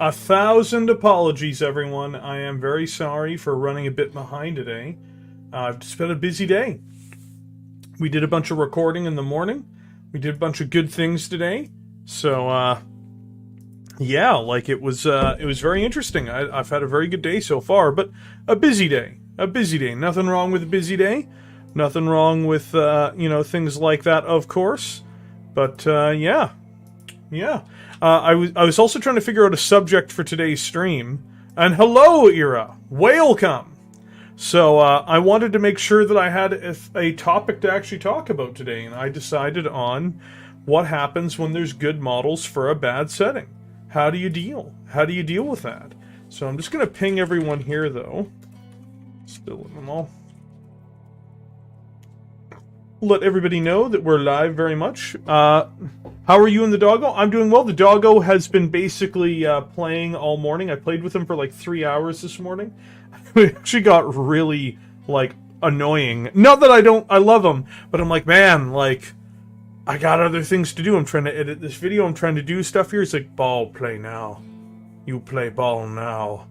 1,000 apologies, everyone. I am very sorry for running a bit behind today. I've just been a busy day. We did a bunch of recording in the morning. We did a bunch of good things today. So, yeah, like it was very interesting. I've had a very good day so far, but a busy day. A busy day. Nothing wrong with a busy day. Nothing wrong with, things like that, of course. But, yeah. Yeah. I was also trying to figure out a subject for today's stream. And hello, Era! Whalecome! So, I wanted to make sure that I had a topic to actually talk about today, and I decided on what happens when there's good models for a bad setting. How do you deal? How do you deal with that? So I'm just going to ping everyone here, though. Still in them all. Let everybody know that we're live very much. How are you and the doggo? I'm doing well. The doggo has been basically playing all morning. I played with him for like 3 hours this morning. It actually got really, annoying. Not that I love him, but I'm like, man, I got other things to do. I'm trying to edit this video. I'm trying to do stuff here. It's like, ball, play now. You play ball now.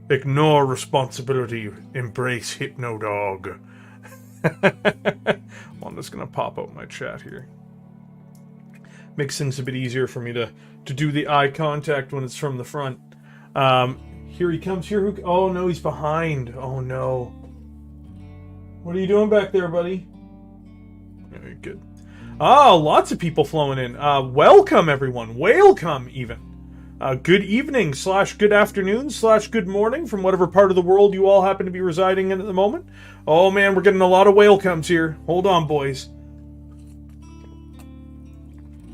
Ignore responsibility. Embrace Hypno Dog. I'm just going to pop out my chat here. Makes things a bit easier for me to do the eye contact when it's from the front. Here he comes. Oh, no, he's behind. Oh, no. What are you doing back there, buddy? Very good. Oh, lots of people flowing in. Welcome, everyone. Whalecome, even. Good evening / good afternoon / good morning from whatever part of the world you all happen to be residing in at the moment. Oh, man, we're getting a lot of Whalecomes here. Hold on, boys.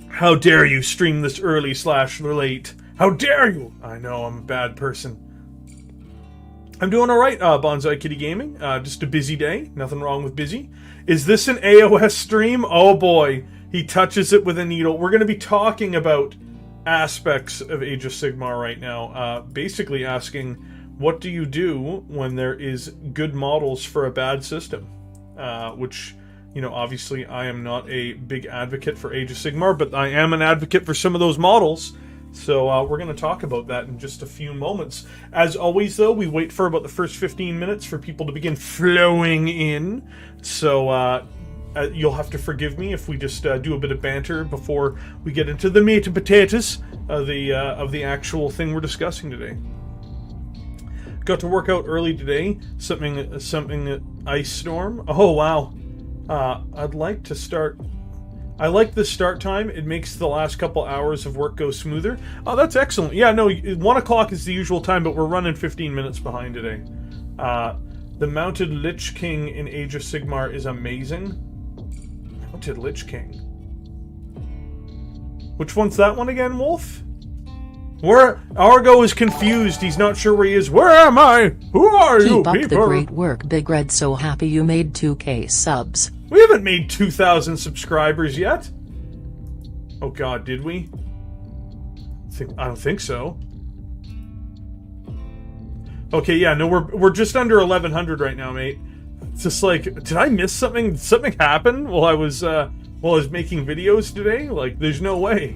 How dare you stream this early / late? How dare you? I know, I'm a bad person. I'm doing alright, Bonsai Kitty Gaming. Just a busy day. Nothing wrong with busy. Is this an AOS stream? Oh boy, he touches it with a needle. We're going to be talking about aspects of Age of Sigmar right now. Basically asking, what do you do when there is good models for a bad system? Which, obviously I am not a big advocate for Age of Sigmar, but I am an advocate for some of those models. So we're going to talk about that in just a few moments. As always, though, we wait for about the first 15 minutes for people to begin flowing in. So you'll have to forgive me if we just do a bit of banter before we get into the meat and potatoes of the actual thing we're discussing today. Got to work out early today. Something ice storm. Oh wow! I'd like to start. I like this start time. It makes the last couple hours of work go smoother. Oh, that's excellent. Yeah, no, 1 o'clock is the usual time, but we're running 15 minutes behind today. The Mounted Lich King in Age of Sigmar is amazing. Mounted Lich King. Which one's that one again, Wolf? Argo is confused. He's not sure where he is. Where am I? Who are you people? Keep up the great work, Big Red. So happy you made 2K subs. We haven't made 2,000 subscribers yet. Oh god, did we? I don't think so. Okay, yeah, no, we're just under 1,100 right now, mate. It's just like, did I miss something? Did something happen while I was making videos today? There's no way.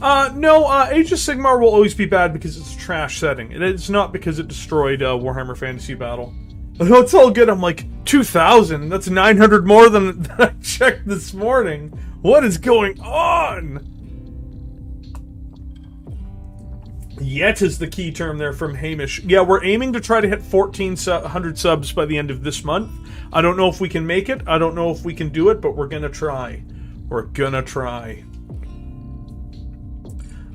No, Age of Sigmar will always be bad because it's a trash setting. It's not because it destroyed Warhammer Fantasy Battle. It's all good. I'm like, 2,000? That's 900 more than I checked this morning. What is going on? Yet is the key term there from Hamish. Yeah, we're aiming to try to hit 1,400 subs by the end of this month. I don't know if we can make it. I don't know if we can do it, but we're gonna try. We're gonna try.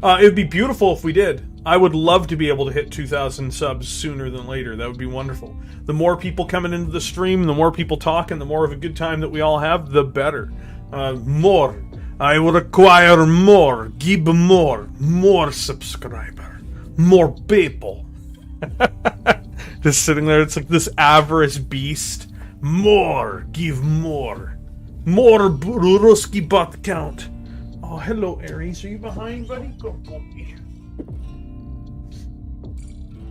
It would be beautiful if we did. I would love to be able to hit 2,000 subs sooner than later. That would be wonderful. The more people coming into the stream, the more people talking, the more of a good time that we all have, the better. More. I will require more. Give more. More subscriber. More people. Just sitting there, it's like this avarice beast. More. Give more. More Ruski butt count. Oh, hello, Aries. Are you behind, buddy? Go.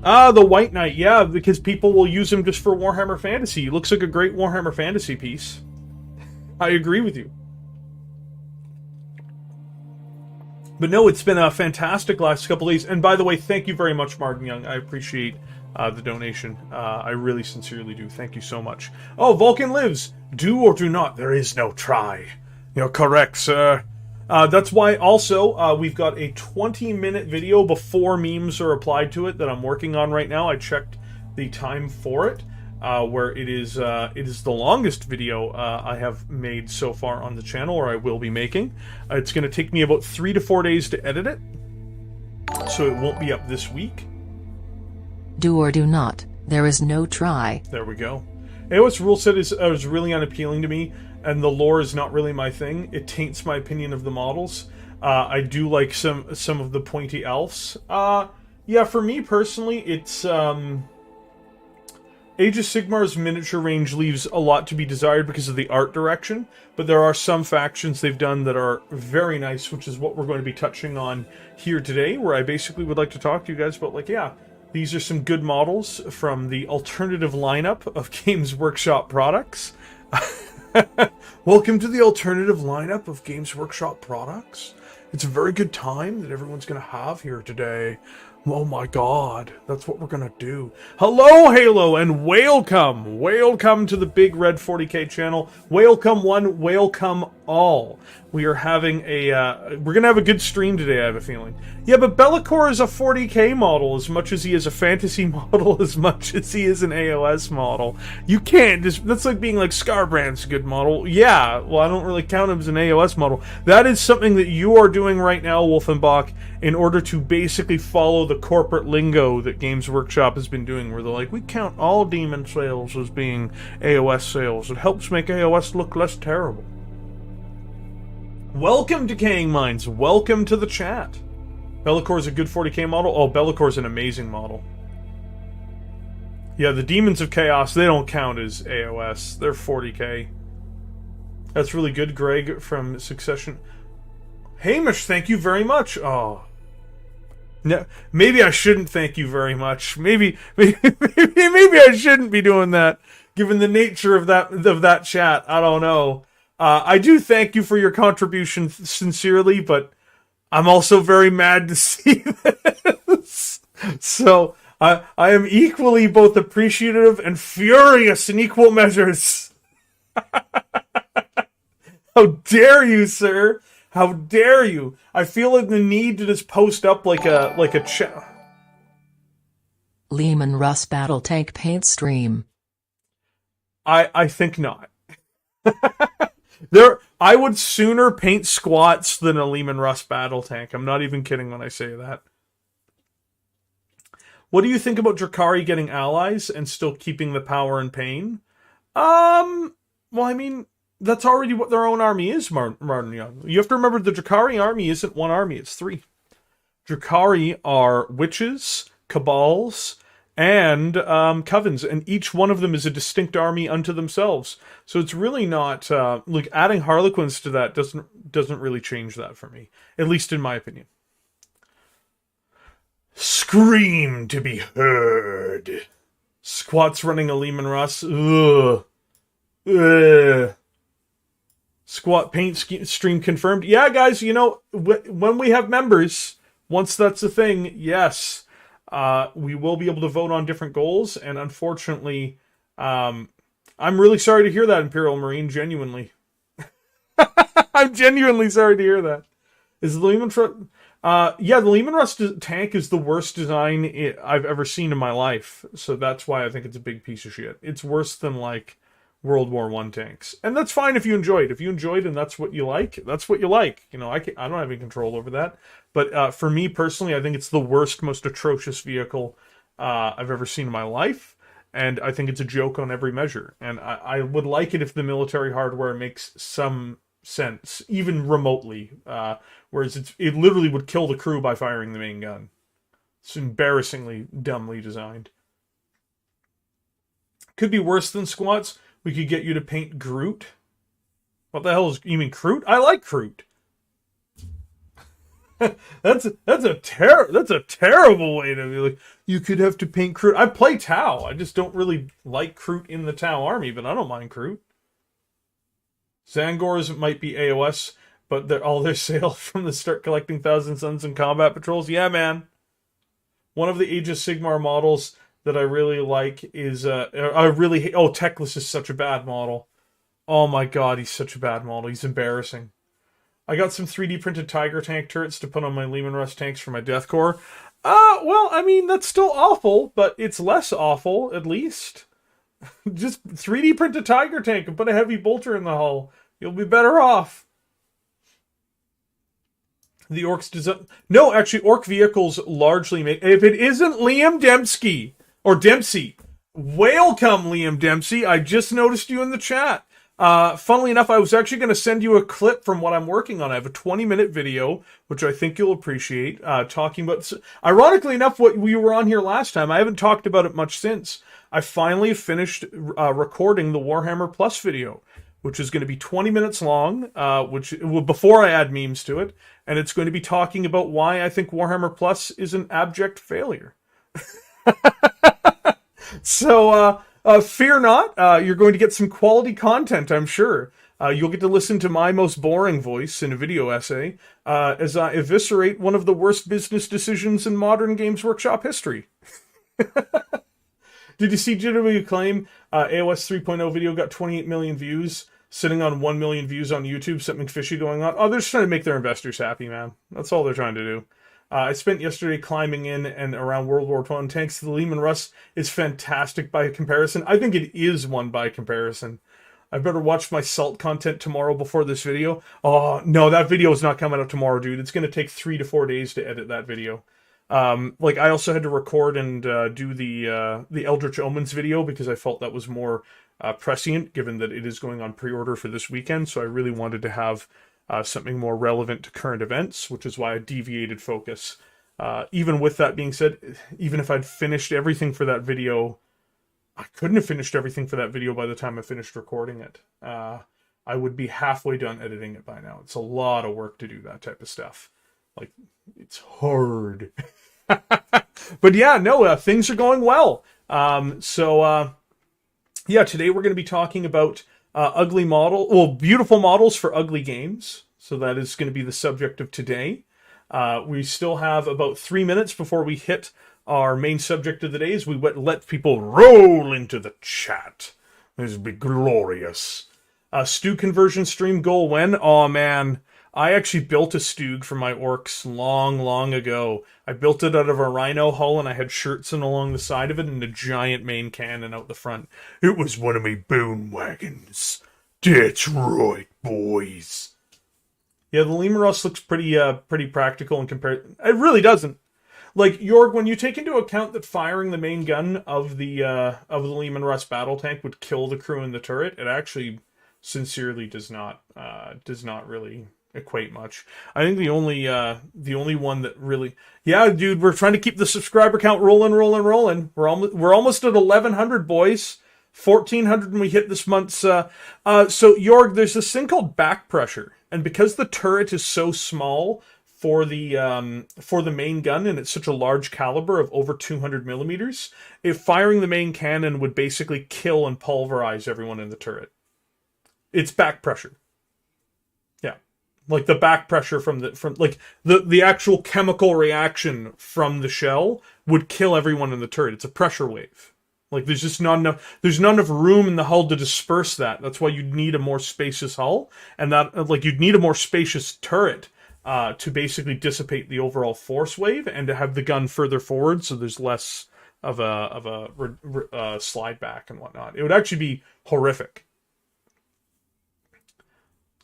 The White Knight, yeah, because people will use him just for Warhammer Fantasy. He looks like a great Warhammer Fantasy piece. I agree with you. But no, it's been a fantastic last couple days. And by the way, thank you very much, Martin Young. I appreciate the donation. I really sincerely do. Thank you so much. Oh, Vulcan lives. Do or do not. There is no try. You're correct, sir. That's why also we've got a 20-minute video before memes are applied to it that I'm working on right now. I checked the time for it, where it is the longest video I have made so far on the channel, or I will be making. It's going to take me about 3 to 4 days to edit it, so it won't be up this week. Do or do not. There is no try. There we go. AOS rule set is really unappealing to me, and the lore is not really my thing. It taints my opinion of the models. I do like some of the pointy elves. Yeah, for me personally, it's Age of Sigmar's miniature range leaves a lot to be desired because of the art direction, but there are some factions they've done that are very nice, which is what we're going to be touching on here today, where I basically would like to talk to you guys about, like, yeah, these are some good models from the alternative lineup of Games Workshop products. Welcome to the alternative lineup of Games Workshop products. It's a very good time that everyone's going to have here today. Oh my god, that's what we're going to do. Hello, Halo, and Whalecome. Whalecome to the big red 40k channel. Whalecome 1, Whalecome all. We are having a, we're going to have a good stream today, I have a feeling. Yeah, but Bellicor is a 40k model as much as he is a fantasy model, as much as he is an AOS model. You can't just, that's like being like Scarbrand's a good model. Yeah, well, I don't really count him as an AOS model. That is something that you are doing right now, Wolfenbach, in order to basically follow the corporate lingo that Games Workshop has been doing, where they're like, we count all demon sales as being AOS sales. It helps make AOS look less terrible. Welcome, Decaying Minds. Welcome to the chat. Bellicor's a good 40k model? Oh, Bellicor's an amazing model. Yeah, the Demons of Chaos, they don't count as AOS. They're 40k. That's really good, Greg from Succession. Hamish, thank you very much. Oh. No, maybe I shouldn't thank you very much. Maybe I shouldn't be doing that, given the nature of that chat. I don't know. I do thank you for your contribution sincerely, but I'm also very mad to see this. So I am equally both appreciative and furious in equal measures. How dare you, sir? How dare you? I feel the need to just post up like a chat. Leman Russ Battle Tank Paint Stream. I think not. I would sooner paint squats than a Leman Russ battle tank. I'm not even kidding when I say that. What do you think about Drakari getting allies and still keeping the power and pain? Well, I mean, that's already what their own army is, Martin Young. You have to remember the Drakari army isn't one army, it's 3. Drakari are witches, cabals, and covens, and each one of them is a distinct army unto themselves. So it's really not like adding Harlequins to that doesn't really change that for me, at least in my opinion. Scream to be heard. Squats running a Leman Russ. Ugh. Ugh. Squat paint stream confirmed. Yeah, guys, you know, when we have members, once that's a thing, yes. We will be able to vote on different goals, and unfortunately, I'm really sorry to hear that, Imperial Marine, genuinely. I'm genuinely sorry to hear that. Is the Leman Russ... yeah, the Leman Russ tank is the worst design I've ever seen in my life, so that's why I think it's a big piece of shit. It's worse than, like, World War I tanks. And that's fine if you enjoy it. If you enjoyed and that's what you like, that's what you like. You know, I don't have any control over that. But for me personally, I think it's the worst, most atrocious vehicle I've ever seen in my life. And I think it's a joke on every measure. And I would like it if the military hardware makes some sense, even remotely. Whereas it literally would kill the crew by firing the main gun. It's embarrassingly dumbly designed. Could be worse than squats. We could get you to paint Groot. What the hell is... You mean Groot? I like Groot. that's a terrible way to be like, you could have to paint Groot. I play Tau. I just don't really like Groot in the Tau army, but I don't mind Groot. Zangors might be AOS, but all their sale from the start collecting Thousand Suns and combat patrols. Yeah, man. One of the Age of Sigmar models that I really like is Teclis is such a bad model. Oh my god, he's such a bad model. He's embarrassing. I got some 3D printed Tiger tank turrets to put on my Leman Russ tanks for my Death Corps. Well, I mean, that's still awful, but it's less awful, at least. Just 3D print a Tiger tank and put a heavy bolter in the hull. You'll be better off. The Orcs design... No, actually, Orc vehicles largely make... If it isn't Liam Dempsey, Whalecome Liam Dempsey, I just noticed you in the chat. Funnily enough, I was actually going to send you a clip from what I'm working on. I have a 20-minute video, which I think you'll appreciate, talking about... Ironically enough, what we were on here last time, I haven't talked about it much since. I finally finished recording the Warhammer Plus video, which is going to be 20 minutes long, before I add memes to it, and it's going to be talking about why I think Warhammer Plus is an abject failure. So, fear not, you're going to get some quality content, I'm sure. You'll get to listen to my most boring voice in a video essay, as I eviscerate one of the worst business decisions in modern Games Workshop history. Did you see JW claim AOS 3.0 video got 28 million views, sitting on 1 million views on YouTube, something fishy going on? Oh, they're just trying to make their investors happy, man. That's all they're trying to do. I spent yesterday climbing in and around World War I tanks. The Leman Russ is fantastic by comparison. I think it is one by comparison. I better watch my salt content tomorrow before this video. Oh, no, that video is not coming out tomorrow, dude. It's going to take 3 to 4 days to edit that video. I also had to record and do the Eldritch Omens video because I felt that was more prescient, given that it is going on pre-order for this weekend. So I really wanted to have something more relevant to current events, which is why I deviated focus. Even with that being said, even if I'd finished everything for that video, I couldn't have finished everything for that video by the time I finished recording it. I would be halfway done editing it by now. It's a lot of work to do that type of stuff. Like, it's hard. But yeah, no, things are going well. Yeah, today we're going to be talking about beautiful models for ugly games. So that is going to be the subject of today. We still have about 3 minutes before we hit our main subject of the day, as we let people roll into the chat. This will be glorious. Stew conversion stream goal when? Oh man, I actually built a Stug for my orcs long ago. I built it out of a rhino hull, and I had shirts in along the side of it and a giant main cannon out the front. It was one of me boon wagons. That's right, boys. Yeah, the Leman Russ looks pretty practical in comparison. It really doesn't. Like, Jorg, when you take into account that firing the main gun of the Leman Russ battle tank would kill the crew in the turret, it actually sincerely does not really equate much. I think the only one that really... Yeah, dude, we're trying to keep the subscriber count rolling. We're almost at 1,100, boys. 1,400 when we hit this month's... So, Jorg, there's this thing called back pressure. And because the turret is so small for the main gun, and it's such a large caliber of over 200 millimeters, if firing the main cannon would basically kill and pulverize everyone in the turret. It's back pressure. Yeah. Like the back pressure from the actual chemical reaction from the shell would kill everyone in the turret. It's a pressure wave. Like there's not enough room in the hull to disperse that. That's why you'd need a more spacious hull, and you'd need a more spacious turret to basically dissipate the overall force wave and to have the gun further forward, so there's less of a slide back and whatnot. It would actually be horrific.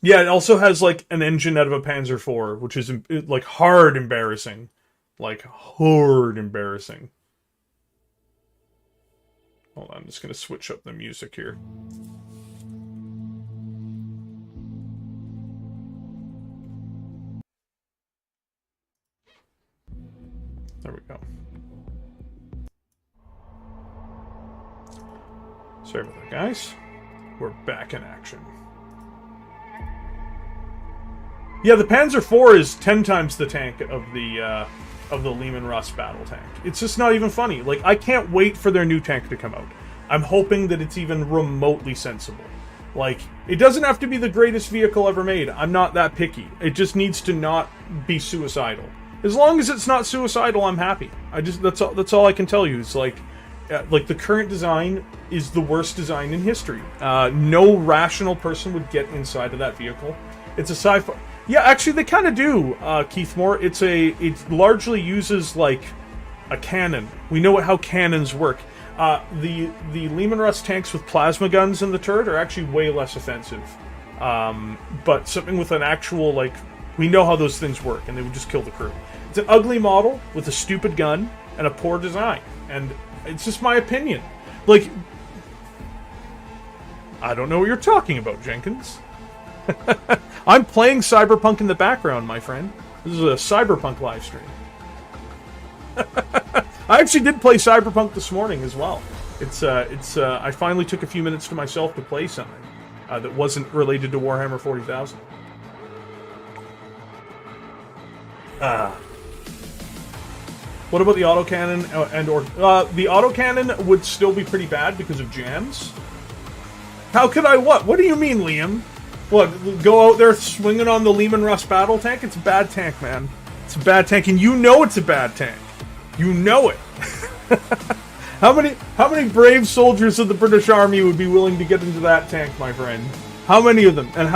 Yeah, it also has like an engine out of a Panzer IV, which is like hard embarrassing. Like hard embarrassing. Hold on, I'm just going to switch up the music here. There we go. Sorry about that, guys. We're back in action. Yeah, the Panzer IV is 10 times the tank of the Leman Russ battle tank. It's just not even funny. Like, I can't wait for their new tank to come out. I'm hoping that it's even remotely sensible. Like, it doesn't have to be the greatest vehicle ever made. I'm not that picky. It just needs to not be suicidal. As long as it's not suicidal, I'm happy. That's all I can tell you. It's like the current design is the worst design in history. No rational person would get inside of that vehicle. It's a sci-fi. Yeah, actually, they kind of do, Keith Moore. It largely uses like a cannon. We know how cannons work. The Leman Russ tanks with plasma guns in the turret are actually way less offensive. But something with an actual, like, we know how those things work, and they would just kill the crew. It's an ugly model with a stupid gun and a poor design. And it's just my opinion. Like, I don't know what you're talking about, Jenkins. I'm playing Cyberpunk in the background, my friend. This is a Cyberpunk live stream. I actually did play Cyberpunk this morning as well. I finally took a few minutes to myself to play something that wasn't related to Warhammer 40,000. What about the autocannon the autocannon would still be pretty bad because of jams? How could I what? What do you mean, Liam? What, go out there swinging on the Leman Russ battle tank? It's a bad tank, man. It's a bad tank, and you know it's a bad tank. You know it. How many brave soldiers of the British Army would be willing to get into that tank, my friend? How many of them? And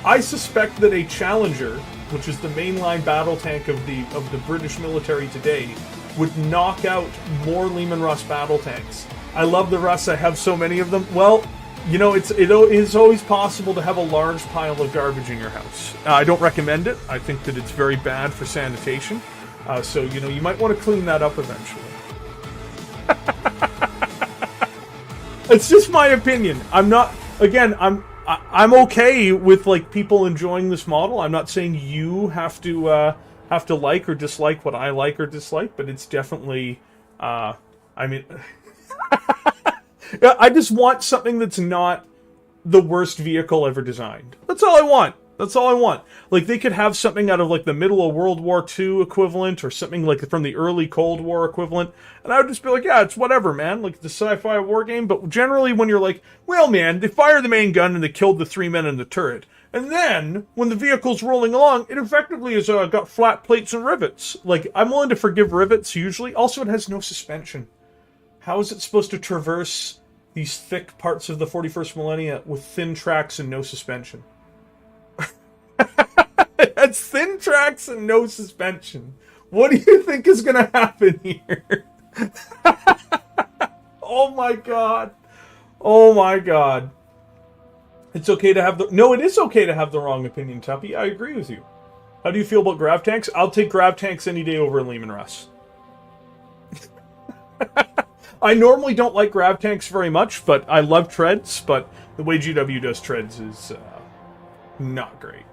I suspect that a Challenger, which is the mainline battle tank of the British military today, would knock out more Leman Russ battle tanks. I love the Russ. I have so many of them. Well, you know, it is always possible to have a large pile of garbage in your house. I don't recommend it. I think that it's very bad for sanitation. So, you know, you might want to clean that up eventually. It's just my opinion. I'm okay with, like, people enjoying this model. I'm not saying you have to like or dislike what I like or dislike, but it's definitely, I mean, I just want something that's not the worst vehicle ever designed. That's all I want. That's all I want. Like, they could have something out of, like, the middle of World War II equivalent, or something, like, from the early Cold War equivalent, and I would just be like, yeah, it's whatever, man. Like, the sci-fi war game, but generally when you're like, well, man, they fired the main gun and they killed the 3 men in the turret. And then, when the vehicle's rolling along, it effectively has got flat plates and rivets. Like, I'm willing to forgive rivets, usually. Also, it has no suspension. How is it supposed to traverse these thick parts of the 41st millennia with thin tracks and no suspension? It has thin tracks and no suspension. What do you think is going to happen here? Oh my god. Oh my god. It's okay to have No, it is okay to have the wrong opinion, Tuppy. I agree with you. How do you feel about grav tanks? I'll take grav tanks any day over Leman Russ. I normally don't like grav tanks very much, but I love treads, but the way GW does treads is not great.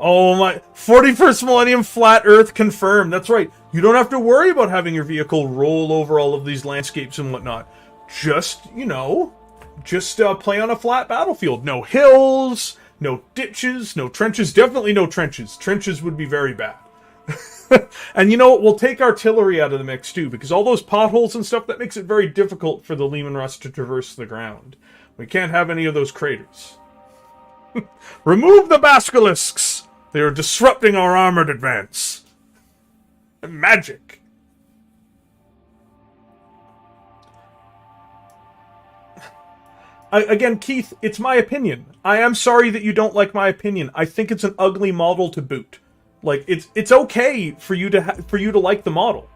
Oh my... 41st Millennium Flat Earth confirmed. That's right. You don't have to worry about having your vehicle roll over all of these landscapes and whatnot. Just, you know, play on a flat battlefield. No hills, no ditches, no trenches. Definitely no trenches. Trenches would be very bad. And you know what? We'll take artillery out of the mix too, because all those potholes and stuff, that makes it very difficult for the Leman Russ to traverse the ground. We can't have any of those craters. Remove the basilisks! They are disrupting our armored advance. Magic. Again, Keith, it's my opinion. I am sorry that you don't like my opinion. I think it's an ugly model to boot. Like, it's okay for you to like the model.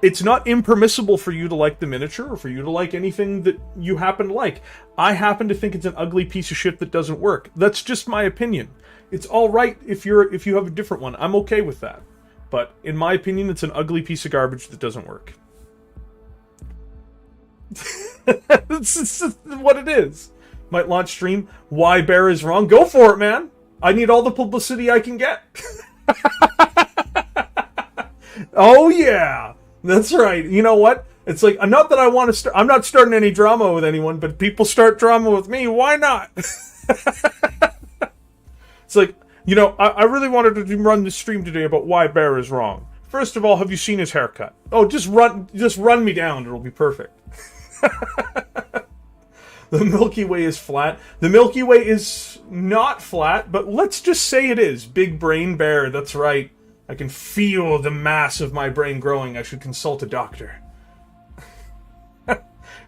It's not impermissible for you to like the miniature or for you to like anything that you happen to like. I happen to think it's an ugly piece of shit that doesn't work. That's just my opinion. It's all right if you have a different one. I'm okay with that. But in my opinion, it's an ugly piece of garbage that doesn't work. It's just what it is. Might launch stream. Why Bear is wrong? Go for it, man. I need all the publicity I can get. Oh yeah, that's right. You know what? It's like, not that I want to start. I'm not starting any drama with anyone, but people start drama with me. Why not? It's like, you know, I really wanted to run the stream today about why Bear is wrong. First of all, have you seen his haircut? Oh, just run me down. It'll be perfect. The Milky Way is flat. The Milky Way is not flat, but let's just say it is. Big brain bear, that's right. I can feel the mass of my brain growing. I should consult a doctor.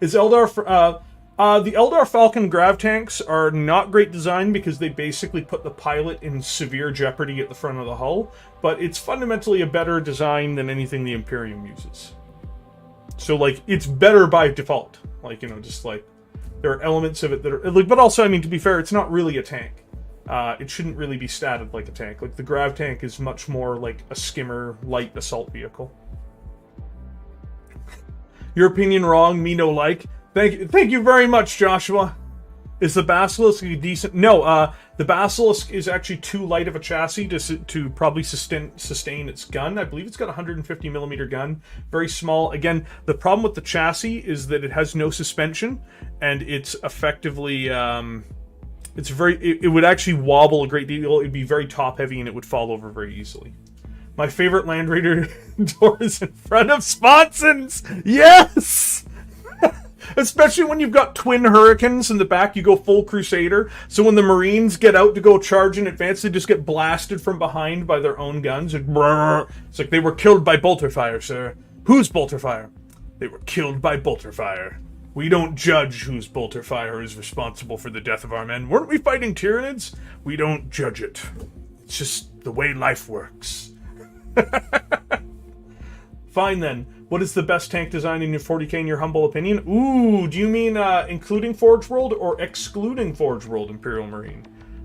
Is Eldar... the Eldar Falcon grav tanks are not great design because they basically put the pilot in severe jeopardy at the front of the hull, but it's fundamentally a better design than anything the Imperium uses. So, like, it's better by default. Like, you know, just like, there are elements of it that are... Like, but also, I mean, to be fair, it's not really a tank. It shouldn't really be statted like a tank. Like, the grav tank is much more like a skimmer, light assault vehicle. Your opinion wrong, me no like. Thank you very much, Joshua. Is the Basilisk decent? No, the Basilisk is actually too light of a chassis to probably sustain its gun. I believe it's got a 150mm gun. Very small. Again, the problem with the chassis is that it has no suspension, and it's effectively... It would actually wobble a great deal. It would be very top-heavy, and it would fall over very easily. My favorite Land Raider door is in front of sponsons! Yes! Especially when you've got twin Hurricanes in the back, you go full Crusader. So when the Marines get out to go charge in advance, they just get blasted from behind by their own guns. It's like they were killed by bolter fire, sir. Whose bolter fire? They were killed by bolter fire. We don't judge whose bolter fire is responsible for the death of our men. Weren't we fighting Tyranids? We don't judge it. It's just the way life works. Fine then. What is the best tank design in your 40k in your humble opinion? Ooh, do you mean including Forge World or excluding Forge World Imperial Marine?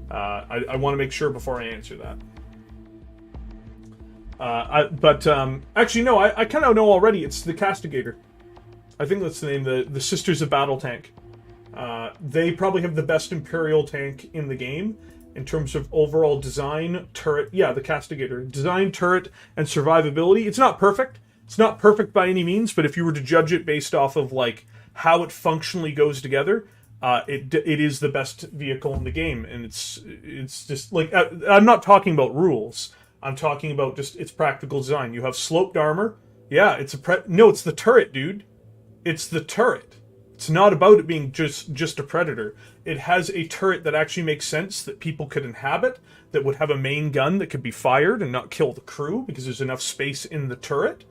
I want to make sure before I answer that. Actually, no, I kind of know already. It's the Castigator. I think that's the name, the Sisters of Battle tank. They probably have the best Imperial tank in the game in terms of overall design, turret. Yeah, the Castigator. Design, turret, and survivability. It's not perfect. It's not perfect by any means, but if you were to judge it based off of like how it functionally goes together, it is the best vehicle in the game, and it's just like I'm not talking about rules. I'm talking about just its practical design. You have sloped armor. Yeah, it's the turret, dude. It's the turret. It's not about it being just a predator. It has a turret that actually makes sense, that people could inhabit, that would have a main gun that could be fired and not kill the crew because there's enough space in the turret.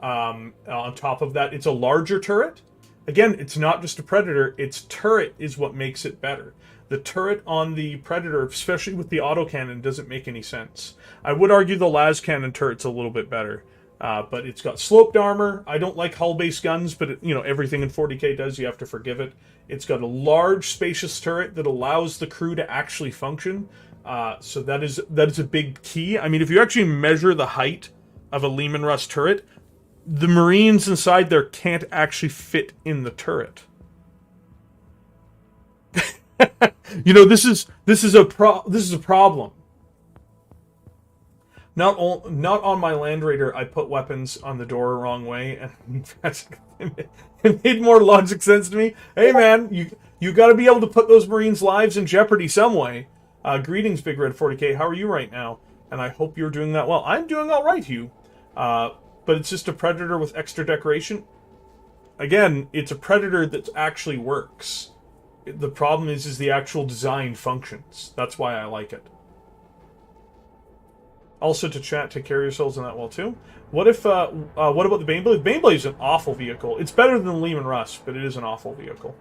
On top of that, it's a larger turret. Again, it's not just a predator. Its turret is what makes it better. The turret on the Predator, especially with the autocannon, doesn't make any sense. I would argue the las cannon turret's a little bit better. But it's got sloped armor. I don't like hull-based guns, but everything in 40k does. You have to forgive it. It's got a large, spacious turret that allows the crew to actually function. So that is a big key. I mean, if you actually measure the height of a Leman Russ turret, the Marines inside there can't actually fit in the turret. This is a problem. Not on my Land Raider, I put weapons on the door wrong way, and it made more logic sense to me. Hey man, you got to be able to put those Marines' lives in jeopardy some way. Greetings, Big Red 40k. How are you right now? And I hope you're doing that well. I'm doing all right, Hugh. But it's just a Predator with extra decoration. Again, it's a Predator that actually works. The problem is the actual design functions. That's why I like it. Also, to chat, take care of yourselves on that well too. What about the Baneblade? Baneblade is an awful vehicle. It's better than the Leman Russ, but it is an awful vehicle.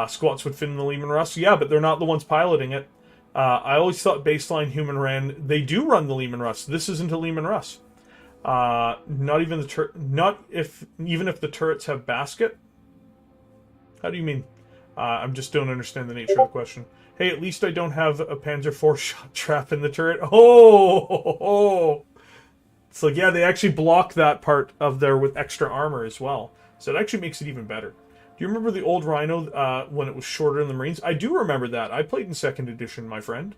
Squats would fit in the Leman Russ, yeah, but they're not the ones piloting it. I always thought baseline human ran. They do run the Leman Russ. This isn't a Leman Russ. Not even even if the turrets have basket. How do you mean? I just don't understand the nature of the question. Hey, at least I don't have a Panzer IV shot trap in the turret. Oh! It's like, yeah, they actually block that part of there with extra armor as well. So it actually makes it even better. Do you remember the old Rhino when it was shorter in the Marines? I do remember that. I played in 2nd edition, my friend.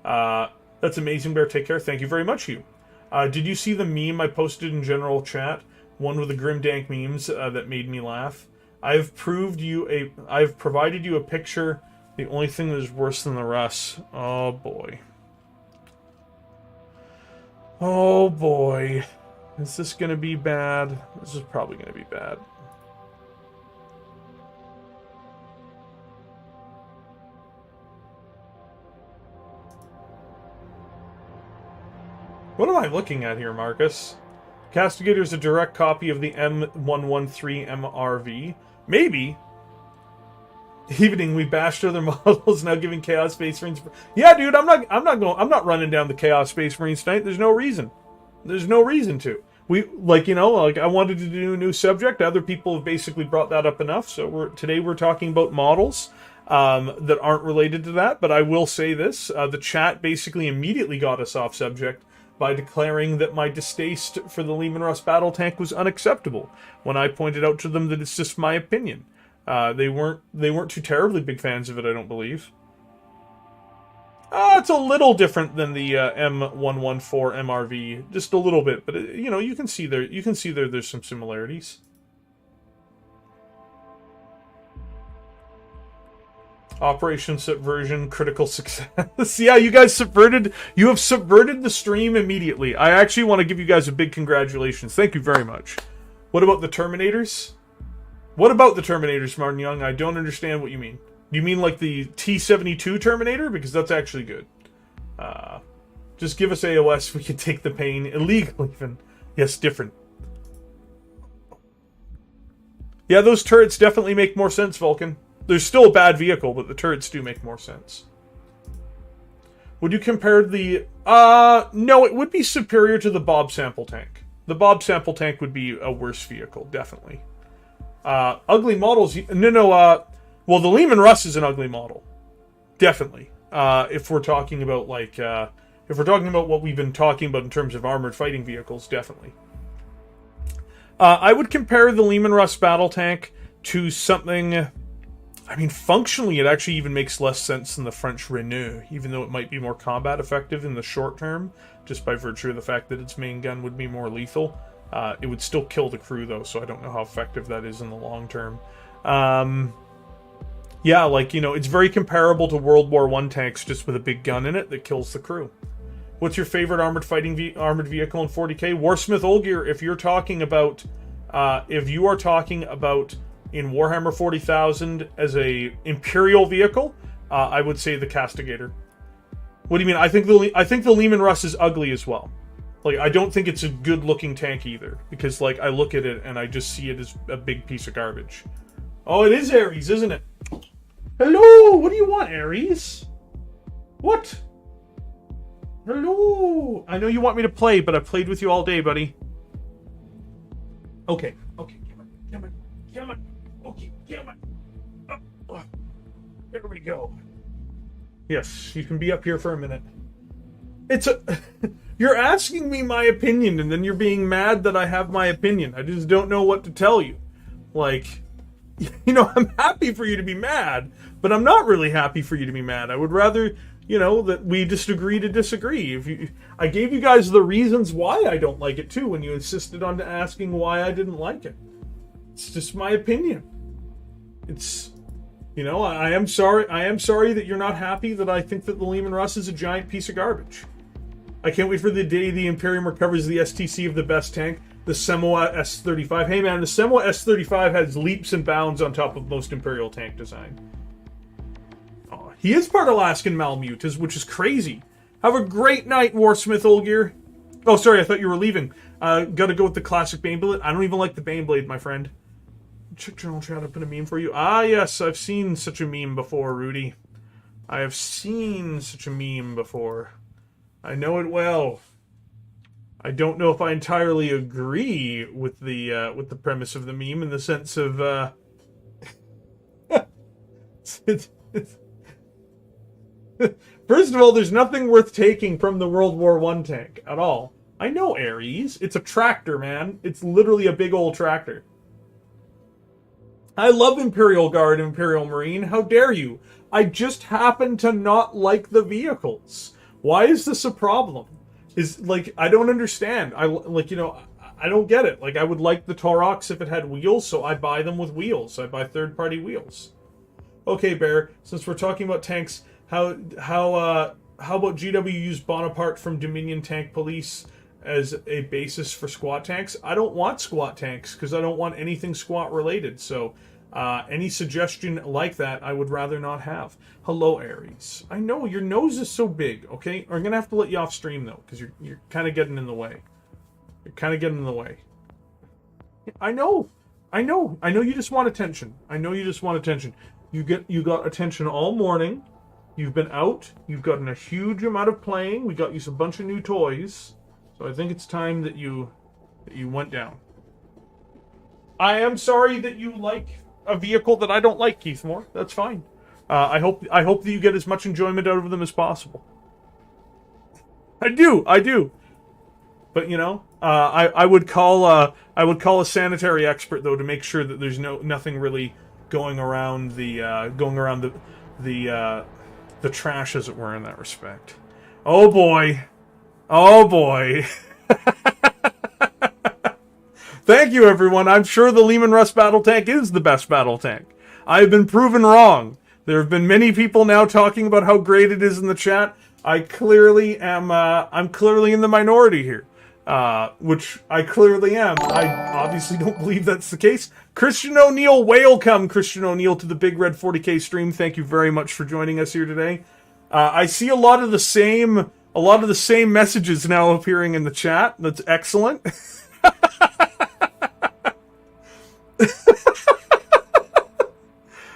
That's amazing, Bear. Take care. Thank you very much, Hugh. Did you see the meme I posted in general chat? One with the grimdank memes that made me laugh. I've provided you a picture. The only thing that is worse than the Russ. Oh boy. Oh boy. Is this gonna be bad? This is probably gonna be bad. What am I looking at here, Marcus? Castigator is a direct copy of the M113 MRV. Maybe. Evening, we bashed other models, now giving Chaos Space Marines. Yeah, dude, I'm not running down the Chaos Space Marines tonight. There's no reason. There's no reason to. I wanted to do a new subject. Other people have basically brought that up enough. So today we're talking about models that aren't related to that. But I will say this: the chat basically immediately got us off subject by declaring that my distaste for the Leman Russ battle tank was unacceptable. When I pointed out to them that it's just my opinion. They weren't too terribly big fans of it, I don't believe. It's a little different than the M114 MRV, just a little bit, but you can see there's some similarities. Operation Subversion, critical success. Yeah, you have subverted the stream immediately. I actually want to give you guys a big congratulations. Thank you very much. What about the Terminators? What about the Terminators, Martin Young? I don't understand what you mean. Do you mean like the T-72 Terminator? Because that's actually good. Just give us AOS, we can take the pain. Illegal, even. Yes, different. Yeah, those turrets definitely make more sense, Vulcan. There's still a bad vehicle, but the turrets do make more sense. Would you compare the... no, it would be superior to the Bob Sample Tank. The Bob Sample Tank would be a worse vehicle, definitely. Ugly models... well, the Leman Russ is an ugly model. Definitely. If we're talking about, if we're talking about what we've been talking about in terms of armored fighting vehicles, definitely. I would compare the Leman Russ battle tank to something... I mean, functionally, it actually even makes less sense than the French Renault, even though it might be more combat effective in the short term, just by virtue of the fact that its main gun would be more lethal. It would still kill the crew, though, so I don't know how effective that is in the long term. Yeah, it's very comparable to World War I tanks, just with a big gun in it that kills the crew. What's your favorite armored vehicle in 40k? Warsmith Olgier, if you're talking about... in Warhammer 40,000 as a Imperial vehicle, I would say the Castigator. What do you mean? I think the Leman Russ is ugly as well. I don't think it's a good-looking tank either, because, I look at it and I just see it as a big piece of garbage. Oh, it is Ares, isn't it? Hello! What do you want, Ares? What? Hello! I know you want me to play, but I've played with you all day, buddy. Okay, come on. Okay, come on. There we go. Yes, you can be up here for a minute. You're asking me my opinion, and then you're being mad that I have my opinion. I just don't know what to tell you. I'm happy for you to be mad, but I'm not really happy for you to be mad. I would rather, that we just agree to disagree. I gave you guys the reasons why I don't like it, too, when you insisted on asking why I didn't like it. It's just my opinion. It's... I am sorry that you're not happy that I think that the Leman Russ is a giant piece of garbage. I can't wait for the day the Imperium recovers the STC of the best tank, the Semoa S35. Hey man, the Semoa S35 has leaps and bounds on top of most Imperial tank design. Oh, he is part Alaskan Malamute, which is crazy. Have a great night, Warsmith Olgier. Oh, sorry, I thought you were leaving. Gotta go with the classic Baneblade. I don't even like the Baneblade, my friend. Check Journal Chat, I put a meme for you. Ah, yes, I've seen such a meme before, Rudy. I have seen such a meme before. I know it well. I don't know if I entirely agree with the premise of the meme in the sense of first of all, there's nothing worth taking from the World War I tank at all. I know Ares. It's a tractor, man. It's literally a big old tractor. I love Imperial Guard and Imperial Marine. How dare you? I just happen to not like the vehicles. Why is this a problem? I don't understand. I don't get it. I would like the Taurox if it had wheels, so I buy them with wheels. I buy third-party wheels. Okay, Bear, since we're talking about tanks, how about GW use Bonaparte from Dominion Tank Police as a basis for squat tanks? I don't want squat tanks, because I don't want anything squat related, so Any suggestion like that, I would rather not have. Hello, Aries. I know your nose is so big. Okay, I'm gonna have to let you off stream though, because you're kind of getting in the way. You're kind of getting in the way. I know. You just want attention. I know you just want attention. You got attention all morning. You've been out. You've gotten a huge amount of playing. We got you a bunch of new toys. So I think it's time that you went down. I am sorry that you like a vehicle that I don't like, Keithmore. That's fine. I hope that you get as much enjoyment out of them as possible. I do. But you know, I would call a sanitary expert though to make sure that there's nothing really going around the trash, as it were, in that respect. Oh boy. Thank you, everyone. I'm sure the Leman Russ battle tank is the best battle tank. I have been proven wrong. There have been many people now talking about how great it is in the chat. I clearly am. I'm clearly in the minority here, which I clearly am. I obviously don't believe that's the case. Christian O'Neill, Whalecome, Christian O'Neill, to the Big Red 40K stream. Thank you very much for joining us here today. I see a lot of the same messages now appearing in the chat. That's excellent.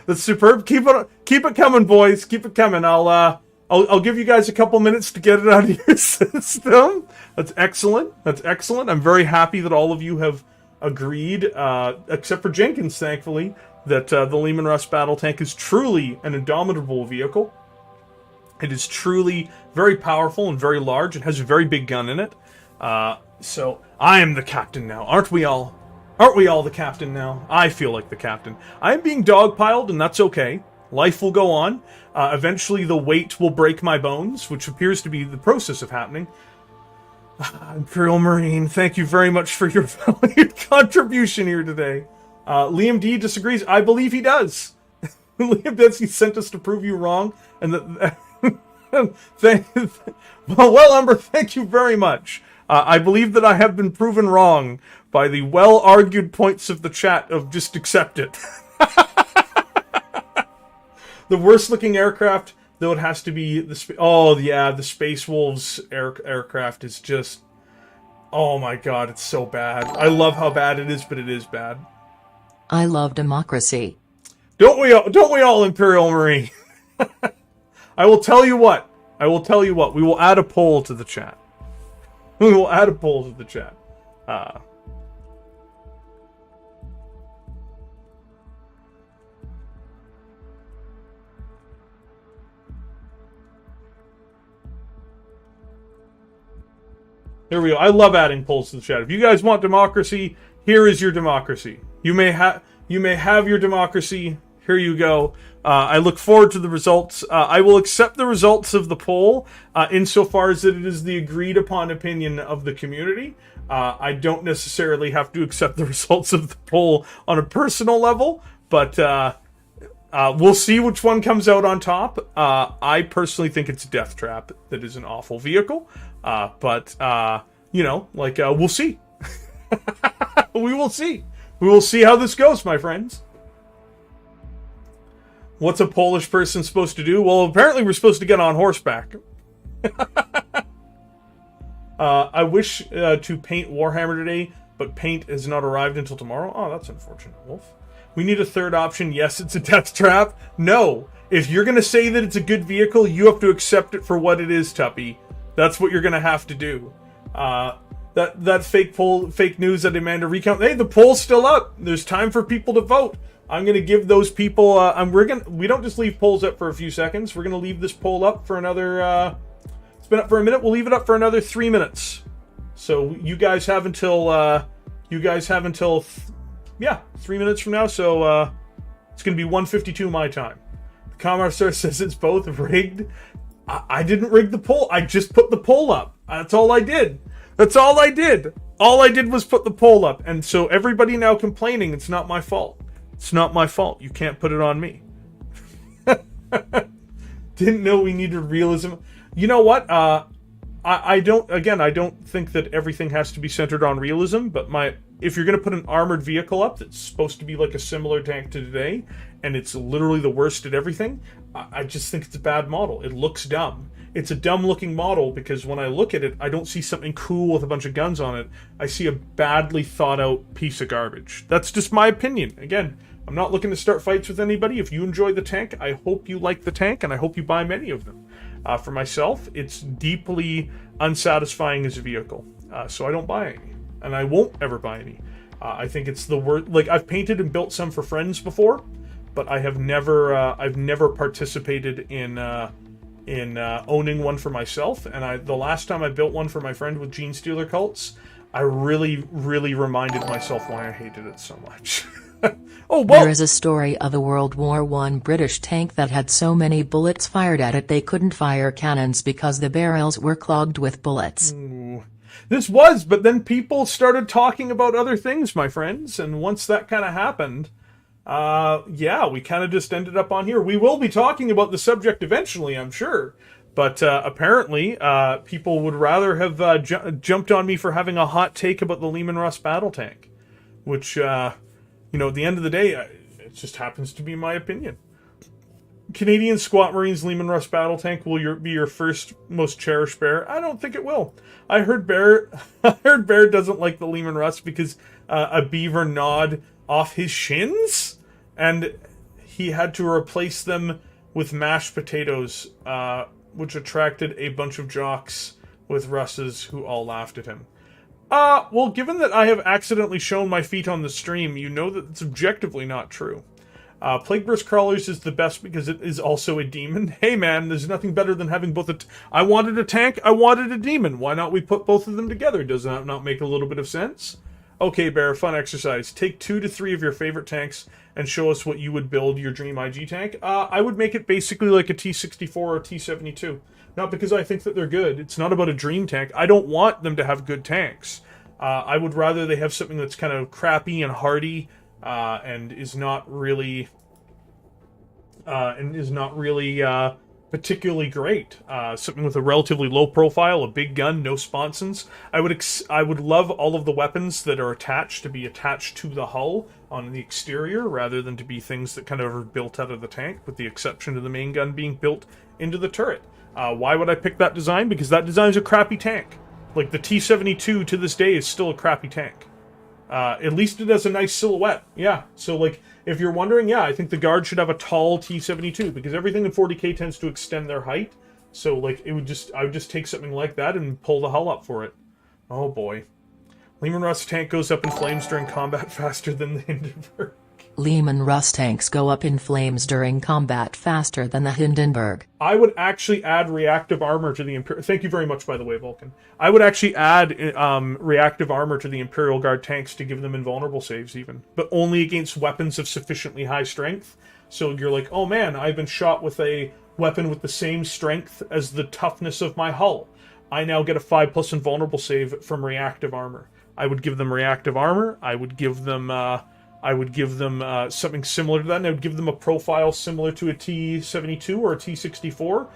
That's superb. Keep it coming, boys. Keep it coming. I'll give you guys a couple minutes to get it out of your system. That's excellent. I'm very happy that all of you have agreed, except for Jenkins, thankfully, that the Leman Russ battle tank is truly an indomitable vehicle. It is truly very powerful and very large. It has a very big gun in it. So I am the captain now. Aren't we all? Aren't we all the captain now? I feel like the captain. I'm being dogpiled, and that's okay. Life will go on. Eventually the weight will break my bones, which appears to be the process of happening. Imperial Marine, thank you very much for your valued contribution here today. Liam D disagrees. I believe he does. Liam does. He sent us to prove you wrong. And well, Umber, thank you very much. I believe that I have been proven wrong by the well-argued points of the chat of just accept it. The worst-looking aircraft, though, it has to be the Space Wolves aircraft is just, oh my god, it's so bad. I love how bad it is, but it is bad. I love democracy. Don't we all, Imperial Marine? I will tell you what. We will add a poll to the chat. There we go. I love adding polls to the chat. If you guys want democracy, here is your democracy. You may have your democracy. Here you go. I look forward to the results. I will accept the results of the poll insofar as that it is the agreed upon opinion of the community. I don't necessarily have to accept the results of the poll on a personal level, but we'll see which one comes out on top. I personally think it's Death Trap that is an awful vehicle, but we'll see. We will see. We will see how this goes, my friends. What's a Polish person supposed to do? Well, apparently we're supposed to get on horseback. I wish to paint Warhammer today, but paint has not arrived until tomorrow. Oh, that's unfortunate, Wolf. We need a third option. Yes, it's a Death Trap. No. If you're going to say that it's a good vehicle, you have to accept it for what it is, Tuppy. That's what you're going to have to do. That fake news that Amanda recount. Hey, the poll's still up. There's time for people to vote. I'm going to give those people... we don't just leave polls up for a few seconds. We're going to leave this poll up for another... it's been up for a minute. We'll leave it up for another 3 minutes. So you guys have until... 3 minutes from now. So it's going to be 1:52 my time. The Commissar says it's both rigged. I didn't rig the poll. I just put the poll up. That's all I did. All I did was put the poll up. And so everybody now complaining, it's not my fault. It's not my fault. You can't put it on me. Didn't know we needed realism. You know what? I don't think that everything has to be centered on realism, but if you're going to put an armored vehicle up that's supposed to be like a similar tank to today, and it's literally the worst at everything, I just think it's a bad model. It looks dumb. It's a dumb-looking model because when I look at it, I don't see something cool with a bunch of guns on it. I see a badly thought-out piece of garbage. That's just my opinion. Again, I'm not looking to start fights with anybody. If you enjoy the tank, I hope you like the tank, and I hope you buy many of them. For myself, it's deeply unsatisfying as a vehicle, so I don't buy any, and I won't ever buy any. I think it's the worst. Like, I've painted and built some for friends before, but I have never, I've never participated in owning one for myself. And the last time I built one for my friend with Gene Stealer cults, I really, really reminded myself why I hated it so much. Oh, well. There is a story of a World War I British tank that had so many bullets fired at it they couldn't fire cannons because the barrels were clogged with bullets. Ooh. This was, but then people started talking about other things, my friends, and once that kind of happened, yeah, we kind of just ended up on here. We will be talking about the subject eventually, I'm sure, but apparently people would rather have jumped on me for having a hot take about the Leman Russ battle tank, which, you know, at the end of the day, it just happens to be my opinion. Canadian Squat Marines Leman Russ battle tank will be your first most cherished bear. I don't think it will. I heard Bear doesn't like the Leman Russ because a beaver gnawed off his shins, and he had to replace them with mashed potatoes, which attracted a bunch of jocks with Russes who all laughed at him. Well, given that I have accidentally shown my feet on the stream, you know that it's objectively not true. Plagueburst Crawlers is the best because it is also a demon. Hey man, there's nothing better than having both I wanted a tank, I wanted a demon. Why not we put both of them together? Does that not make a little bit of sense? Okay, Bear, fun exercise. Take 2 to 3 of your favorite tanks and show us what you would build your dream IG tank. I would make it basically like a T-64 or a T-72. Not because I think that they're good. It's not about a dream tank. I don't want them to have good tanks. I would rather they have something that's kind of crappy and hardy, and is not really particularly great. Something with a relatively low profile, a big gun, no sponsons. I would love all of the weapons that are attached to be attached to the hull on the exterior, rather than to be things that kind of are built out of the tank, with the exception of the main gun being built into the turret. Why would I pick that design? Because that design is a crappy tank. Like, the T-72 to this day is still a crappy tank. At least it has a nice silhouette. Yeah, so, like, if you're wondering, yeah, I think the Guard should have a tall T-72, because everything in 40k tends to extend their height. So, like, I would just take something like that and pull the hull up for it. Oh, boy. Leman Russ tank goes up in flames during combat faster than the Hindenburg. Leman Russ tanks go up in flames during combat faster than the Hindenburg. I would actually add reactive armor to the Imperial... Thank you very much, by the way, Vulcan. I would actually add reactive armor to the Imperial Guard tanks to give them invulnerable saves, even. But only against weapons of sufficiently high strength. So you're like, oh man, I've been shot with a weapon with the same strength as the toughness of my hull. I now get a 5+ invulnerable save from reactive armor. I would give them reactive armor. I would give them something similar to that, and I would give them a profile similar to a T-72 or a T-64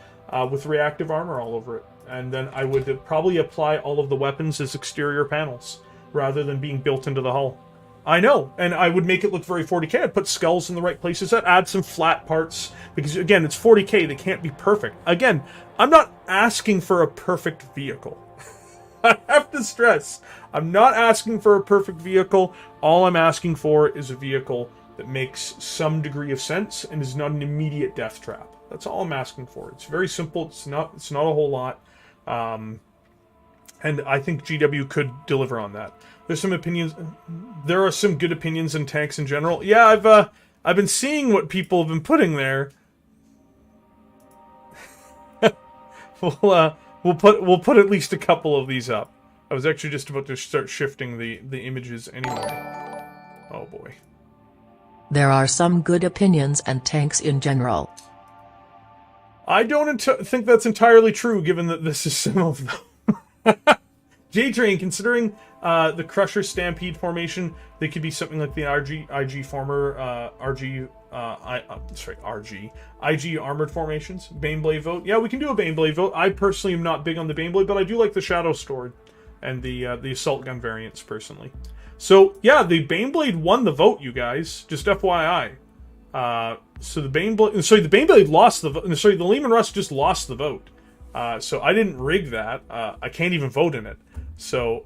with reactive armor all over it. And then I would probably apply all of the weapons as exterior panels, rather than being built into the hull. I know, and I would make it look very 40k. I'd put skulls in the right places. I'd add some flat parts, because, again, it's 40k. They can't be perfect. Again, I'm not asking for a perfect vehicle. I have to stress, I'm not asking for a perfect vehicle. All I'm asking for is a vehicle that makes some degree of sense and is not an immediate death trap. That's all I'm asking for. It's very simple. It's not a whole lot. And I think GW could deliver on that. There's some opinions. There are some good opinions in tanks in general. Yeah, I've been seeing what people have been putting there. We'll put at least a couple of these up. I was actually just about to start shifting the images anyway. Oh boy. There are some good opinions and tanks in general. I don't think that's entirely true, given that this is some of them. J-Train, considering the Crusher Stampede formation, they could be something like the IG former IG armored formations. Baneblade vote. Yeah, we can do a Baneblade vote. I personally am not big on the Baneblade, but I do like the Shadow Sword. and the assault gun variants personally. So yeah, the Baneblade won the vote, you guys. Just FYI. So the Baneblade lost the vote. Sorry, the Leman Russ just lost the vote. So I didn't rig that. I can't even vote in it. So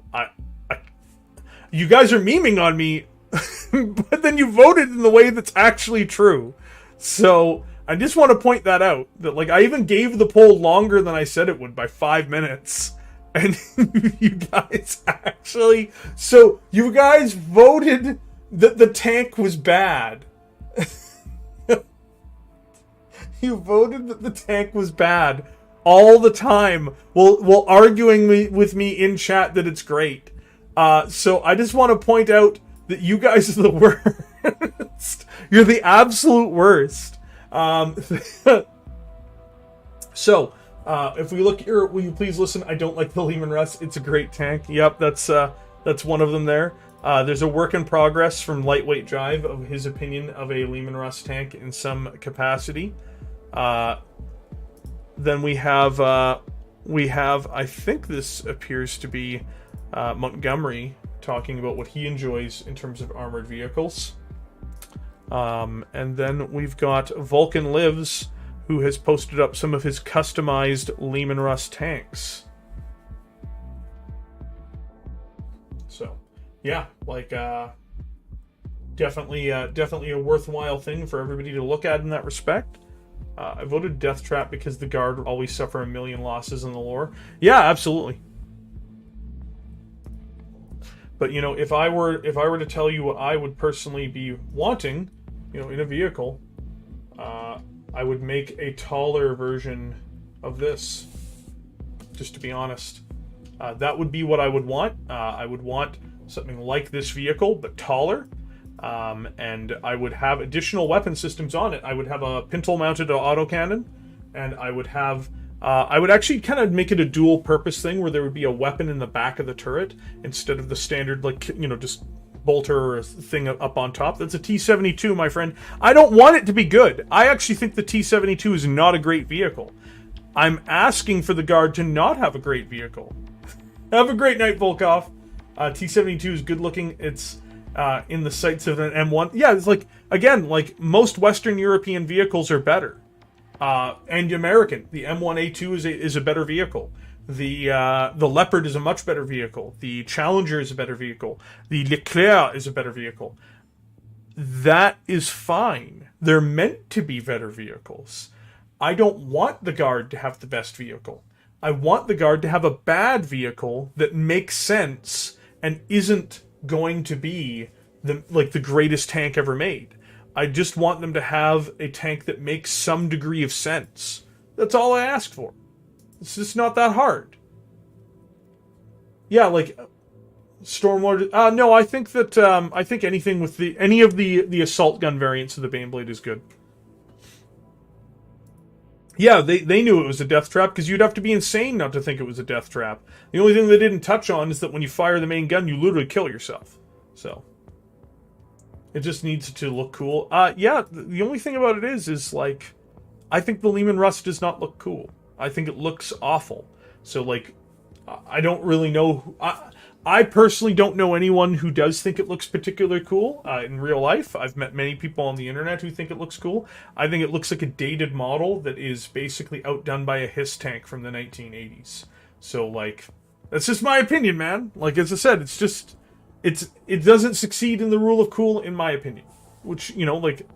you guys are memeing on me, but then you voted in the way that's actually true. So I just want to point that out. That like I even gave the poll longer than I said it would by 5 minutes. And you guys actually... So, you guys voted that the tank was bad. You voted that the tank was bad all the time while arguing with me in chat that it's great. So, I just want to point out that you guys are the worst. You're the absolute worst. So... if we look here, will you please listen? I don't like the Leman Russ. It's a great tank. Yep, that's one of them there. There's a work in progress from Lightweight Jive of his opinion of a Leman Russ tank in some capacity. Then we have, I think this appears to be Montgomery talking about what he enjoys in terms of armored vehicles. And then we've got Vulcan Lives, who has posted up some of his customized Leman Russ tanks. So, yeah, like, definitely a worthwhile thing for everybody to look at in that respect. I voted Death Trap because the Guard always suffer a million losses in the lore. Yeah, absolutely. But, you know, if I were to tell you what I would personally be wanting, you know, in a vehicle, I would make a taller version of this, just to be honest. That would be what I would want. I would want something like this vehicle, but taller. And I would have additional weapon systems on it. I would have a pintle-mounted autocannon, and I would have... I would actually kind of make it a dual-purpose thing where there would be a weapon in the back of the turret instead of the standard, like, you know, just... bolter or a thing up on top. That's a T-72, my friend. I don't want it to be good. I actually think the T-72 is not a great vehicle. I'm asking for the Guard to not have a great vehicle. Have a great night, Volkov. T-72 is good looking. It's in the sights of an M1. Yeah, it's like, again, like most Western European vehicles are better. And American. The M1A2 is a better vehicle. The Leopard is a much better vehicle. The Challenger is a better vehicle. The Leclerc is a better vehicle. That is fine. They're meant to be better vehicles. I don't want the Guard to have the best vehicle. I want the Guard to have a bad vehicle that makes sense and isn't going to be the greatest tank ever made. I just want them to have a tank that makes some degree of sense. That's all I ask for. It's just not that hard. Yeah, like Stormlord. No, I think that I think anything with any of the assault gun variants of the Baneblade is good. Yeah, they knew it was a death trap because you'd have to be insane not to think it was a death trap. The only thing they didn't touch on is that when you fire the main gun, you literally kill yourself. So it just needs to look cool. Yeah, the only thing about it is like I think the Leman Russ does not look cool. I think it looks awful. So, like, I don't really know... I personally don't know anyone who does think it looks particularly cool in real life. I've met many people on the internet who think it looks cool. I think it looks like a dated model that is basically outdone by a HISS tank from the 1980s. So, like, that's just my opinion, man. Like, as I said, it's just... It doesn't succeed in the rule of cool, in my opinion. Which, you know, like...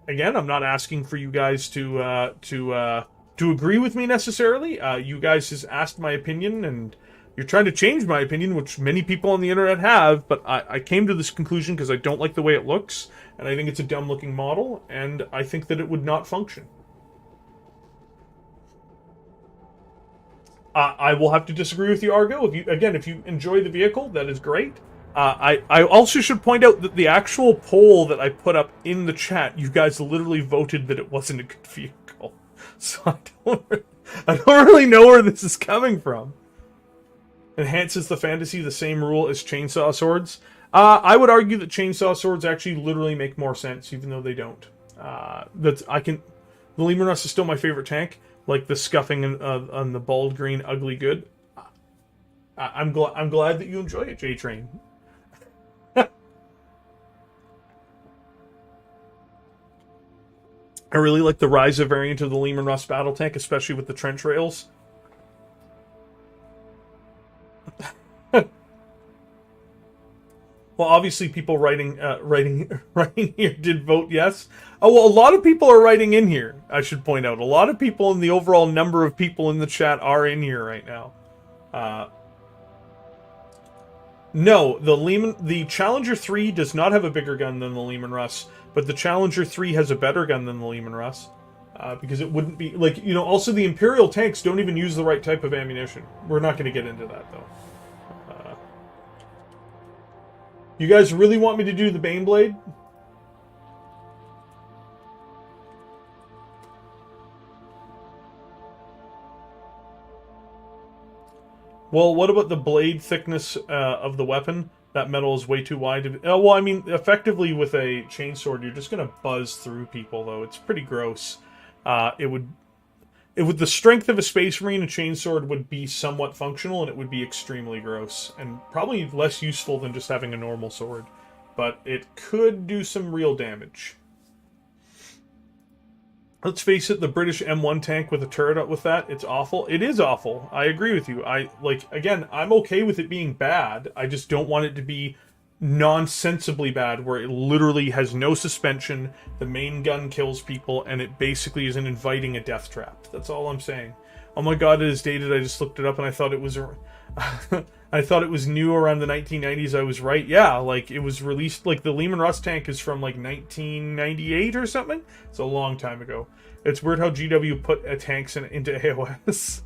Again, I'm not asking for you guys to agree with me necessarily. You guys just asked my opinion, and you're trying to change my opinion, which many people on the internet have, but I came to this conclusion because I don't like the way it looks, and I think it's a dumb-looking model, and I think that it would not function. I will have to disagree with you, Argo. If you enjoy the vehicle, that is great. I also should point out that the actual poll that I put up in the chat, you guys literally voted that it wasn't a good vehicle. So I don't really know where this is coming from. Enhances the fantasy the same rule as chainsaw swords. I would argue that chainsaw swords actually literally make more sense, even though they don't. The Leman Russ is still my favorite tank. Like the scuffing on the bald green ugly good. I'm glad that you enjoy it, J Train. I really like the Ryza variant of the Leman Russ battle tank, especially with the trench rails. Well, obviously, people writing here did vote yes. Oh, well, a lot of people are writing in here. I should point out, a lot of people in the overall number of people in the chat are in here right now. No, the Challenger 3 does not have a bigger gun than the Leman Russ, but the Challenger 3 has a better gun than the Leman Russ. Because it wouldn't be, like, you know, also the Imperial tanks don't even use the right type of ammunition. We're not going to get into that, though. You guys really want me to do the Baneblade? Well, what about the blade thickness of the weapon? That metal is way too wide. Well, I mean, effectively with a chainsword, you're just going to buzz through people, though. It's pretty gross. With the strength of a Space Marine, a chainsword would be somewhat functional, and it would be extremely gross, and probably less useful than just having a normal sword. But it could do some real damage. Let's face it, the British M1 tank with a turret with that, it's awful. It is awful. I agree with you. Again, I'm okay with it being bad. I just don't want it to be nonsensibly bad, where it literally has no suspension, the main gun kills people, and it basically isn't inviting a death trap. That's all I'm saying. Oh my god, it is dated. I just looked it up and I thought it was I thought it was new around the 1990s. I was right. Yeah, like it was released, like the Leman Russ tank is from like 1998 or something. It's a long time ago. It's weird how GW put tanks into AOS.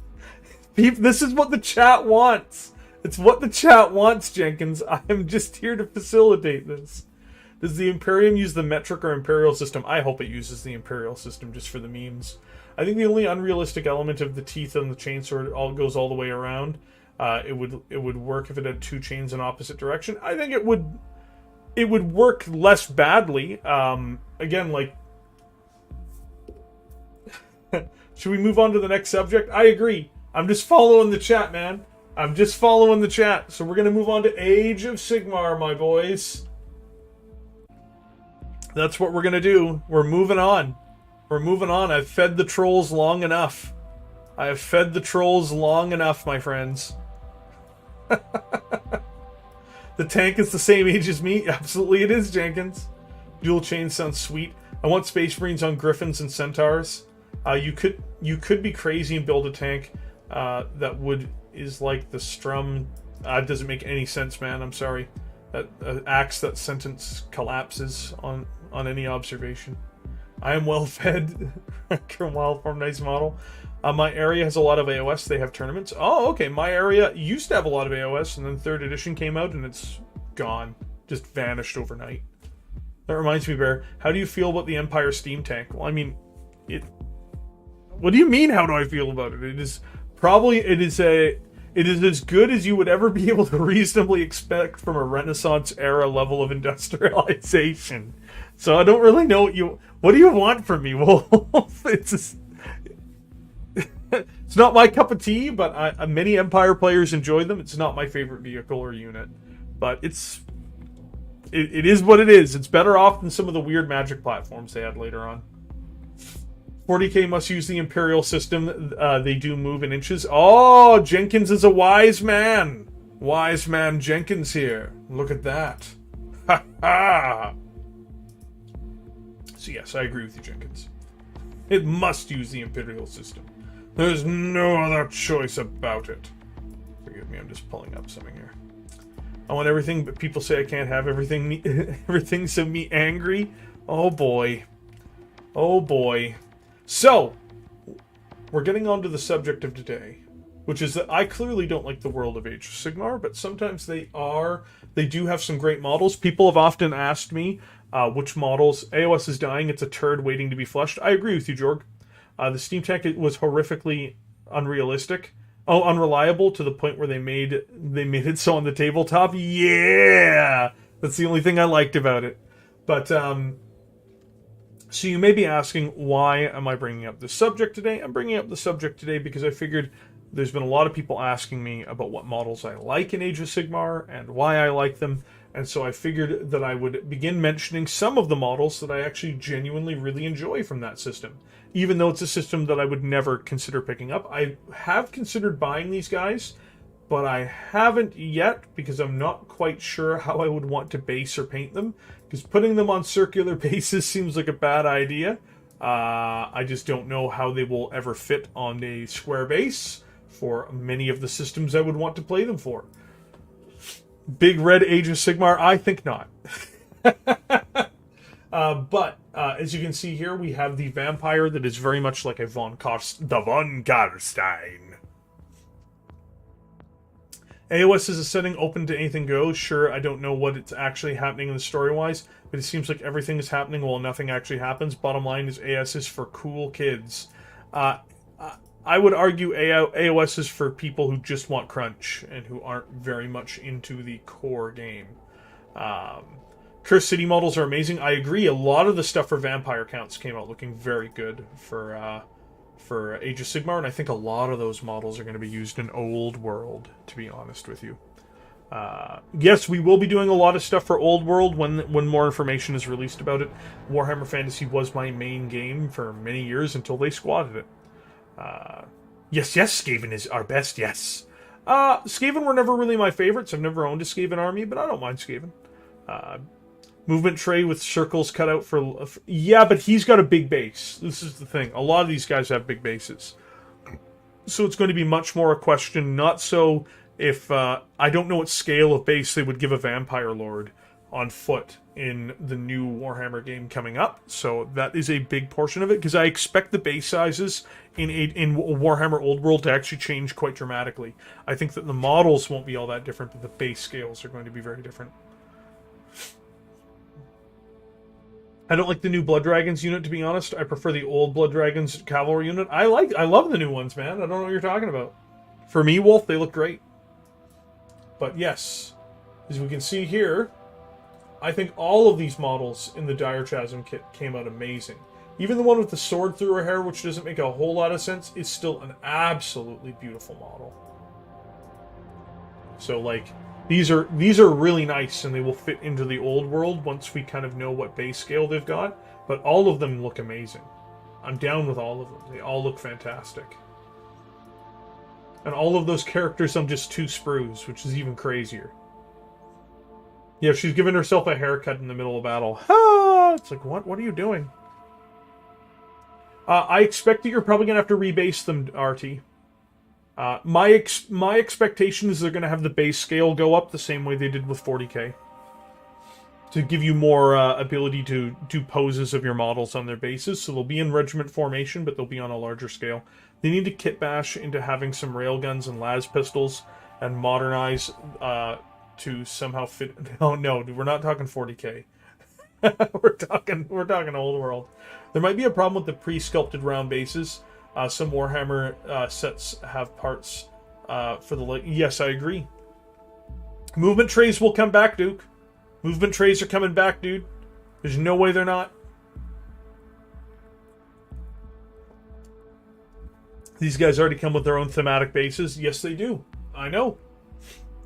This is what the chat wants. It's what the chat wants, Jenkins. I'm just here to facilitate this. Does the Imperium use the metric or Imperial system? I hope it uses the Imperial system just for the memes. I think the only unrealistic element of the teeth on the chainsword goes all the way around. It would work if it had two chains in opposite direction. I think it would work less badly. Again, like, should we move on to the next subject? I agree. I'm just following the chat, man. I'm just following the chat. So we're going to move on to Age of Sigmar, my boys. That's what we're going to do. We're moving on. We're moving on. I've fed the trolls long enough. I have fed the trolls long enough, my friends. The tank is the same age as me. Absolutely it is, Jenkins. Dual chain sounds sweet. I want Space Marines on Griffins and Centaurs. You could be crazy and build a tank that is like the Strum. It doesn't make any sense, man. I'm sorry. That axe, that sentence collapses on any observation. I am well fed. Wildform, nice model. My area has a lot of AOS. They have tournaments. Oh, okay. My area used to have a lot of AOS, and then 3rd edition came out, and it's gone. Just vanished overnight. That reminds me, Bear. How do you feel about the Empire Steam Tank? Well, I mean, what do you mean, how do I feel about it? It is as good as you would ever be able to reasonably expect from a Renaissance era level of industrialization. So I don't really know what do you want from me, Wolf? It's not my cup of tea, but many Empire players enjoy them. It's not my favorite vehicle or unit, but it is what it is. It's better off than some of the weird Magic platforms they had later on. 40k must use the Imperial system. They do move in inches. Oh, Jenkins is a wise man. Wise man Jenkins here. Look at that. Ha ha. So yes, I agree with you, Jenkins. It must use the Imperial system. There's no other choice about it. Forgive me, I'm just pulling up something here. I want everything, but people say I can't have everything. Everything, so me angry. Oh boy. Oh boy. So, we're getting on to the subject of today, which is that I clearly don't like the world of Age of Sigmar, but sometimes they do have some great models. People have often asked me which models. AOS is dying, it's a turd waiting to be flushed. I agree with you, Jorg. The Steam Tank was horrifically unrealistic. Oh, unreliable to the point where they made it so on the tabletop. Yeah! That's the only thing I liked about it. But, so you may be asking, why am I bringing up this subject today? I'm bringing up the subject today because I figured There's been a lot of people asking me about what models I like in Age of Sigmar and why I like them, and so I figured that I would begin mentioning some of the models that I actually genuinely really enjoy from that system. Even though it's a system that I would never consider picking up. I have considered buying these guys, but I haven't yet because I'm not quite sure how I would want to base or paint them, because putting them on circular bases seems like a bad idea. I just don't know how they will ever fit on a square base for many of the systems I would want to play them for. Big Red Age of Sigmar? I think not. But as you can see here, we have the vampire that is very much like the von Karstein. AOS is a setting open to anything goes. Sure, I don't know what it's actually happening in the story-wise, but it seems like everything is happening while nothing actually happens. Bottom line is AS is for cool kids. I would argue AOS is for people who just want crunch and who aren't very much into the core game. Cursed City models are amazing. I agree. A lot of the stuff for vampire counts came out looking very good for Age of Sigmar, and I think a lot of those models are going to be used in Old World, to be honest with you. Yes, we will be doing a lot of stuff for Old World when more information is released about it. Warhammer Fantasy was my main game for many years until they squatted it. Yes, Skaven is our best, yes. Skaven were never really my favorites. I've never owned a Skaven army, but I don't mind Skaven. Movement tray with circles cut out for... Yeah, but he's got a big base. This is the thing. A lot of these guys have big bases. So it's going to be much more a question, not so if... I don't know what scale of base they would give a Vampire Lord on foot in the new Warhammer game coming up. So that is a big portion of it, because I expect the base sizes in Warhammer Old World to actually change quite dramatically. I think that the models won't be all that different, but the base scales are going to be very different. I don't like the new Blood Dragons unit, to be honest. I prefer the old Blood Dragons cavalry unit. I love the new ones, man. I don't know what you're talking about. For me, Wolf, they look great. But yes, as we can see here, I think all of these models in the Dire Chasm kit came out amazing. Even the one with the sword through her hair, which doesn't make a whole lot of sense, is still an absolutely beautiful model. So, like... These are really nice, and they will fit into the Old World once we kind of know what base scale they've got. But all of them look amazing. I'm down with all of them. They all look fantastic. And all of those characters on just 2 sprues, which is even crazier. Yeah, she's giving herself a haircut in the middle of battle. Ah! It's like, what? What are you doing? I expect that you're probably going to have to rebase them, RT. My expectation is they're going to have the base scale go up the same way they did with 40k. To give you more ability to do poses of your models on their bases. So they'll be in regiment formation, but they'll be on a larger scale. They need to kit bash into having some railguns and las pistols and modernize to somehow fit... Oh, no, we're not talking 40k. we're talking Old World. There might be a problem with the pre-sculpted round bases. Some Warhammer sets have parts for the... Yes, I agree. Movement trays will come back, Duke. Movement trays are coming back, dude. There's no way they're not. These guys already come with their own thematic bases. Yes, they do. I know.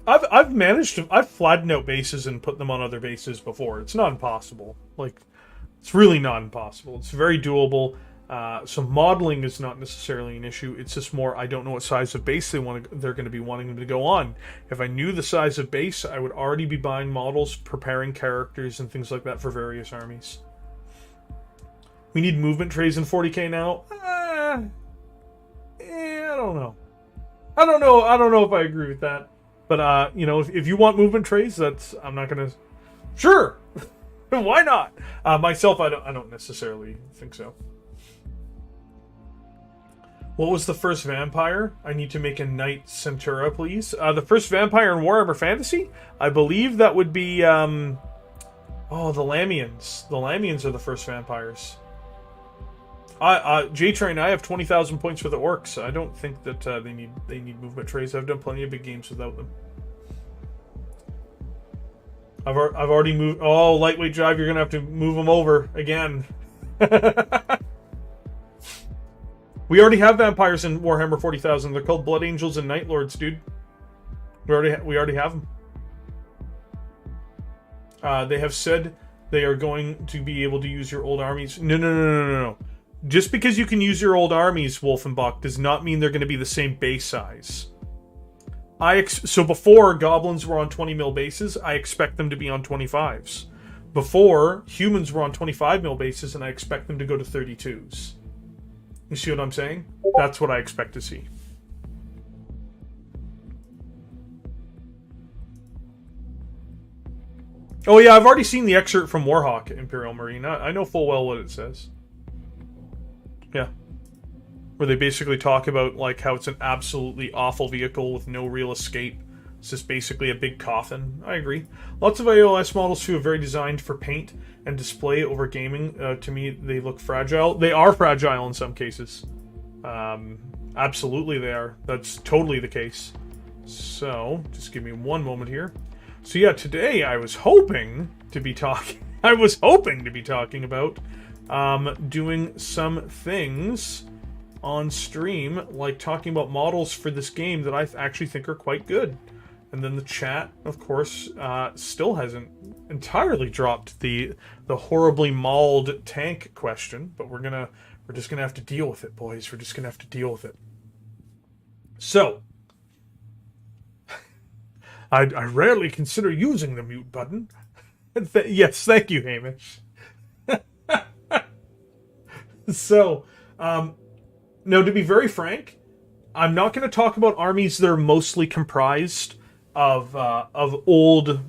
I've flattened out bases and put them on other bases before. It's not impossible. Like, it's really not impossible. It's very doable. So modeling is not necessarily an issue. It's just more, I don't know what size of base they're going to be wanting them to go on. If I knew the size of base, I would already be buying models, preparing characters, and things like that for various armies. We need movement trays in 40k now? I don't know. I don't know if I agree with that. But, you know, if you want movement trays, I'm not going to... Sure! Why not? Myself, I don't necessarily think so. What was the first vampire? I need to make a Knight Centura, please. The first vampire in Warhammer Fantasy? I believe that would be, the Lamians. The Lamians are the first vampires. J-Train, I have 20,000 points for the Orcs. I don't think that they need movement trays. I've done plenty of big games without them. I've already moved... Oh, lightweight drive, you're going to have to move them over again. We already have vampires in Warhammer 40,000. They're called Blood Angels and Night Lords, dude. We already have them. They have said they are going to be able to use your old armies. No. Just because you can use your old armies, Wolfenbach, does not mean they're going to be the same base size. So before goblins were on 20 mil bases, I expect them to be on 25s. Before, humans were on 25 mil bases, and I expect them to go to 32s. You see what I'm saying? That's what I expect to see. Oh yeah, I've already seen the excerpt from Warhawk, Imperial Marine. I know full well what it says. Yeah. Where they basically talk about like how it's an absolutely awful vehicle with no real escape. It's just basically a big coffin. I agree. Lots of iOS models too are very designed for paint and display over gaming. To me, they look fragile. They are fragile in some cases. Absolutely they are. That's totally the case. So, just give me one moment here. So yeah, today I was hoping to be talking about doing some things on stream, like talking about models for this game that I actually think are quite good. And then the chat, of course, still hasn't entirely dropped the horribly mauled tank question, but we're just gonna have to deal with it, boys. We're just gonna have to deal with it. So, I rarely consider using the mute button. Yes, thank you, Hamish. So, no, to be very frank, I'm not going to talk about armies that are mostly comprised of old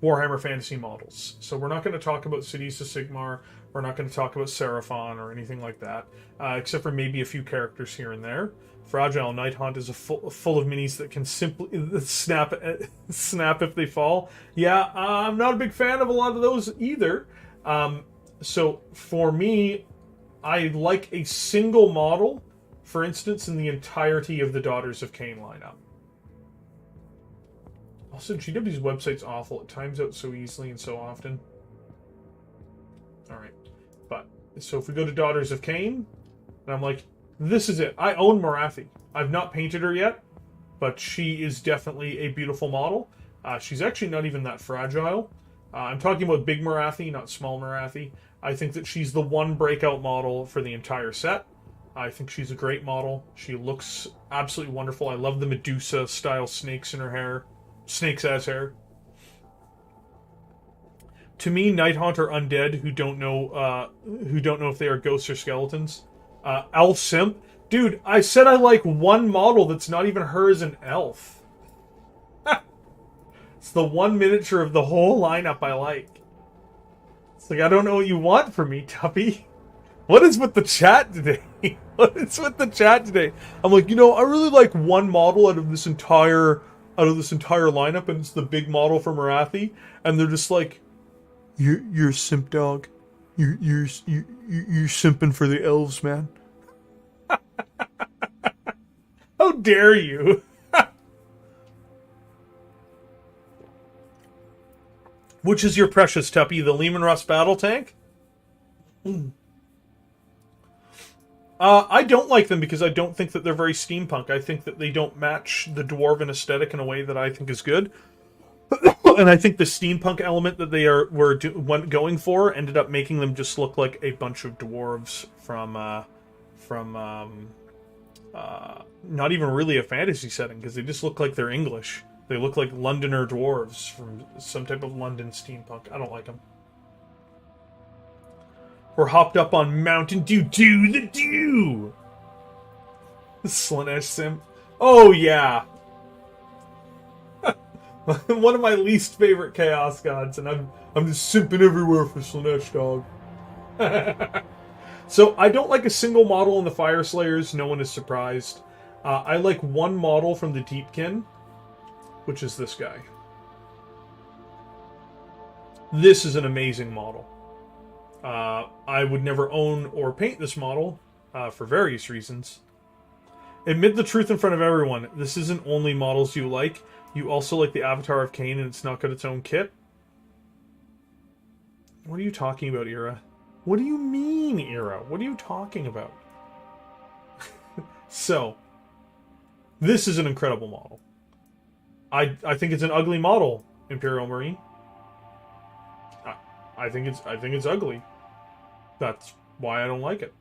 Warhammer Fantasy models. So we're not going to talk about Cities of Sigmar. We're not going to talk about Seraphon or anything like that, except for maybe a few characters here and there. Fragile Nighthaunt is full of minis that can simply snap if they fall. Yeah, I'm not a big fan of a lot of those either. So for me, I like a single model, for instance, in the entirety of the Daughters of Kane lineup. Also, GW's website's awful. It times out so easily and so often. Alright. But, so if we go to Daughters of Kane, and I'm like, this is it. I own Morathi. I've not painted her yet, but she is definitely a beautiful model. She's actually not even that fragile. I'm talking about big Morathi, not small Morathi. I think that she's the one breakout model for the entire set. I think she's a great model. She looks absolutely wonderful. I love the Medusa-style snakes in her hair. Snakes as hair. To me, Nighthaunt are undead who don't know if they are ghosts or skeletons. Elf Simp. Dude, I said I like one model that's not even her as an elf. It's the one miniature of the whole lineup I like. It's like, I don't know what you want from me, Tuppy. What is with the chat today? What is with the chat today? I'm like, I really like one model out of this entire lineup, and it's the big model from Morathi, and they're just like, you're a simp dog. You're simping for the elves, man. How dare you? Which is your precious, Tuppy? The Lehman Russ battle tank? I don't like them because I don't think that they're very steampunk. I think that they don't match the dwarven aesthetic in a way that I think is good. And I think the steampunk element that they were going for ended up making them just look like a bunch of dwarves from not even really a fantasy setting, because they just look like they're English. They look like Londoner dwarves from some type of London steampunk. I don't like them. We're hopped up on Mountain Dew. Do the Dew! Slanesh simp. Oh, yeah. One of my least favorite Chaos Gods, and I'm just simping everywhere for Slanesh, dog. So, I don't like a single model in the Fire Slayers. No one is surprised. I like one model from the Deepkin, which is this guy. This is an amazing model. I would never own or paint this model for various reasons. Admit the truth in front of everyone. This isn't only models you like. You also like the Avatar of Kane, and it's not got its own kit. What are you talking about, Ira? What do you mean, Ira? What are you talking about? So, this is an incredible model. I think it's an ugly model, Imperial Marine. I think it's ugly. That's why I don't like it.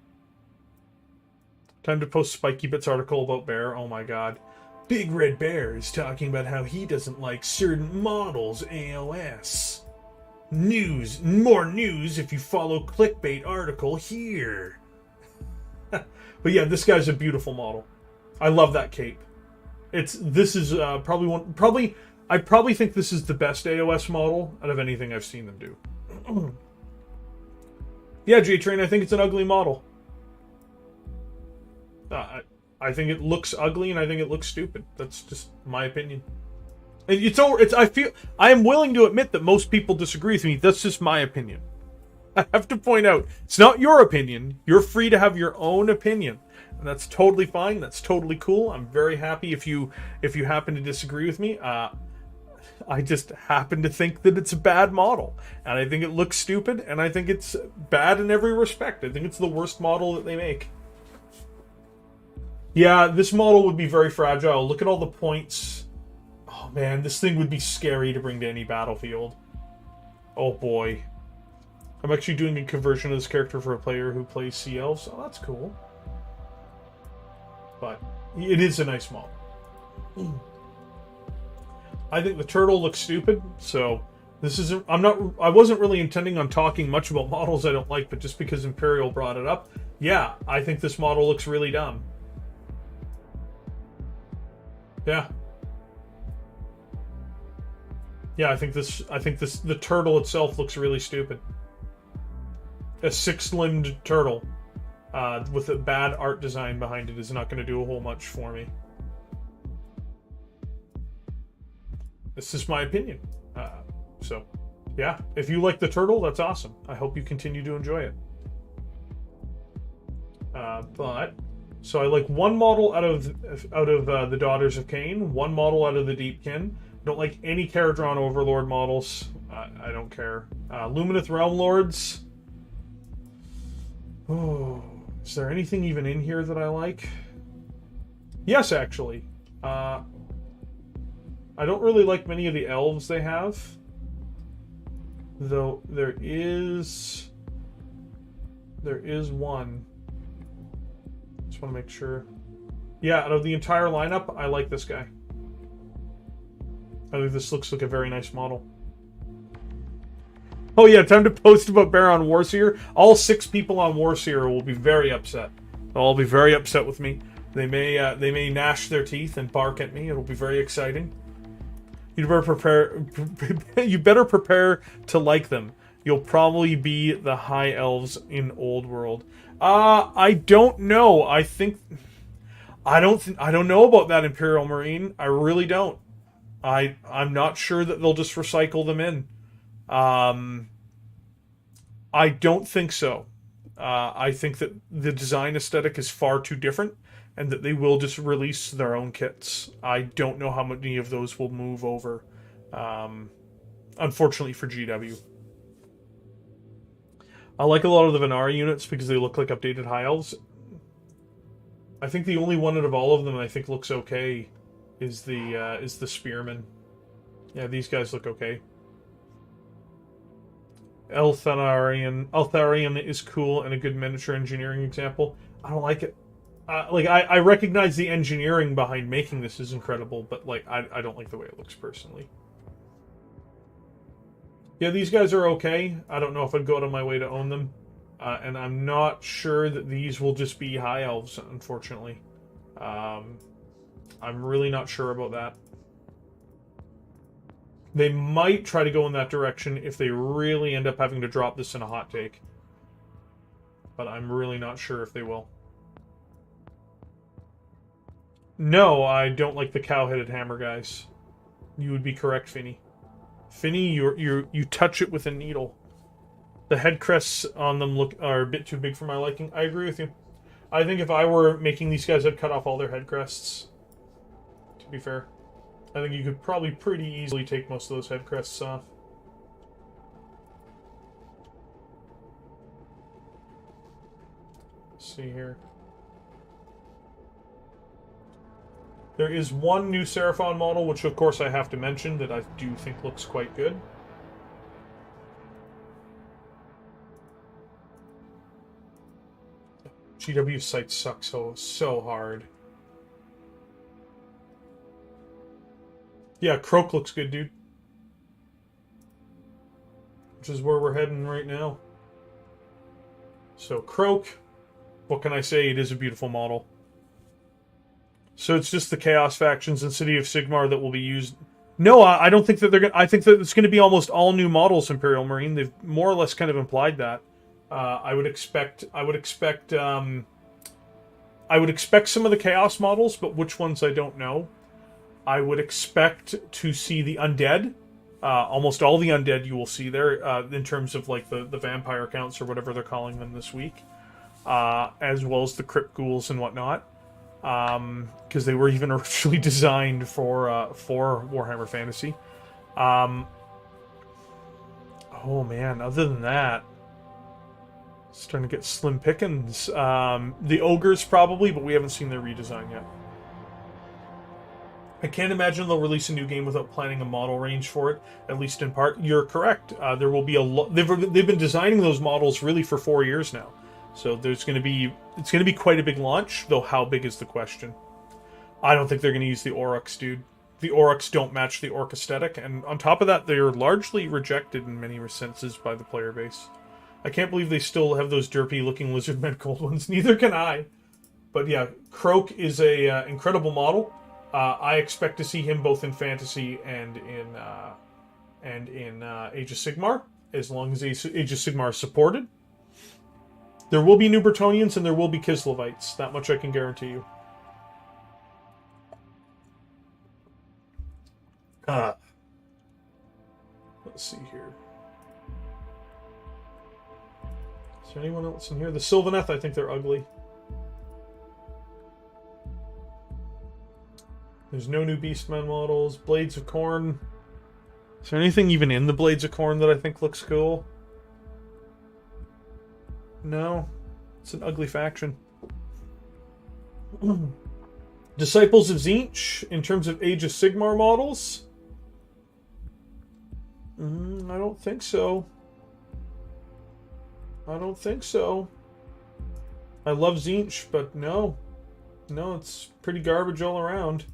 Time to post Spiky Bits article about Bear. Oh my god. Big Red Bear is talking about how he doesn't like certain models AOS. News, more news if you follow clickbait article here. But yeah, this guy's a beautiful model. I love that cape. This is I probably think this is the best AOS model out of anything I've seen them do. Yeah, J-Train, I think it's an ugly model. I think it looks ugly and I think it looks stupid. That's just my opinion. I am willing to admit that most people disagree with me. That's just my opinion. I have to point out, it's not your opinion. You're free to have your own opinion. And that's totally fine. That's totally cool. I'm very happy if you happen to disagree with me. I just happen to think that it's a bad model. And I think it looks stupid, and I think it's bad in every respect. I think it's the worst model that they make. Yeah, this model would be very fragile. Look at all the points. Oh man, this thing would be scary to bring to any battlefield. Oh boy. I'm actually doing a conversion of this character for a player who plays Sea Elves. Oh, that's cool. But it is a nice model. I think the turtle looks stupid, so this isn't... I wasn't really intending on talking much about models I don't like, but just because Imperial brought it up, yeah, I think this model looks really dumb. Yeah. Yeah, I think the turtle itself looks really stupid. A six-limbed turtle with a bad art design behind it is not going to do a whole much for me. This is my opinion. So, yeah, if you like the turtle, that's awesome. I hope you continue to enjoy it. So I like one model out of the Daughters of Kane, one model out of the Deepkin. Don't like any Caradron Overlord models. I don't care. Lumineth Realm Lords. Oh, is there anything even in here that I like? Yes, actually. I don't really like many of the elves they have. Though there is one. Just want to make sure. Yeah, out of the entire lineup, I like this guy. I think this looks like a very nice model. Oh yeah, time to post about Bear on Warseer. All 6 people on Warseer will be very upset. They'll all be very upset with me. They may gnash their teeth and bark at me. It'll be very exciting. You better prepare to like them. You'll probably be the high elves in Old World. I don't know. I don't know about that, Imperial Marine. I really don't. I'm not sure that they'll just recycle them in. I don't think so. I think that the design aesthetic is far too different, and that they will just release their own kits. I don't know how many of those will move over, unfortunately for GW. I like a lot of the Venari units because they look like updated High Elves. I think the only one out of all of them I think looks okay is the Spearman. Yeah, these guys look okay. Eltharion is cool and a good miniature engineering example. I don't like it. I recognize the engineering behind making this is incredible, but I don't like the way it looks personally. Yeah, these guys are okay. I don't know if I'd go out of my way to own them. And I'm not sure that these will just be High Elves, unfortunately. I'm really not sure about that. They might try to go in that direction if they really end up having to drop this in a hot take. But I'm really not sure if they will. No, I don't like the cow-headed hammer guys. You would be correct, Finny. Finny, you touch it with a needle. The head crests on them are a bit too big for my liking. I agree with you. I think if I were making these guys, I'd cut off all their head crests. To be fair. I think you could probably pretty easily take most of those head crests off. Let's see here. There is one new Seraphon model, which of course I have to mention, that I do think looks quite good. GW sites suck so hard. Yeah, Croak looks good, dude. Which is where we're heading right now. So, Croak, what can I say? It is a beautiful model. So it's just the Chaos factions and City of Sigmar that will be used. No, I don't think that they're gonna. I think that it's going to be almost all new models. Imperial Marine. They've more or less kind of implied that. I would expect some of the Chaos models, but which ones I don't know. I would expect to see the Undead. Almost all the Undead you will see there, in terms of like the vampire counts or whatever they're calling them this week, as well as the Crypt Ghouls and whatnot. Because they were even originally designed for Warhammer Fantasy. Oh man, other than that, starting to get slim pickings. The Ogres probably, but we haven't seen their redesign yet. I can't imagine they'll release a new game without planning a model range for it, at least in part. You're correct. There will be a lot. They've been designing those models really for 4 years now. So it's going to be quite a big launch, though how big is the question. I don't think they're going to use the Aurochs, dude. The Aurochs don't match the Orc aesthetic, and on top of that, they're largely rejected in many senses by the player base. I can't believe they still have those derpy-looking lizard men gold ones. Neither can I. But yeah, Croak is a incredible model. I expect to see him both in Fantasy and in Age of Sigmar, as long as Age of Sigmar is supported. There will be new Bretonnians and there will be Kislevites. That much I can guarantee you. Let's see here. Is there anyone else in here? The Sylvaneth, I think they're ugly. There's no new Beastmen models. Blades of Corn. Is there anything even in the Blades of Corn that I think looks cool? No. It's an ugly faction. Disciples of Tzeentch, in terms of Age of Sigmar models? I don't think so. I don't think so. I love Tzeentch, but no. No, it's pretty garbage all around.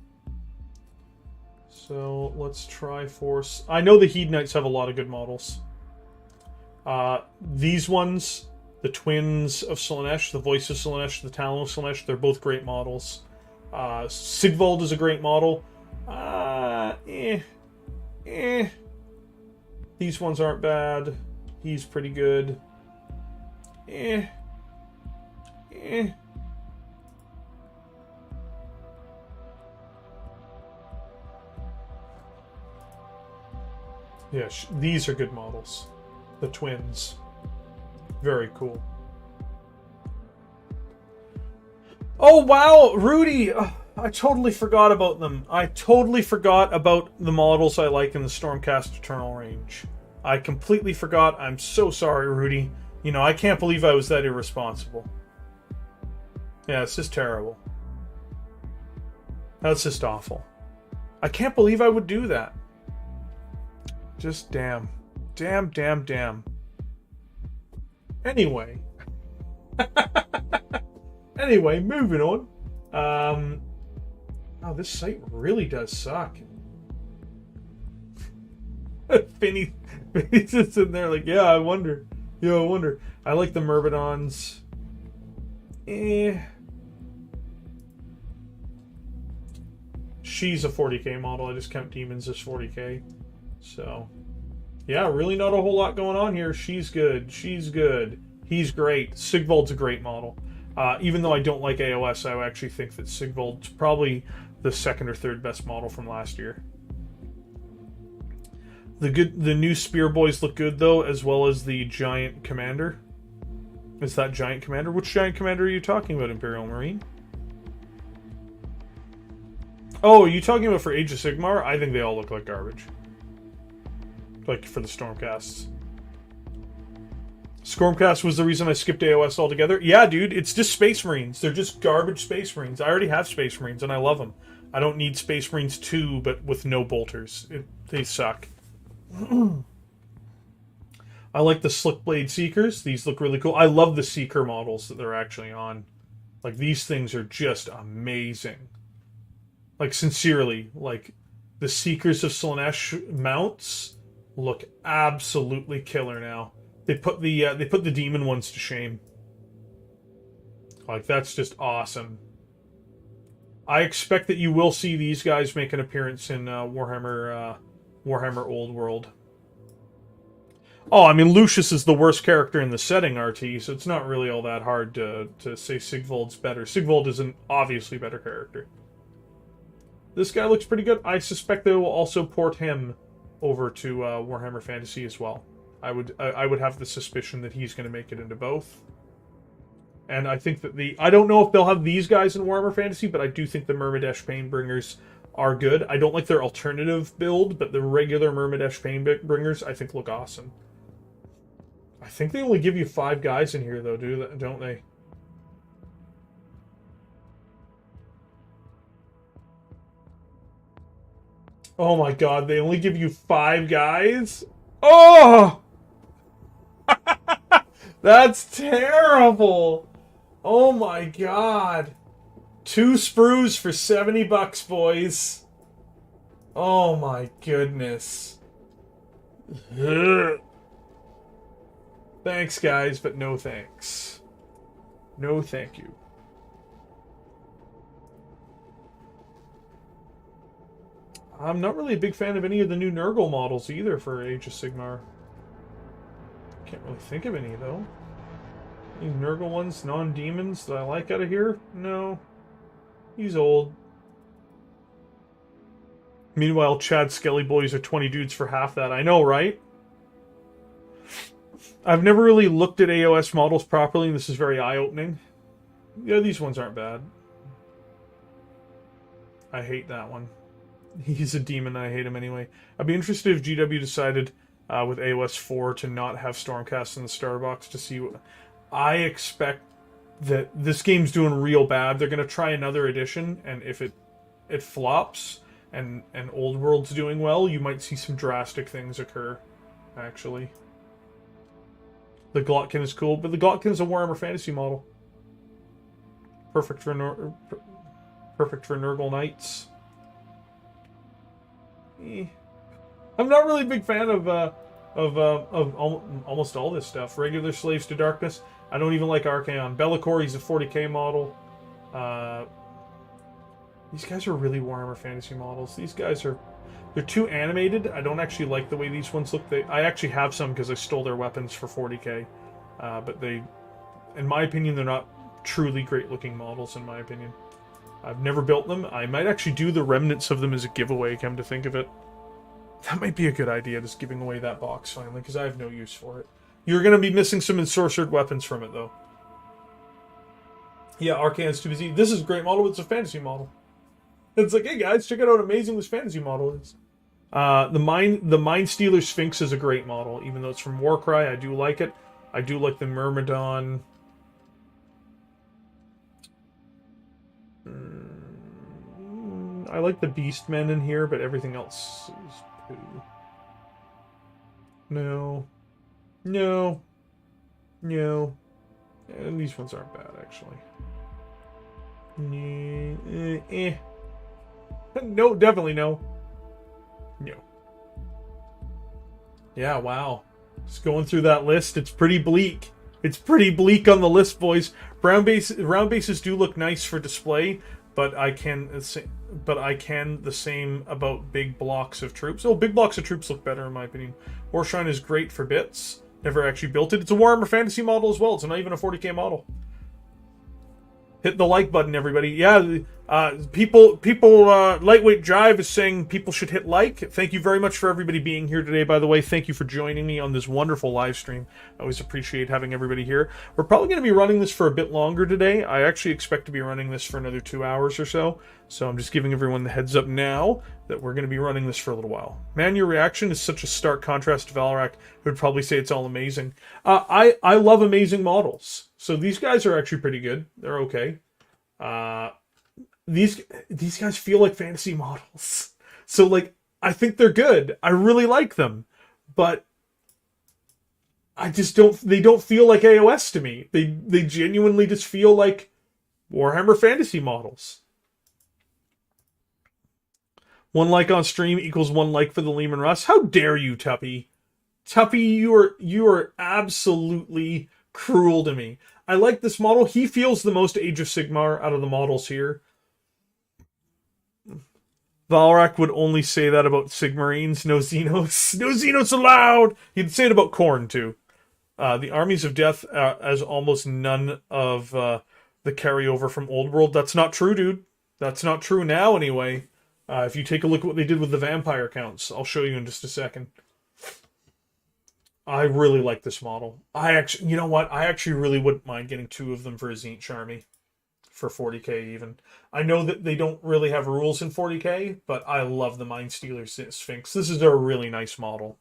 So, let's try Force. I know the Hedonites have a lot of good models. These ones, the Twins of Slaanesh, the Voice of Slaanesh, the Talon of Slaanesh, they're both great models. Sigvald is a great model. These ones aren't bad. He's pretty good. Yeah, these are good models. The Twins. Very cool. Oh, wow! Rudy! I totally forgot about them. I totally forgot about the models I like in the Stormcast Eternal range. I completely forgot. I'm so sorry, Rudy. You know, I can't believe I was that irresponsible. Yeah, it's just terrible. That's just awful. I can't believe I would do that. Just damn. Damn. Anyway. Anyway, moving on. Oh, this site really does suck. Finny's just sitting there like, yeah, I wonder. I like the Myrmidons. She's a 40k model. I just count demons as 40k. So, yeah, really not a whole lot going on here. She's good. He's great. Sigvald's a great model. Even though I don't like AOS, I actually think that Sigvald's probably the second or third best model from last year. The new Spear Boys look good, though, as well as the Giant Commander. Is that Giant Commander? Which Giant Commander are you talking about, Imperial Marine? Oh, are you talking about for Age of Sigmar? I think they all look like garbage. Like, for the Stormcasts. Stormcast was the reason I skipped AOS altogether. Yeah, dude, it's just Space Marines. They're just garbage Space Marines. I already have Space Marines, and I love them. I don't need Space Marines 2, but with no bolters. They suck. I like the Slick Blade Seekers. These look really cool. I love the Seeker models that they're actually on. Like, these things are just amazing. Like, sincerely, like, the Seekers of Slaanesh mounts look absolutely killer now. They put the demon ones to shame. Like, that's just awesome. I expect that you will see these guys make an appearance in Warhammer Old World. Oh, I mean, Lucius is the worst character in the setting, RT, so it's not really all that hard to say Sigvold's better. Sigvold is an obviously better character. This guy looks pretty good. I suspect they will also port him over to Warhammer Fantasy as well. I would have the suspicion that he's going to make it into both. And I think that I don't know if they'll have these guys in Warhammer Fantasy, but I do think the Myrmidesh Painbringers are good. I don't like their alternative build, but the regular Myrmidesh Painbringers I think look awesome. I think they only give you 5 guys in here, though, don't they? Oh my god, they only give you 5 guys? Oh! That's terrible! Oh my god. 2 sprues for $70, boys. Oh my goodness. Ugh. Thanks, guys, but no thanks. No thank you. I'm not really a big fan of any of the new Nurgle models either for Age of Sigmar. Can't really think of any, though. Any Nurgle ones, non-demons that I like out of here? No. He's old. Meanwhile, Chad Skelly boys are 20 dudes for half that. I know, right? I've never really looked at AOS models properly, and this is very eye-opening. Yeah, these ones aren't bad. I hate that one. He's a demon, and I hate him anyway. I'd be interested if GW decided with AOS 4 to not have Stormcast in the starter box to see what... I expect that this game's doing real bad. They're going to try another edition, and if it flops and Old World's doing well, you might see some drastic things occur, actually. The Glotkin is cool, but the Glotkin's a Warhammer Fantasy model. Perfect for Nurgle Knights. I'm not really a big fan of almost all this stuff. Regular Slaves to Darkness. I don't even like Archaon. Be'lakor, he's a 40k model. These guys are really Warhammer Fantasy models. These guys are... They're too animated. I don't actually like the way these ones look. I actually have some because I stole their weapons for 40k. But they... In my opinion, they're not truly great-looking models, in my opinion. I've never built them. I might actually do the remnants of them as a giveaway, come to think of it. That might be a good idea, just giving away that box finally, because I have no use for it. You're going to be missing some ensorcered weapons from it, though. Yeah, Archaon's too busy. This is a great model, but it's a fantasy model. It's like, hey guys, check out how amazing this fantasy model is. The Mind Stealer Sphinx is a great model, even though it's from Warcry. I do like it. I do like the Myrmidon. I like the Beastmen in here, but everything else is poo. No. No. No. And these ones aren't bad, actually. No, definitely no. No. Yeah, wow. Just going through that list, it's pretty bleak. It's pretty bleak on the list, boys. Round bases do look nice for display, but I can the same about big blocks of troops. Oh, big blocks of troops look better in my opinion. Warshrine is great for bits. Never actually built it. It's a Warhammer Fantasy model as well. It's not even a 40k model. Hit the like button, everybody. Yeah, people. Lightweight Jive is saying people should hit like. Thank you very much for everybody being here today, by the way. Thank you for joining me on this wonderful live stream. I always appreciate having everybody here. We're probably going to be running this for a bit longer today. I actually expect to be running this for another 2 hours or so. So I'm just giving everyone the heads up now that we're going to be running this for a little while. Man, your reaction is such a stark contrast to Valrak. I would probably say it's all amazing. I love amazing models. So these guys are actually pretty good. They're okay. these guys feel like fantasy models. So, like, I think they're good. I really like them. But I just they don't feel like AOS to me. They genuinely just feel like Warhammer fantasy models. 1 like on stream equals 1 like for the Lehman Russ. How dare you, Tuppy? Tuppy, you are absolutely cruel to me. I like this model. He feels the most Age of Sigmar out of the models here. Valrak would only say that about Sigmarines. No Xenos. No Xenos allowed! He'd say it about Khorne, too. The Armies of Death as almost none of the carryover from Old World. That's not true, dude. That's not true now, anyway. If you take a look at what they did with the vampire counts, I'll show you in just a second. I really like this model. You know what? I actually really wouldn't mind getting 2 of them for a Tzeentch army. For 40k even. I know that they don't really have rules in 40k, but I love the Mind Stealer Sphinx. This is a really nice model.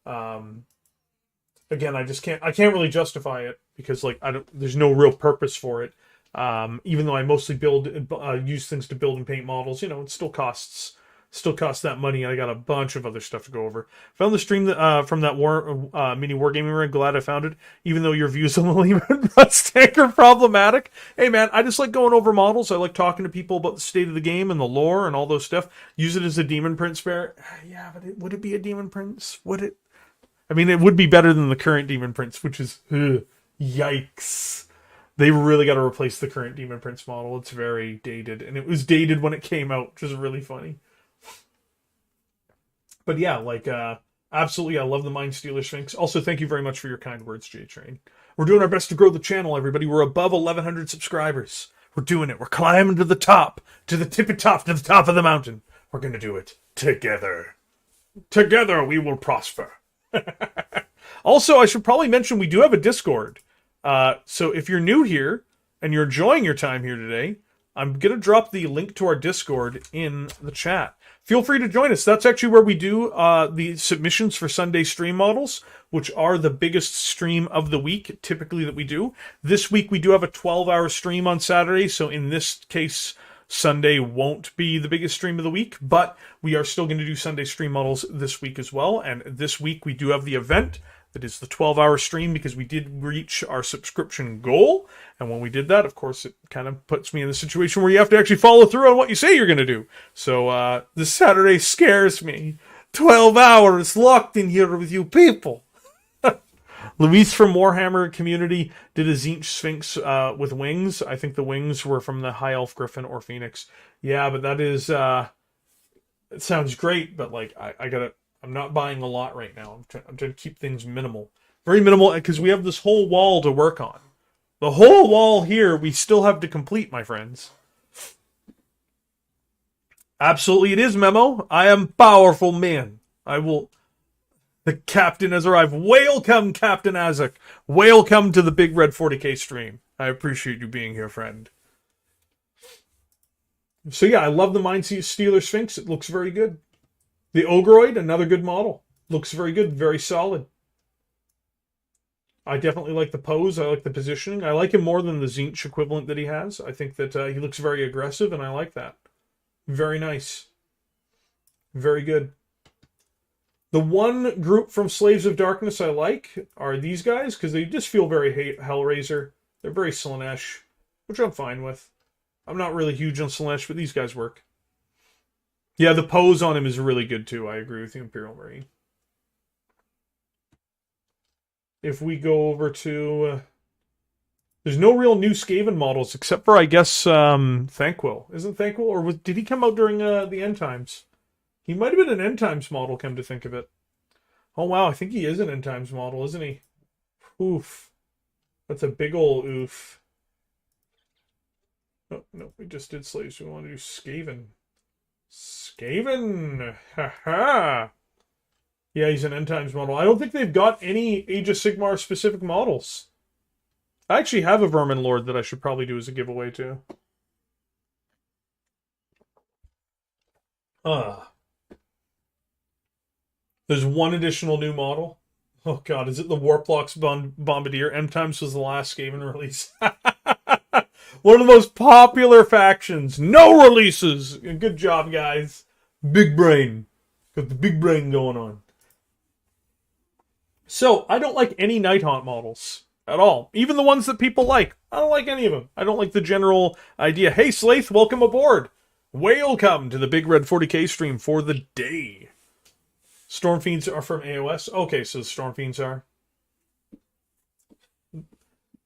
Again, I can't really justify it because like there's no real purpose for it. Even though I mostly use things to build and paint models, you know, it still costs that money. I got a bunch of other stuff to go over. Found the stream from that mini wargaming rig. Glad I found it. Even though your views on the Lehman Russ tank are problematic. Hey man, I just like going over models. I like talking to people about the state of the game and the lore and all those stuff. Use it as a Demon Prince bear. Yeah, but would it be a Demon Prince? Would it? I mean, it would be better than the current Demon Prince, which is yikes. They really got to replace the current Demon Prince model. It's very dated, and it was dated when it came out, which is really funny. But yeah, like, absolutely, I love the Mind Stealer Sphinx. Also, thank you very much for your kind words, J-Train. We're doing our best to grow the channel, everybody. We're above 1,100 subscribers. We're doing it. We're climbing to the top, to the tippy top, to the top of the mountain. We're going to do it together. Together we will prosper. Also, I should probably mention we do have a Discord. So if you're new here and you're enjoying your time here today, I'm going to drop the link to our Discord in the chat. Feel free to join us. That's actually where we do the submissions for Sunday stream models, which are the biggest stream of the week, typically, that we do. This week, we do have a 12-hour stream on Saturday, so in this case, Sunday won't be the biggest stream of the week, but we are still going to do Sunday stream models this week as well, and this week we do have the event that is the 12-hour stream because we did reach our subscription goal, and when we did that, of course, it kind of puts me in the situation where you have to actually follow through on what you say you're going to do. So this Saturday scares me. 12 hours locked in here with you people. Luis from Warhammer community did a Tzeentch Sphinx with wings. I think the wings were from the High Elf Griffin or Phoenix. Yeah, but that is... it sounds great, but like I'm not buying a lot right now. I'm trying to keep things minimal. Very minimal, because we have this whole wall to work on. The whole wall here we still have to complete, my friends. Absolutely it is, Memo. I am powerful man. I will... The captain has arrived. Whalecome, Captain Azak. Whalecome to the Big Red 40k stream. I appreciate you being here, friend. So yeah, I love the Mind Stealer Sphinx. It looks very good. The Ogroid, another good model. Looks very good, very solid. I definitely like the pose. I like the positioning. I like him more than the Tzeentch equivalent that he has. I think that he looks very aggressive, and I like that. Very nice. Very good. The one group from Slaves of Darkness I like are these guys, because they just feel very Hellraiser. They're very Slaanesh, which I'm fine with. I'm not really huge on Slaanesh, but these guys work. Yeah, the pose on him is really good, too. I agree with the Imperial Marine. If we go over to... there's no real new Skaven models, except for, I guess, Thanquil. Isn't Thanquil? Or did he come out during the End Times? He might have been an End Times model, come to think of it. Oh, wow, I think he is an End Times model, isn't he? Oof. That's a big ol' oof. Oh, no, we just did Slaves. We want to do Skaven. Skaven! Ha-ha! Yeah, he's an End Times model. I don't think they've got any Age of Sigmar specific models. I actually have a Vermin Lord that I should probably do as a giveaway, too. There's one additional new model. Oh god, is it the Warplox Bombardier? End Times was the last Skaven release. One of the most popular factions. No releases. Good job, guys. Big brain. Got the big brain going on. So, I don't like any Nighthaunt models at all. Even the ones that people like. I don't like any of them. I don't like the general idea. Hey, Slaith, welcome aboard. Whalecome to the Big Red 40k stream for the day. Stormfiends are from AOS. Okay, so the Stormfiends are.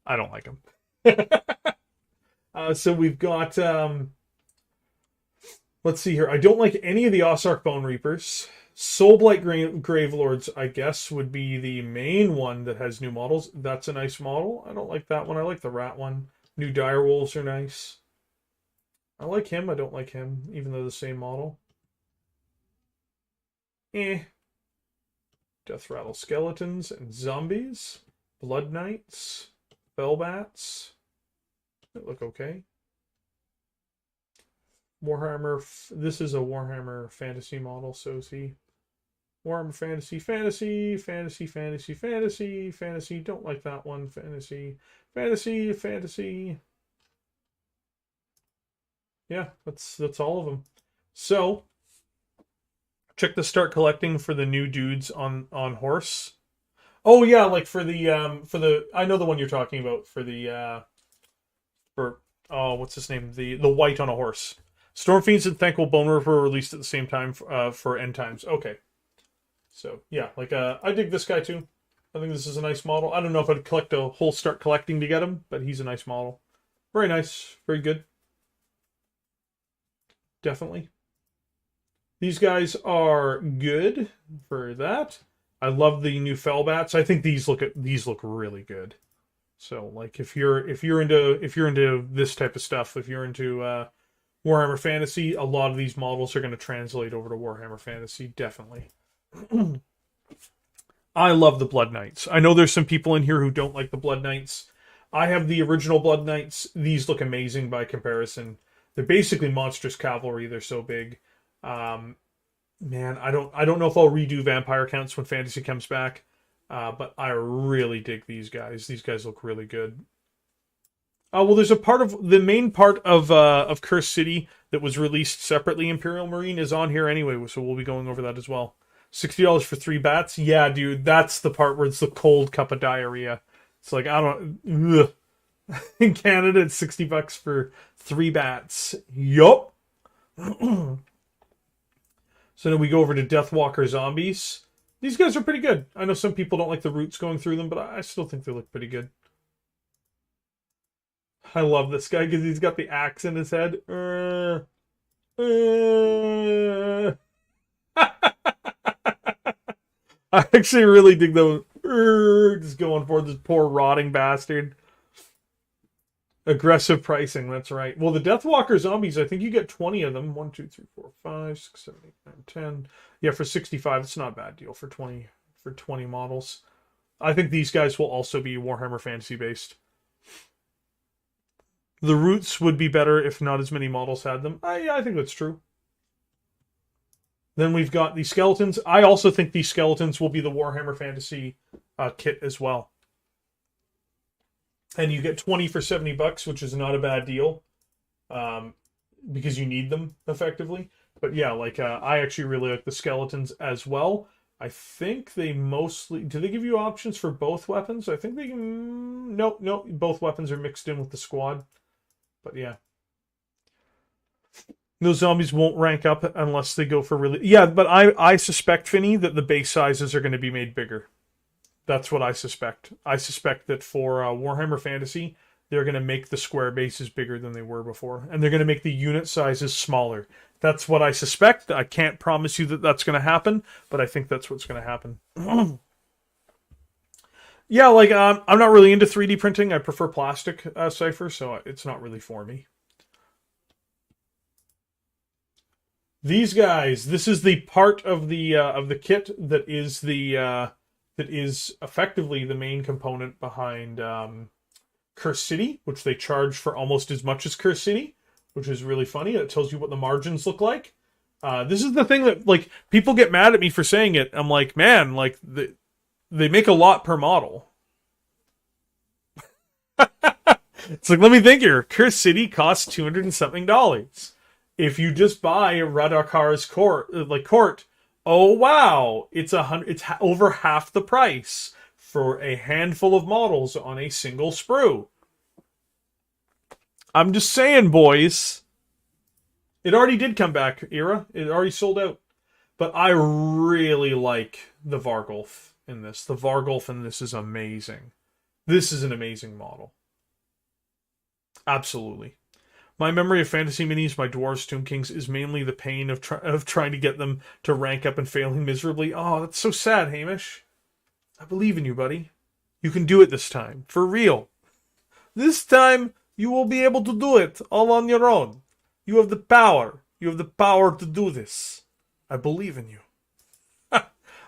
I don't like them. So we've got... let's see here. I don't like any of the Ossark Bone Reapers. Soulblight Gravelords, I guess, would be the main one that has new models. That's a nice model. I don't like that one. I like the rat one. New Direwolves are nice. I like him. I don't like him, even though they're the same model. Death Rattle Skeletons and Zombies. Blood Knights. Fellbats. They look okay. Warhammer. This is a Warhammer Fantasy model, so see. Warhammer Fantasy, Fantasy, Fantasy, Fantasy, Fantasy, Fantasy. Don't like that one. Fantasy, Fantasy, Fantasy. Yeah, that's all of them. So, check the start collecting for the new dudes on horse. Oh yeah, like for the I know the one you're talking about for the what's his name? The white on a horse. Stormfiends and Thankful Bone Reaper were released at the same time for End Times. Okay. So, yeah, like, I dig this guy, too. I think this is a nice model. I don't know if I'd collect a whole start collecting to get him, but he's a nice model. Very nice. Very good. Definitely. These guys are good for that. I love the new Fellbats. I think these look really good. So, like, if you're into this type of stuff, if you're into Warhammer Fantasy, a lot of these models are going to translate over to Warhammer Fantasy, definitely. I love the Blood Knights. I know there's some people in here who don't like the Blood Knights. I have the original Blood Knights. These look amazing by comparison. They're basically monstrous cavalry. They're so big. Man, I don't know if I'll redo vampire counts when Fantasy comes back, but I really dig these guys. These guys look really good. Well, there's the main part of Cursed City that was released separately. Imperial Marine is on here anyway, so we'll be going over that as well. $60 for 3 bats? Yeah, dude, that's the part where it's the cold cup of diarrhea. It's like, ugh. In Canada, it's $60 for 3 bats. Yup. So then we go over to Deathwalker Zombies. These guys are pretty good. I know some people don't like the roots going through them, but I still think they look pretty good. I love this guy because he's got the axe in his head. I actually really dig those. Just going for this poor rotting bastard. Aggressive pricing, that's right. Well, the Deathwalker Zombies, I think you get 20 of them. 1, 2, 3, 4, 5, 6, 7, 8, 9, 10. Yeah, for 65, it's not a bad deal for 20 models. I think these guys will also be Warhammer Fantasy based. The roots would be better if not as many models had them. Yeah, I think that's true. Then we've got the skeletons. I also think these skeletons will be the Warhammer Fantasy kit as well. And you get 20 for $70, which is not a bad deal. Because you need them, effectively. But yeah, like, I actually really like the skeletons as well. I think they mostly... Do they give you options for both weapons? I think they can... Nope. Both weapons are mixed in with the squad. But yeah. Those zombies won't rank up unless they go for really... Yeah, but I suspect, Finny, that the base sizes are going to be made bigger. That's what I suspect. I suspect that for Warhammer Fantasy, they're going to make the square bases bigger than they were before. And they're going to make the unit sizes smaller. That's what I suspect. I can't promise you that that's going to happen, but I think that's what's going to happen. Yeah, like, I'm not really into 3D printing. I prefer plastic cipher, so it's not really for me. These guys, this is the part of the kit that is effectively the main component behind Cursed City, which they charge for almost as much as Cursed City, which is really funny. It tells you what the margins look like. This is the thing that, like, people get mad at me for saying it. I'm like, man, like, they make a lot per model. It's like, let me think here. Curse City costs $200 and something. If you just buy Radakar's court, oh wow, it's over half the price for a handful of models on a single sprue. I'm just saying, boys. It already did come back, Era. It already sold out. But I really like the Vargulf in this. The Vargulf in this is amazing. This is an amazing model. Absolutely. My memory of fantasy minis, my dwarves, Tomb Kings, is mainly the pain of trying to get them to rank up and failing miserably. Oh, that's so sad, Hamish. I believe in you, buddy. You can do it this time. For real. This time, you will be able to do it all on your own. You have the power. You have the power to do this. I believe in you.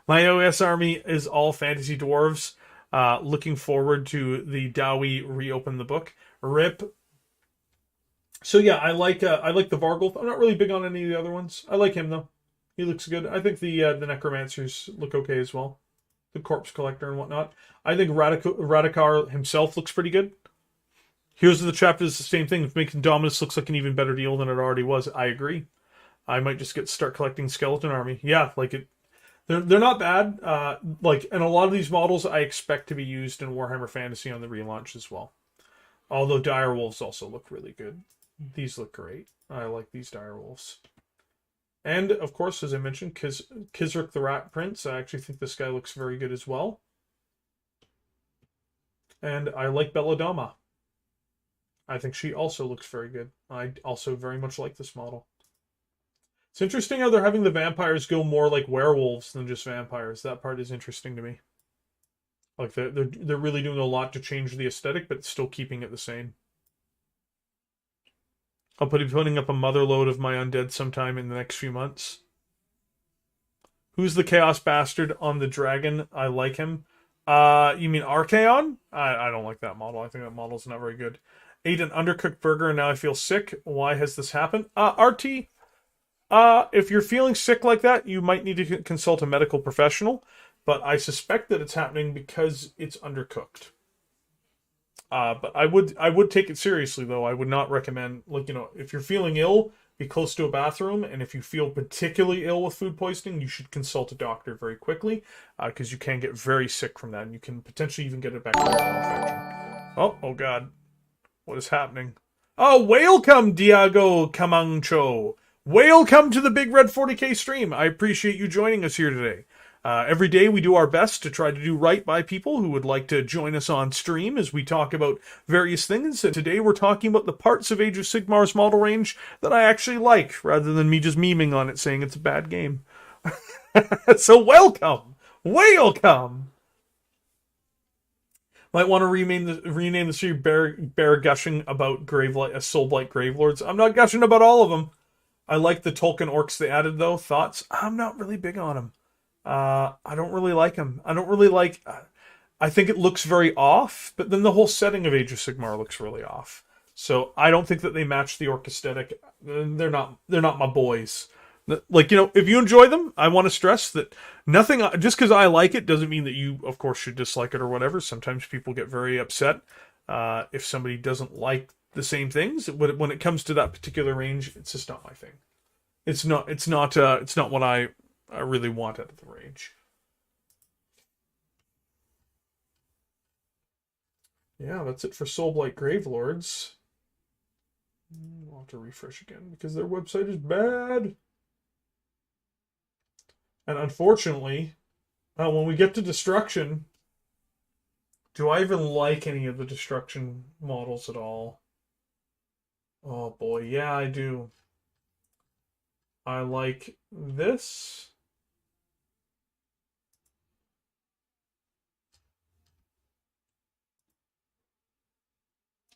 My OS army is all fantasy dwarves. Looking forward to the Dowie reopen the book. RIP. So yeah, I like the Vargulf. I'm not really big on any of the other ones. I like him though. He looks good. I think the Necromancers look okay as well. The Corpse Collector and whatnot. I think Radakar himself looks pretty good. Here's the Chapter is the same thing. If making Dominus looks like an even better deal than it already was, I agree. I might just start collecting Skeleton Army. Yeah, like it. They're not bad. And a lot of these models I expect to be used in Warhammer Fantasy on the relaunch as well. Although Direwolves also look really good. These look great. I like these Direwolves. And, of course, as I mentioned, Kizrik the Rat Prince. I actually think this guy looks very good as well. And I like Belladonna. I think she also looks very good. I also very much like this model. It's interesting how they're having the vampires go more like werewolves than just vampires. That part is interesting to me. Like, they're really doing a lot to change the aesthetic, but still keeping it the same. I'll be putting up a motherload of my undead sometime in the next few months. Who's the Chaos Bastard on the dragon? I like him. You mean Archaon? I don't like that model. I think that model's not very good. Ate an undercooked burger and now I feel sick. Why has this happened? RT, if you're feeling sick like that, you might need to consult a medical professional. But I suspect that it's happening because it's undercooked. But I would take it seriously, though. I would not recommend, if you're feeling ill, be close to a bathroom. And if you feel particularly ill with food poisoning, you should consult a doctor very quickly, because you can get very sick from that. And you can potentially even get a bacterial infection. Oh God. What is happening? Oh, Whalecome, Diago Camancho. Whalecome to the Big Red 40K stream. I appreciate you joining us here today. Every day we do our best to try to do right by people who would like to join us on stream as we talk about various things. And today we're talking about the parts of Age of Sigmar's model range that I actually like, rather than me just memeing on it saying it's a bad game. So welcome! Whalecome! Might want to rename the stream Bear Gushing about Soulblight Gravelords. I'm not gushing about all of them. I like the Tolkien orcs they added, though. Thoughts? I'm not really big on them. I don't really like them. I think it looks very off, but then the whole setting of Age of Sigmar looks really off. So I don't think that they match the orc aesthetic. They're not my boys. If you enjoy them, I want to stress that nothing, just because I like it doesn't mean that you, of course, should dislike it or whatever. Sometimes people get very upset if somebody doesn't like the same things. When it comes to that particular range, it's just not my thing. It's not what I really want out of the range. Yeah, that's it for Soulblight Gravelords. I'll have to refresh again because their website is bad. And unfortunately, when we get to Destruction, do I even like any of the Destruction models at all? Oh boy, yeah, I do. I like this.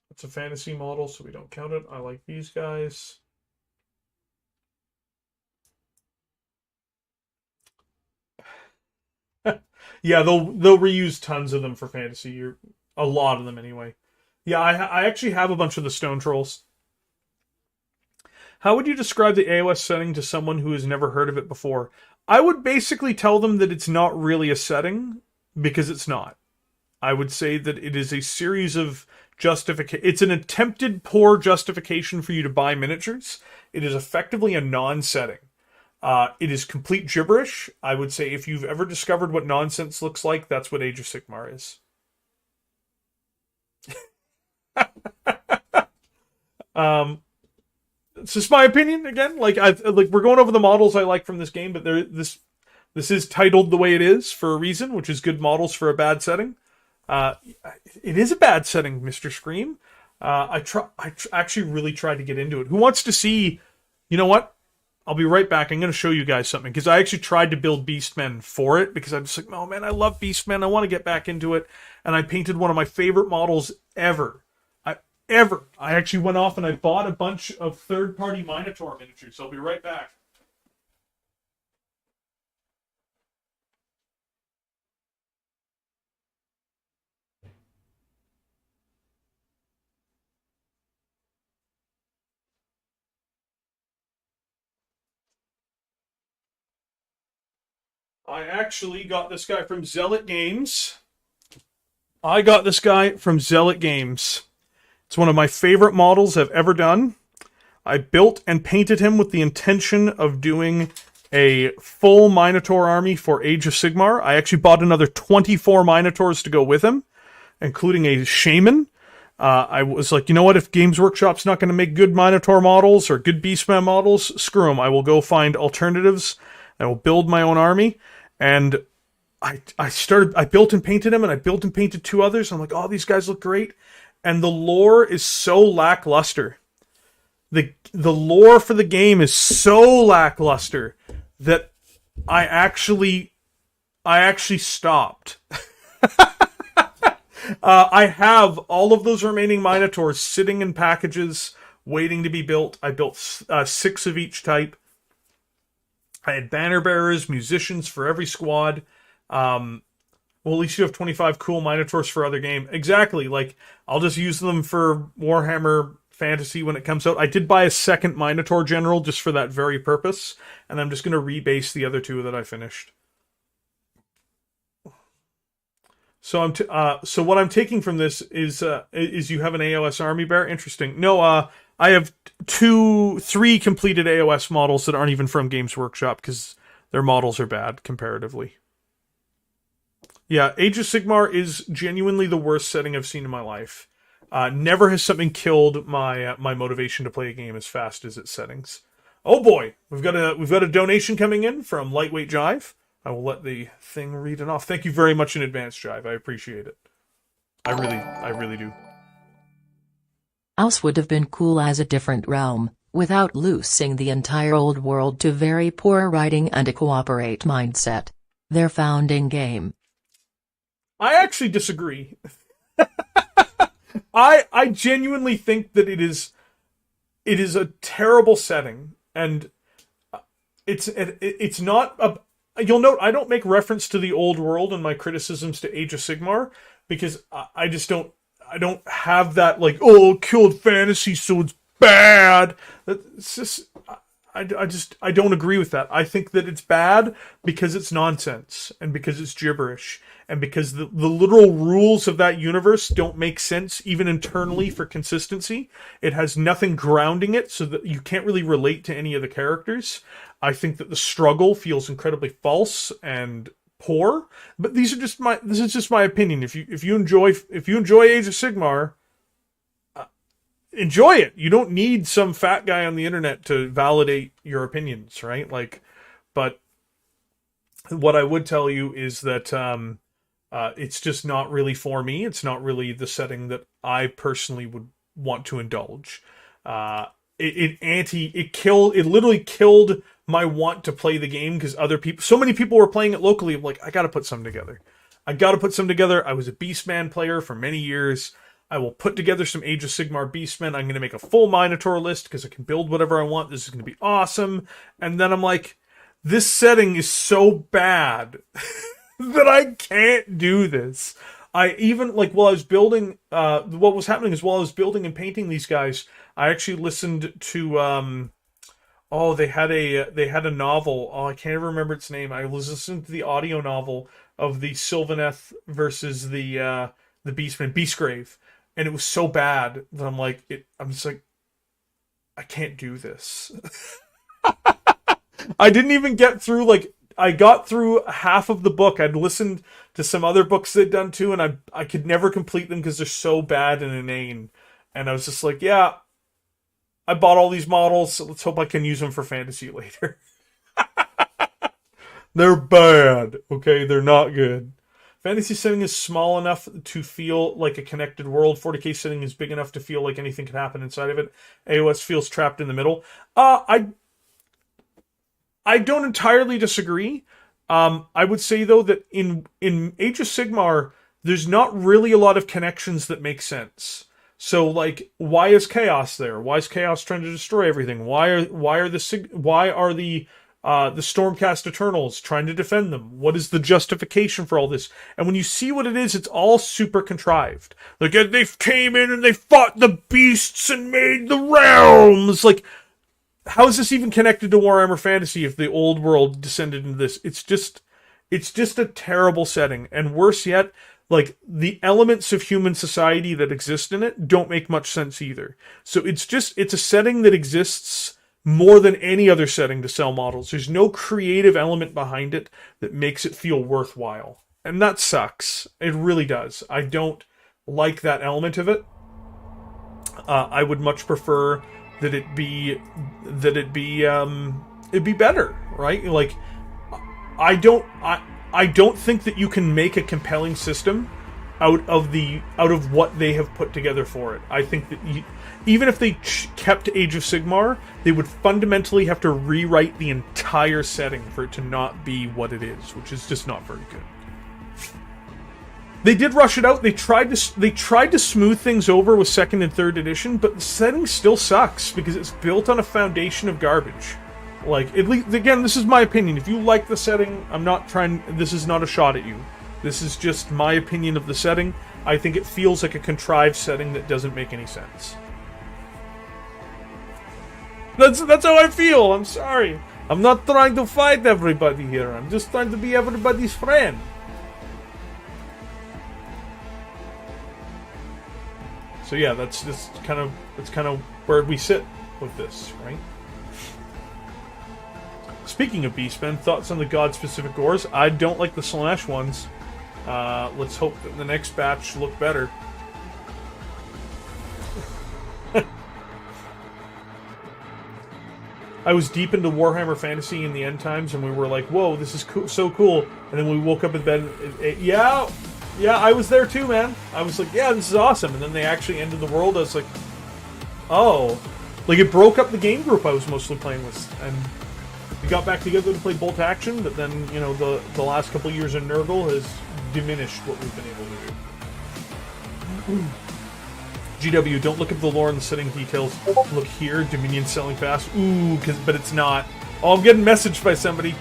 It's a fantasy model, so we don't count it. I like these guys. Yeah, they'll reuse tons of them for fantasy. A lot of them anyway. Yeah, I actually have a bunch of the Stone Trolls. How would you describe the AOS setting to someone who has never heard of it before? I would basically tell them that it's not really a setting, because it's not. I would say that it is a series of justification. It's an attempted poor justification for you to buy miniatures. It is effectively a non-setting. It is complete gibberish. I would say if you've ever discovered what nonsense looks like, that's what Age of Sigmar is. It's just my opinion again. Like we're going over the models I like from this game, but this is titled the way it is for a reason, which is good models for a bad setting. It is a bad setting, Mr. Scream. I actually really tried to get into it. Who wants to see? You know what? I'll be right back. I'm going to show you guys something because I actually tried to build Beastmen for it because I'm just like, oh man, I love Beastmen. I want to get back into it, and I painted one of my favorite models ever. I actually went off and I bought a bunch of third-party Minotaur miniatures. So I'll be right back. I actually got this guy from Zealot Games. It's one of my favorite models I've ever done. I built and painted him with the intention of doing a full Minotaur army for Age of Sigmar. I actually bought another 24 Minotaurs to go with him, including a Shaman. I was like, you know what? If Games Workshop's not going to make good Minotaur models or good Beastman models, screw them. I will go find alternatives. I will build my own army. And I built and painted him, and I built and painted 2 others. I'm like, oh, these guys look great. And the lore is so lackluster. The lore for the game is so lackluster that I actually stopped. I have all of those remaining Minotaurs sitting in packages waiting to be built. I built 6 of each type. I had banner bearers, musicians for every squad. Well, at least you have 25 cool Minotaurs for other game. Exactly. Like, I'll just use them for Warhammer Fantasy when it comes out. I did buy a second Minotaur General just for that very purpose, and I'm just going to rebase the other 2 that I finished. So so what I'm taking from this is you have an AOS army bear. Interesting. No, I have 3 completed AOS models that aren't even from Games Workshop because their models are bad comparatively. Yeah, Age of Sigmar is genuinely the worst setting I've seen in my life. Never has something killed my motivation to play a game as fast as its settings. Oh boy, we've got a donation coming in from Lightweight Jive. I will let the thing read it off. Thank you very much in advance, Jive. I appreciate it. I really do. Else would have been cool as a different realm, without losing the entire old world to very poor writing and a cooperate mindset. Their founding game. I actually disagree. I genuinely think that it is a terrible setting, and it's not a. You'll note I don't make reference to the old world in my criticisms to Age of Sigmar because I don't have that like, oh, it killed fantasy so it's bad. It's just I don't agree with that. I think that it's bad because it's nonsense and because it's gibberish and because the literal rules of that universe don't make sense even internally for consistency. It has nothing grounding it so that you can't really relate to any of the characters. I think that the struggle feels incredibly false and poor, but this is just my opinion. If you enjoy Age of Sigmar, enjoy it. You don't need some fat guy on the internet to validate your opinions, right? Like, but what I would tell you is that it's just not really for me. It's not really the setting that I personally would want to indulge. It literally killed my want to play the game because so many people were playing it locally. I'm like, I got to put something together. I was a Beastman player for many years. I will put together some Age of Sigmar Beastmen. I'm going to make a full Minotaur list because I can build whatever I want. This is going to be awesome. And then I'm like, this setting is so bad that I can't do this. I even, like, while I was building, what was happening is while I was building and painting these guys, I actually listened to, they had a novel. Oh, I can't even remember its name. I was listening to the audio novel of the Sylvaneth versus the Beastman, Beastgrave. and it was so bad that I'm just like, I can't do this. I didn't even get through, like, I got through half of the book. I'd listened to some other books they'd done too, and I could never complete them because they're so bad and inane. And I was just like, yeah, I bought all these models, so let's hope I can use them for fantasy later. They're bad, okay? They're not good. Fantasy setting is small enough to feel like a connected world. 40k setting is big enough to feel like anything can happen inside of it. AOS feels trapped in the middle. I don't entirely disagree. I would say, though, that in Age of Sigmar, there's not really a lot of connections that make sense. So, like, why is Chaos there? Why is Chaos trying to destroy everything? Why are the Stormcast Eternals trying to defend them? What is the justification for all this? And when you see what it is, it's all super contrived. Like, they came in and they fought the beasts and made the realms. Like, how is this even connected to Warhammer Fantasy if the old world descended into this? It's just a terrible setting. And worse yet, like, the elements of human society that exist in it don't make much sense either. So it's a setting that exists more than any other setting to sell models. There's no creative element behind it that makes it feel worthwhile. And that sucks. It really does. I don't like that element of it. I would much prefer that it'd be better, right? Like, I don't think that you can make a compelling system out of what they have put together for it. I think that even if they kept Age of Sigmar, they would fundamentally have to rewrite the entire setting for it to not be what it is, which is just not very good. They did rush it out. They tried to smooth things over with 2nd and 3rd edition, but the setting still sucks because it's built on a foundation of garbage. Like, at least, again, this is my opinion. If you like the setting, this is not a shot at you. This is just my opinion of the setting. I think it feels like a contrived setting that doesn't make any sense. That's how I feel. I'm sorry. I'm not trying to fight everybody here. I'm just trying to be everybody's friend. So yeah, that's kind of where we sit with this, right? Speaking of Beastmen, thoughts on the god-specific ores? I don't like the Slanesh ones. Let's hope that the next batch look better. I was deep into Warhammer Fantasy in the end times, and we were like, whoa, this is so cool. And then we woke up in bed, yeah, I was there too, man. I was like, yeah, this is awesome. And then they actually ended the world. I was like, oh. Like, it broke up the game group I was mostly playing with. And we got back together to play Bolt Action, but then, you know, the last couple of years in Nurgle has diminished what we've been able to do. GW, don't look at the lore and the setting details. Look here, Dominion selling fast. Ooh, but it's not. Oh, I'm getting messaged by somebody.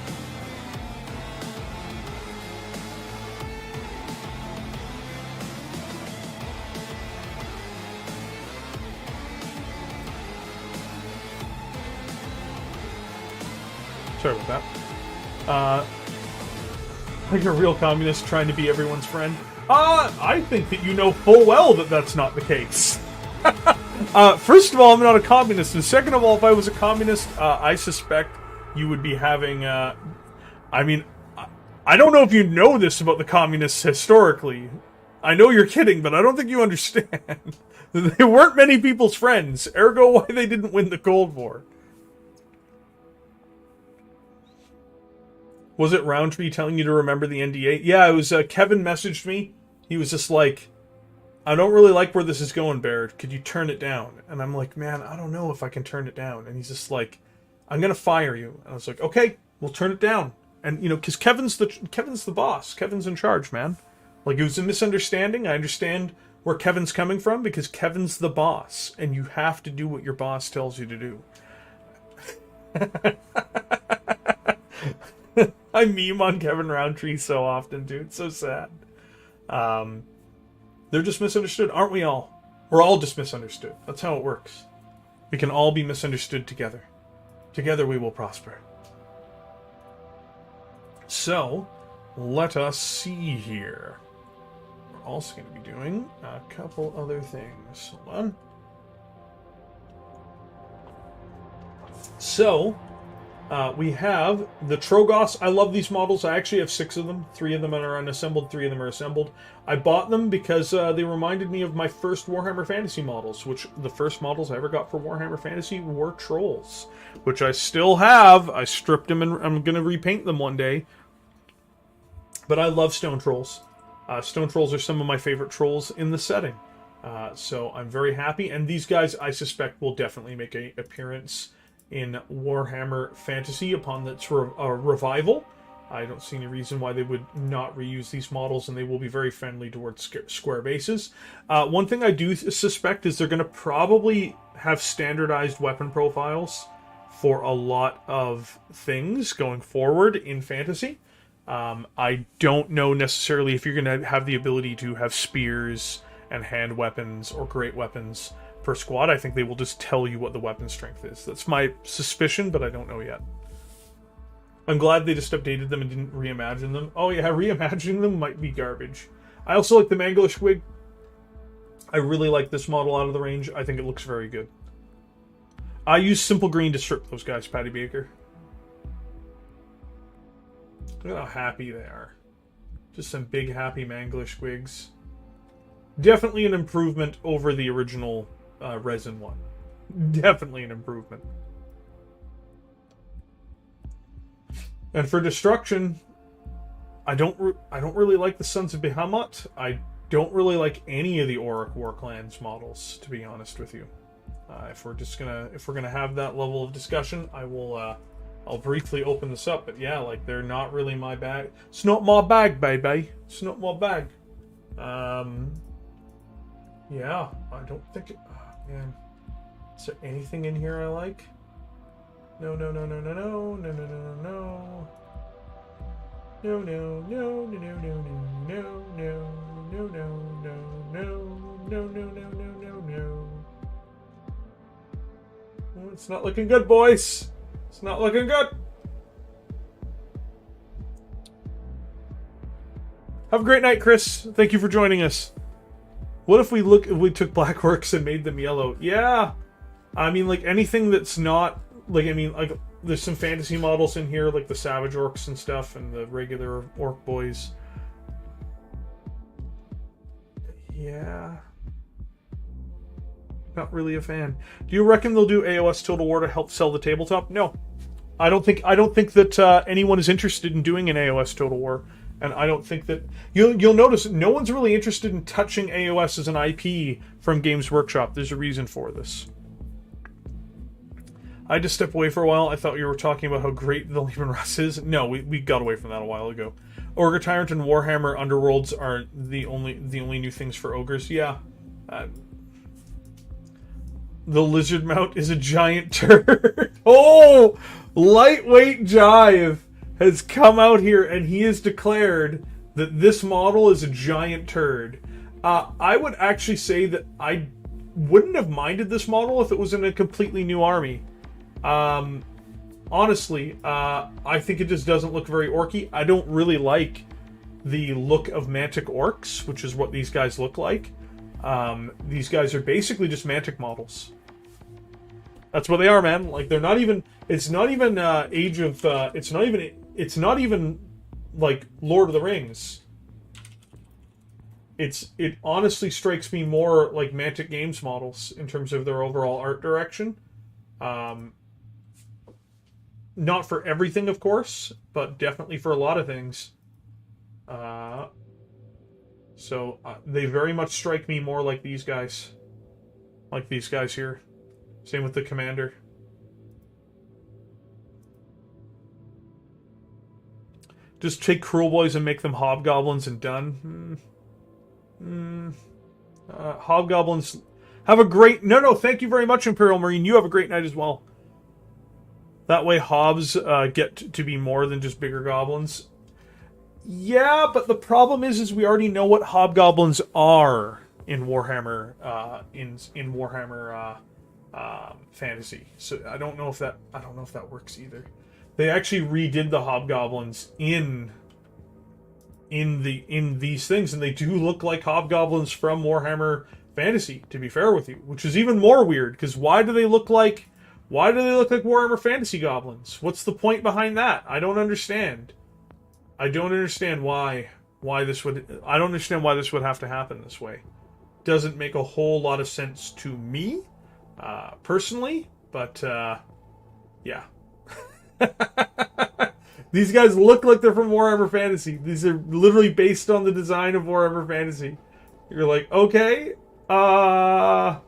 Sorry about that. Like a real communist trying to be everyone's friend. I think that you know full well that that's not the case. First of all, I'm not a communist, and second of all, if I was a communist, I suspect you would be having, I mean, I don't know if you know this about the communists historically. I know you're kidding, but I don't think you understand. They weren't many people's friends, ergo why they didn't win the Cold War. Was it Roundtree telling you to remember the NDA? Yeah, it was, Kevin messaged me. He was just like, I don't really like where this is going, Baird. Could you turn it down? And I'm like, man, I don't know if I can turn it down. And he's just like, I'm going to fire you. And I was like, okay, we'll turn it down. And, you know, because Kevin's the boss. Kevin's in charge, man. Like, it was a misunderstanding. I understand where Kevin's coming from because Kevin's the boss. And you have to do what your boss tells you to do. I meme on Kevin Roundtree so often, dude. It's so sad. They're just misunderstood, aren't we all? We're all just misunderstood. That's how it works. We can all be misunderstood together. Together we will prosper. So, let us see here. also going to be doing a couple other things. Hold on. So, we have the Trogoths. I love these models. I actually have 6 of them. 3 of them are unassembled, 3 of them are assembled. I bought them because they reminded me of my first Warhammer Fantasy models, which the first models I ever got for Warhammer Fantasy were Trolls, which I still have. I stripped them and I'm going to repaint them one day. But I love Stone Trolls. Stone Trolls are some of my favorite trolls in the setting. So I'm very happy. And these guys, I suspect, will definitely make an appearance in Warhammer Fantasy upon its revival. I don't see any reason why they would not reuse these models, and they will be very friendly towards square bases. One thing I do suspect is they're going to probably have standardized weapon profiles for a lot of things going forward in Fantasy. I don't know necessarily if you're going to have the ability to have spears and hand weapons or great weapons per squad. I think they will just tell you what the weapon strength is. That's my suspicion, but I don't know yet. I'm glad they just updated them and didn't reimagine them. Oh yeah, reimagining them might be garbage. I also like the Mangalish Wig. I really like this model out of the range. I think it looks very good. I use simple green to strip those guys, Patty Baker. Look at how happy they are. Just some big happy Mangalish Wigs. Definitely an improvement over the original resin one. Definitely an improvement. And for destruction, I don't really like the Sons of Bahamut. I don't really like any of the Auric War Clans models, to be honest with you. If we're gonna have that level of discussion, I'll briefly open this up. But yeah, like, they're not really my bag. It's not my bag, baby. It's not my bag. Yeah, I don't think it... Oh, man. Is there anything in here I like? No, no, no, no, no, no, no, no, no, no. No, no, no, no, no, no, no, no, no, no, no, no, no, no, no, no, no. It's not looking good, boys. It's not looking good. Have a great night, Chris. Thank you for joining us. What if we took Black Orcs and made them yellow? Yeah. I mean, like, anything that's not, like, I mean, like, there's some fantasy models in here, like the Savage Orcs and stuff, and the regular Orc boys. Yeah. Not really a fan. Do you reckon they'll do AOS Total War to help sell the tabletop? No. I don't think that anyone is interested in doing an AOS Total War. And I don't think that... You'll notice no one's really interested in touching AOS as an IP from Games Workshop. There's a reason for this. I just stepped away for a while. I thought you were talking about how great the Leman Russ is. No, we got away from that a while ago. Ogre Tyrant and Warhammer Underworlds are the only new things for ogres. Yeah. The Lizard Mount is a giant turd. Oh! Lightweight Jive has come out here and he has declared that this model is a giant turd. I would actually say that I wouldn't have minded this model if it was in a completely new army. Honestly, I think it just doesn't look very orky. I don't really like the look of Mantic Orcs, which is what these guys look like. These guys are basically just Mantic models. That's what they are, man. Like, they're not even... It's not even Age of... It's not even like Lord of the Rings. It honestly strikes me more like Mantic Games models in terms of their overall art direction. Not for everything, of course, but definitely for a lot of things. So they very much strike me more like these guys. Like these guys here. Same with the Commander. Just take Cruel Boys and make them Hobgoblins and done. Hobgoblins have a great... No, thank you very much, Imperial Marine. You have a great night as well. That way Hobs get to be more than just bigger goblins. Yeah, but the problem is we already know what Hobgoblins are in Warhammer, in Warhammer Fantasy. So I don't know if that works either. They actually redid the Hobgoblins in in these things, and they do look like hobgoblins from Warhammer Fantasy, to be fair with you, which is even more weird, because why do they look like Warhammer Fantasy goblins? What's the point behind that? I don't understand. I don't understand why this would have to happen this way. Doesn't make a whole lot of sense to me, personally, but yeah. These guys look like they're from Warhammer Fantasy. These are literally based on the design of Warhammer Fantasy. You're like, okay, yeah,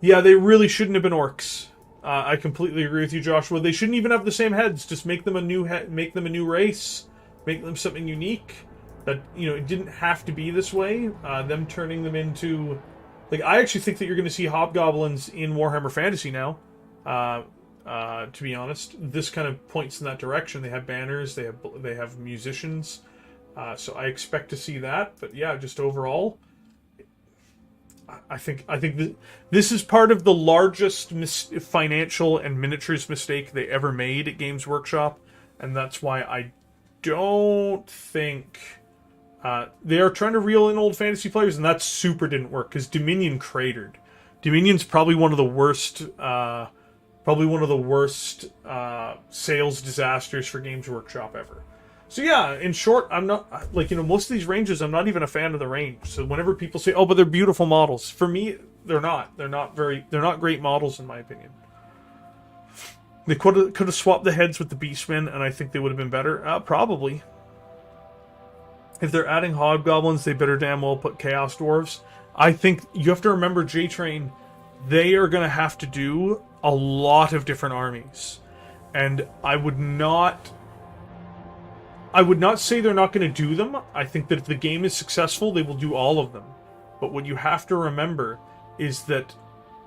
they really shouldn't have been orcs. I completely agree with you, Joshua. They shouldn't even have the same heads. Just make them a new race, make them something unique. That, you know, it didn't have to be this way. Them turning them into, like, I actually think that you're going to see hobgoblins in Warhammer Fantasy now. To be honest, this kind of points in that direction. They have banners, they have musicians, so I expect to see that. But yeah, just overall, I think this is part of the largest financial and miniatures mistake they ever made at Games Workshop, and that's why I don't think they are trying to reel in old fantasy players, and that super didn't work because Dominion cratered. Dominion's probably one of the worst. Sales disasters for Games Workshop ever. So yeah, in short, I'm not, like, you know, most of these ranges, I'm not even a fan of the range. So whenever people say, oh, but they're beautiful models, for me, they're not. They're not great models, in my opinion. They could have swapped the heads with the Beastmen, and I think they would have been better. Probably. If they're adding hobgoblins, they better damn well put Chaos Dwarves. I think you have to remember, J-Train, they are going to have to do a lot of different armies. And I would not say they're not going to do them. I think that if the game is successful, they will do all of them. But what you have to remember is that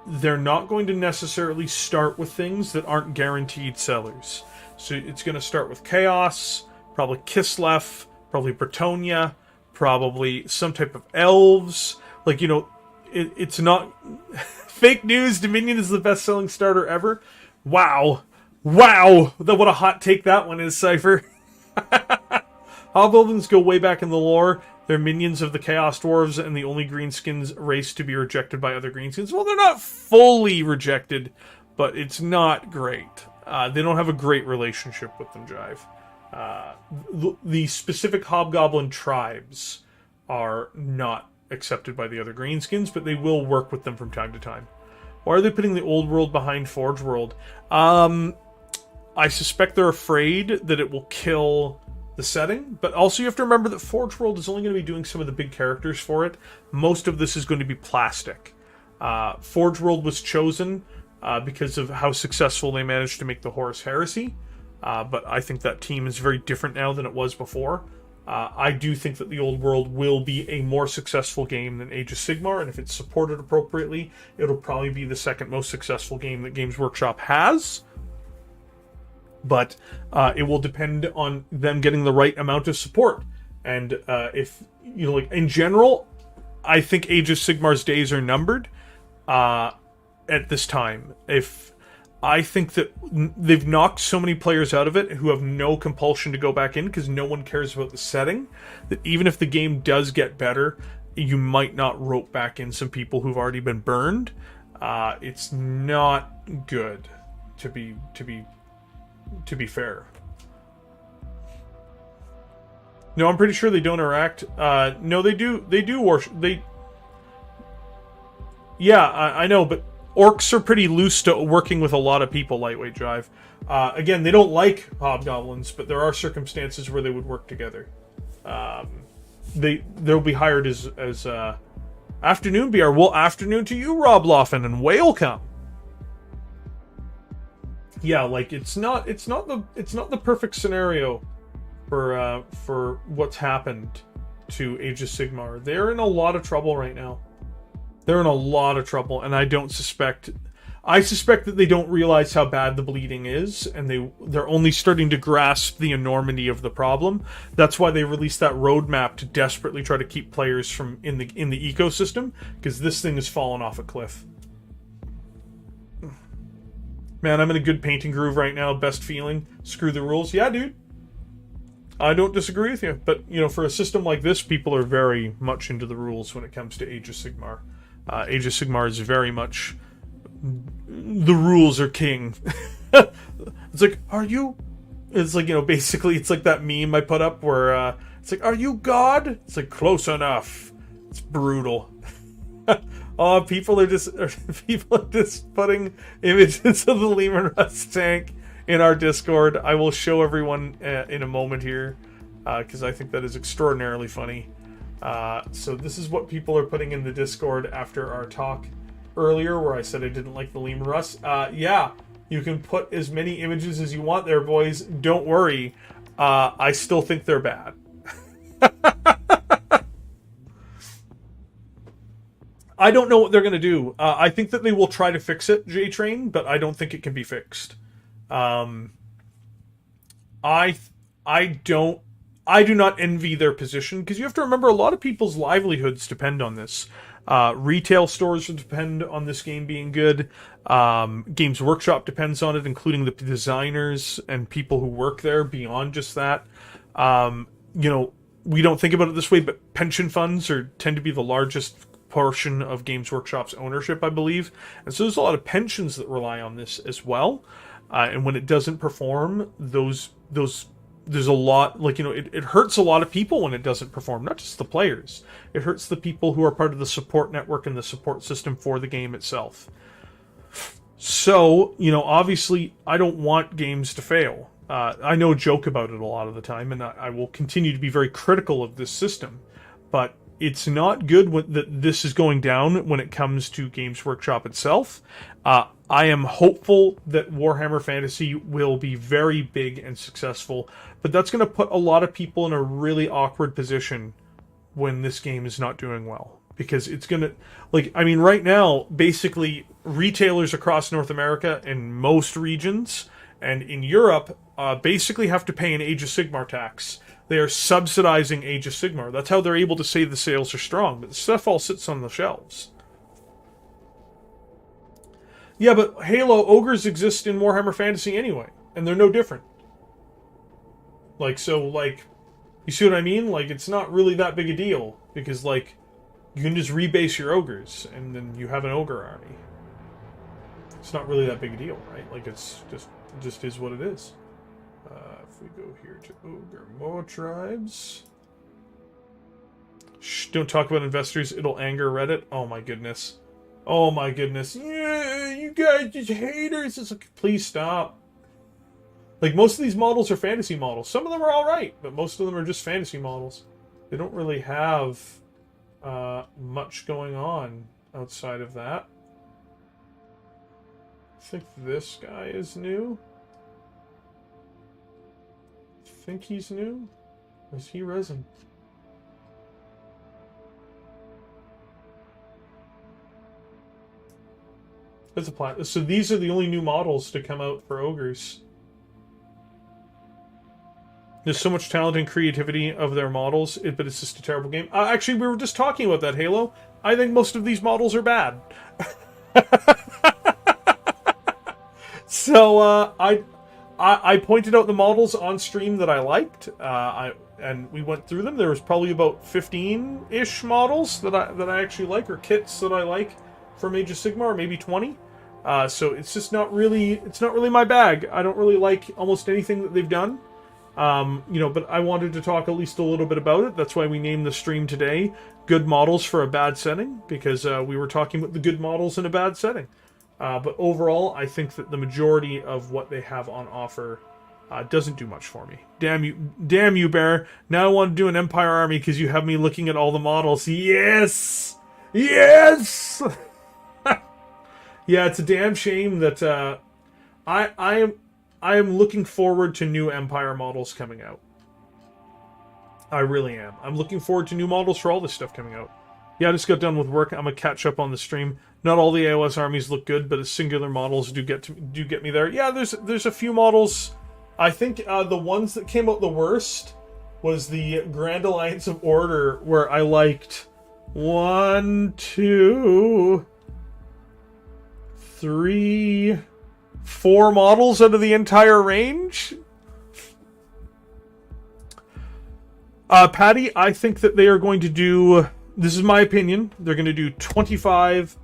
they're not going to necessarily start with things that aren't guaranteed sellers. So it's going to start with Chaos, probably Kislev, probably Bretonia, probably some type of elves. Like, you know, it's not... Fake news, Dominion is the best-selling starter ever. Wow. What a hot take that one is, Cypher. Hobgoblins go way back in the lore. They're minions of the Chaos Dwarves and the only greenskins race to be rejected by other greenskins. Well, they're not fully rejected, but it's not great. They don't have a great relationship with them, Jive. The specific Hobgoblin tribes are not accepted by the other greenskins, but they will work with them from time to time. Why are they putting the old world behind Forge World? I suspect they're afraid that it will kill the setting, but also you have to remember that Forge World is only going to be doing some of the big characters for it. Most of this is going to be plastic. Forge World was chosen because of how successful they managed to make the Horus Heresy, but I think that team is very different now than it was before. I do think that the old world will be a more successful game than Age of Sigmar, and if it's supported appropriately, it'll probably be the second most successful game that Games Workshop has. But it will depend on them getting the right amount of support. And if, you know, like, in general, I think Age of Sigmar's days are numbered at this time. I think that they've knocked so many players out of it who have no compulsion to go back in because no one cares about the setting, that even if the game does get better, you might not rope back in some people who've already been burned. It's not good, to be fair. No, I'm pretty sure they don't interact. No, they do. They do worship. Yeah, I know, but orcs are pretty loose to working with a lot of people, Lightweight Drive. Again, they don't like hobgoblins, but there are circumstances where they would work together. They'll be hired as afternoon BR. Well, afternoon to you, Rob Loffen and Whalecome. Yeah, like it's not the perfect scenario for what's happened to Age of Sigmar. They're in a lot of trouble right now. They're in a lot of trouble, and I suspect that they don't realize how bad the bleeding is, and they're only starting to grasp the enormity of the problem. That's why they released that roadmap to desperately try to keep players from in the ecosystem, because this thing has fallen off a cliff. Man, I'm in a good painting groove right now. Best feeling. Screw the rules. Yeah, dude. I don't disagree with you, but for a system like this, people are very much into the rules when it comes to Age of Sigmar. Age of Sigmar is very much the rules are king. It's like, are you? It's like basically, it's like that meme I put up where it's like, are you God? It's like, close enough. It's brutal. Oh, people are just putting images of the Lehman Russ tank in our Discord. I will show everyone in a moment here, because I think that is extraordinarily funny. So this is what people are putting in the Discord after our talk earlier, where I said I didn't like the Lehman Russ. Yeah, you can put as many images as you want there, boys. Don't worry. I still think they're bad. I don't know what they're going to do. I think that they will try to fix it, J-Train, but I don't think it can be fixed. I do not envy their position, because you have to remember a lot of people's livelihoods depend on this. Retail stores depend on this game being good. Games Workshop depends on it, including the designers and people who work there beyond just that. We don't think about it this way, but pension funds tend to be the largest portion of Games Workshop's ownership, I believe. And so there's a lot of pensions that rely on this as well. And when it doesn't perform, there's a lot, it hurts a lot of people when it doesn't perform, not just the players. It hurts the people who are part of the support network and the support system for the game itself. So, obviously, I don't want games to fail. I know joke about it a lot of the time, and I will continue to be very critical of this system. But it's not good that this is going down when it comes to Games Workshop itself. I am hopeful that Warhammer Fantasy will be very big and successful, but that's going to put a lot of people in a really awkward position when this game is not doing well. Because it's going to... right now, basically, retailers across North America in most regions and in Europe basically have to pay an Age of Sigmar tax. They are subsidizing Age of Sigmar. That's how they're able to say the sales are strong, but the stuff all sits on the shelves. Yeah, but Halo ogres exist in Warhammer Fantasy anyway, and they're no different. You see what I mean? It's not really that big a deal, because, you can just rebase your ogres, and then you have an ogre army. It's not really that big a deal, right? It's just is what it is. If we go here to Ogre More Tribes. Shh, don't talk about investors, it'll anger Reddit. Oh my goodness. Oh my goodness. Yeah, you guys just haters. It's like, please stop. Most of these models are fantasy models. Some of them are alright, but most of them are just fantasy models. They don't really have much going on outside of that. I think this guy is new. I think he's new? Or is he resin? That's a plat. So these are the only new models to come out for ogres. There's so much talent and creativity of their models, but it's just a terrible game. Actually, we were just talking about that, Halo. I think most of these models are bad. So, I pointed out the models on stream that I liked, and we went through them. There was probably about 15-ish models that I actually like, or kits that I like from Age of Sigmar, maybe 20. So it's just not really my bag. I don't really like almost anything that they've done. But I wanted to talk at least a little bit about it. That's why we named the stream today "Good Models for a Bad Setting," because we were talking about the good models in a bad setting. But overall, I think that the majority of what they have on offer doesn't do much for me. Damn you, Bear. Now I want to do an Empire army because you have me looking at all the models. Yes! Yes! Yeah, it's a damn shame that I am looking forward to new Empire models coming out. I really am. I'm looking forward to new models for all this stuff coming out. Yeah, I just got done with work. I'm gonna catch up on the stream. Not all the AOS armies look good, but singular models do get me there. Yeah, there's a few models. I think the ones that came out the worst was the Grand Alliance of Order, where I liked 1, 2, 3, 4 models out of the entire range. Patty, I think that they are going to do, this is my opinion, they're going to do 25,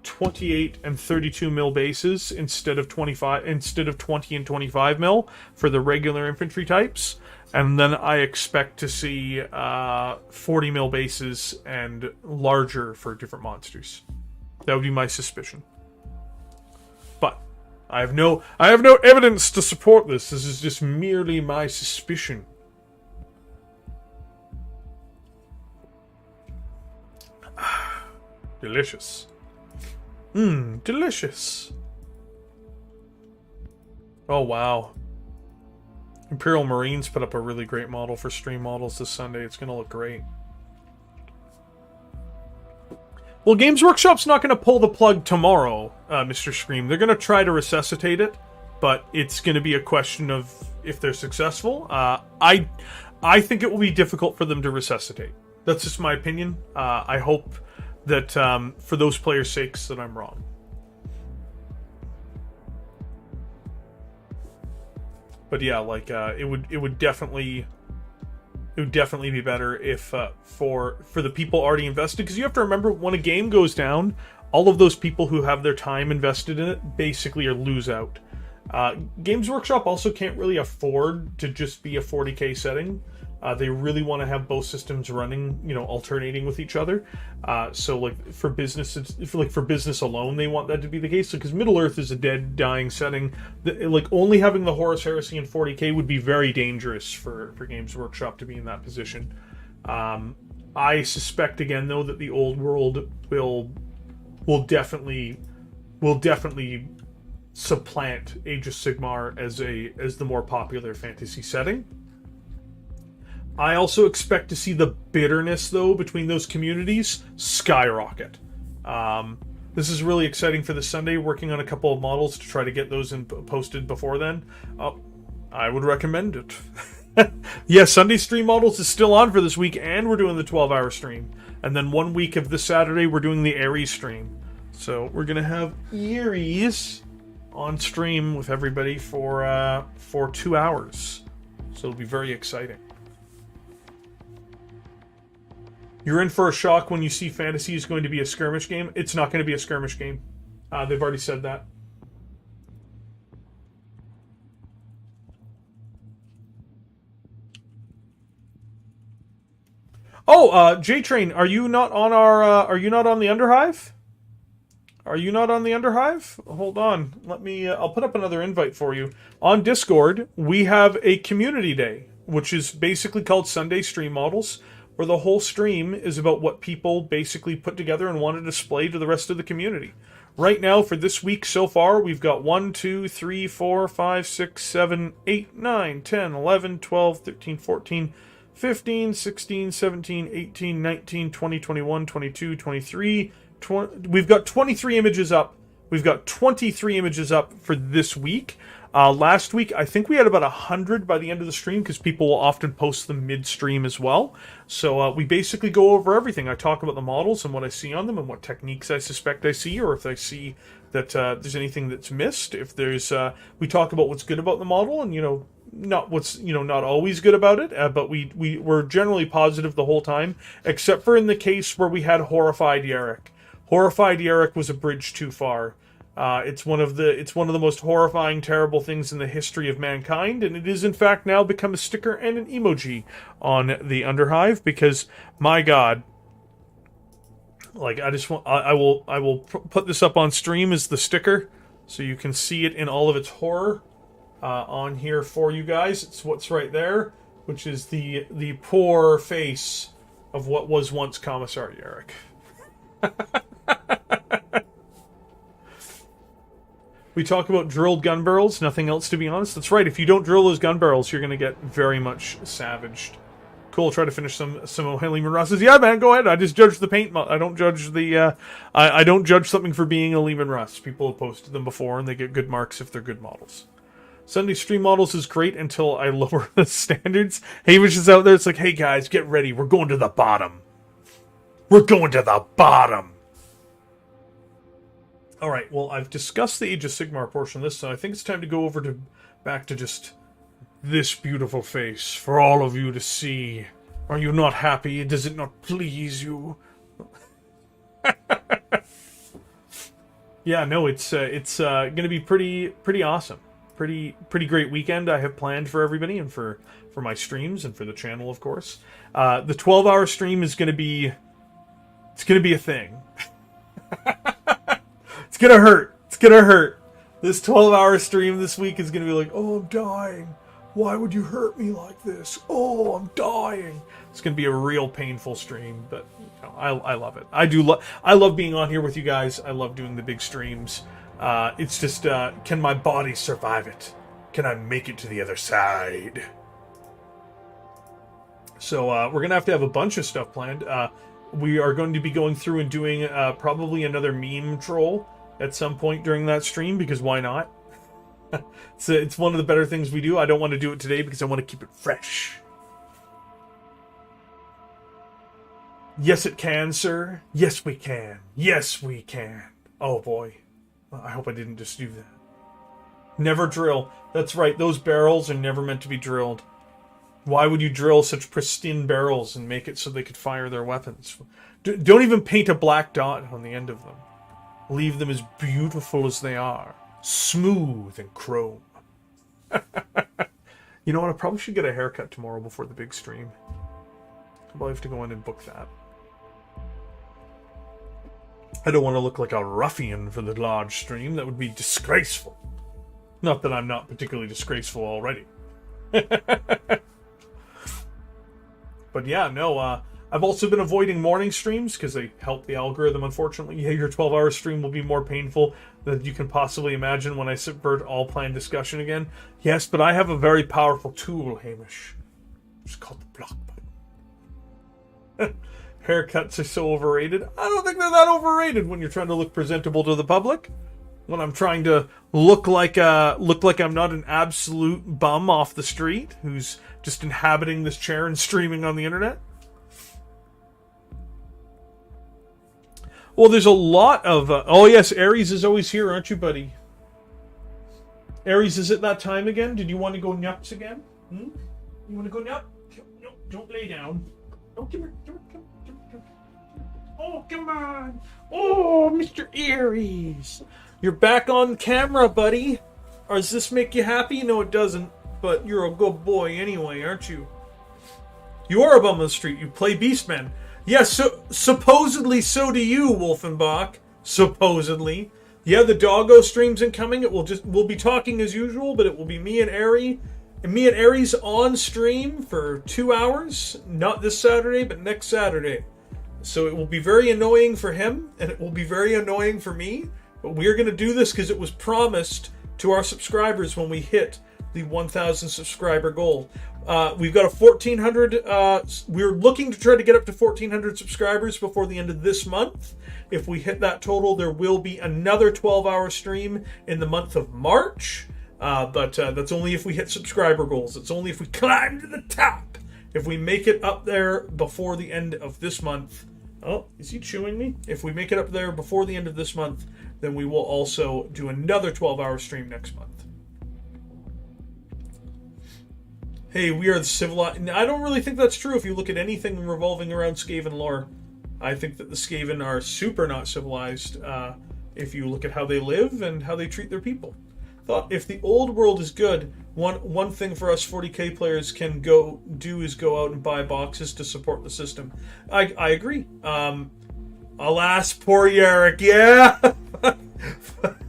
28, and 32 mil bases instead of 20 and 25 mil for the regular infantry types. And then I expect to see 40 mil bases and larger for different monsters. That would be my suspicion. But I have no evidence to support this. This is just merely my suspicion. Delicious. Delicious. Oh, wow. Imperial Marines put up a really great model for stream models this Sunday. It's going to look great. Well, Games Workshop's not going to pull the plug tomorrow, Mr. Scream. They're going to try to resuscitate it, but it's going to be a question of if they're successful. I think it will be difficult for them to resuscitate. That's just my opinion. I hope that for those players' sakes that I'm wrong. But yeah, like it would definitely be better if for the people already invested, because you have to remember, when a game goes down, all of those people who have their time invested in it basically lose out. Games Workshop also can't really afford to just be a 40k setting. They really want to have both systems running, alternating with each other. So, like for business, for business alone, they want that to be the case. Because Middle Earth is a dead, dying setting. Like only having the Horus Heresy in 40k would be very dangerous for Games Workshop to be in that position. I suspect again, though, that the Old World will definitely supplant Age of Sigmar as the more popular fantasy setting. I also expect to see the bitterness, though, between those communities skyrocket. This is really exciting for this Sunday, working on a couple of models to try to get those posted before then. I would recommend it. Yeah, Sunday Stream Models is still on for this week, and we're doing the 12-hour stream. And then 1 week of this Saturday, we're doing the Aries stream. So we're going to have Aries on stream with everybody for 2 hours. So it'll be very exciting. You're in for a shock when you see Fantasy is going to be a skirmish game. It's not going to be a skirmish game. They've already said that. Oh, J-Train, are you not on our? Are you not on the Underhive? Are you not on the Underhive? Hold on. Let me. I'll put up another invite for you on Discord. We have a community day, which is basically called Sunday Stream Models, where the whole stream is about what people basically put together and want to display to the rest of the community. Right now, for this week so far, we've got 1, 2, 3, 4, 5, 6, 7, 8, 9, 10, 11, 12, 13, 14, 15, 16, 17, 18, 19, 20, 21, 22, 23, 20. We've got 23 images up. We've got 23 images up for this week. Last week, I think we had about 100 by the end of the stream, because people will often post them mid-stream as well. So we basically go over everything. I talk about the models and what I see on them and what techniques I suspect I see, or if I see that there's anything that's missed. If there's, we talk about what's good about the model and, not what's, not always good about it, but we're generally positive the whole time, except for in the case where we had Horrified Yarrick. Horrified Yarrick was a bridge too far. It's one of the most horrifying, terrible things in the history of mankind, and it is in fact now become a sticker and an emoji on the Underhive, because my God, like I will put this up on stream as the sticker, so you can see it in all of its horror on here for you guys. It's what's right there, which is the poor face of what was once Commissar Yarrick. We talk about drilled gun barrels, nothing else, to be honest. That's right, if you don't drill those gun barrels, you're going to get very much savaged. Cool, try to finish some Lehman Russes. Yeah, man, go ahead. I just judge the paint. I don't judge the... I don't judge something for being a Lehman Russ. People have posted them before, and they get good marks if they're good models. Sunday Stream Models is great until I lower the standards. Hamish is out there. It's like, hey, guys, get ready. We're going to the bottom. We're going to the bottom. All right, well, I've discussed the Age of Sigmar portion of this, so I think it's time to go over back to just this beautiful face for all of you to see. Are you not happy? Does it not please you? Yeah, no, it's going to be pretty awesome. Pretty great weekend I have planned for everybody and for my streams and for the channel, of course. The 12-hour stream is going to be a thing. It's going to hurt. It's going to hurt. This 12-hour stream this week is going to be like, oh, I'm dying. Why would you hurt me like this? Oh, I'm dying. It's going to be a real painful stream, but you know, I love it. I love being on here with you guys. I love doing the big streams. It's just, can my body survive it? Can I make it to the other side? So we're going to have a bunch of stuff planned. We are going to be going through and doing probably another meme troll at some point during that stream, because why not? It's one of the better things we do. I don't want to do it today because I want to keep it fresh. Yes, it can, sir. Yes, we can. Yes, we can. Oh, boy. I hope I didn't just do that. Never drill. That's right. Those barrels are never meant to be drilled. Why would you drill such pristine barrels and make it so they could fire their weapons? Don't even paint a black dot on the end of them. Leave them as beautiful as they are. Smooth and chrome. You know what? I probably should get a haircut tomorrow before the big stream. I'll probably have to go in and book that. I don't want to look like a ruffian for the large stream. That would be disgraceful. Not that I'm not particularly disgraceful already. But yeah, no, I've also been avoiding morning streams because they help the algorithm, unfortunately. Yeah, your 12-hour stream will be more painful than you can possibly imagine when I subvert all planned discussion again. Yes, but I have a very powerful tool, Hamish. It's called the block button. Haircuts are so overrated. I don't think they're that overrated when you're trying to look presentable to the public. When I'm trying to look like I'm not an absolute bum off the street who's just inhabiting this chair and streaming on the internet. Well, there's a lot of... oh, yes, Aries is always here, aren't you, buddy? Aries, is it that time again? Did you want to go nuts again? You want to go nuts? No, don't lay down. Oh, come here. Come. Oh, come on. Oh, Mr. Aries. You're back on camera, buddy. Or does this make you happy? No, it doesn't. But you're a good boy anyway, aren't you? You are a bum on the street. You play Beastmen. Yes, so supposedly so do you, Wolfenbach. Supposedly. Yeah, the doggo stream's incoming. We'll be talking as usual, but it will be me and Aries. And me and Aries on stream for 2 hours. Not this Saturday, but next Saturday. So it will be very annoying for him, and it will be very annoying for me. But we're going to do this because it was promised to our subscribers when we hit the 1,000 subscriber goal. We've got a 1,400... we're looking to try to get up to 1,400 subscribers before the end of this month. If we hit that total, there will be another 12-hour stream in the month of March. But that's only if we hit subscriber goals. It's only if we climb to the top. If we make it up there before the end of this month... Oh, is he chewing me? If we make it up there before the end of this month, then we will also do another 12-hour stream next month. Hey, we are the civilized... I don't really think that's true if you look at anything revolving around Skaven lore. I think that the Skaven are super not civilized if you look at how they live and how they treat their people. Thought if the old world is good, one thing for us 40k players can go do is go out and buy boxes to support the system. I agree. Alas, poor Yarrick. Yeah,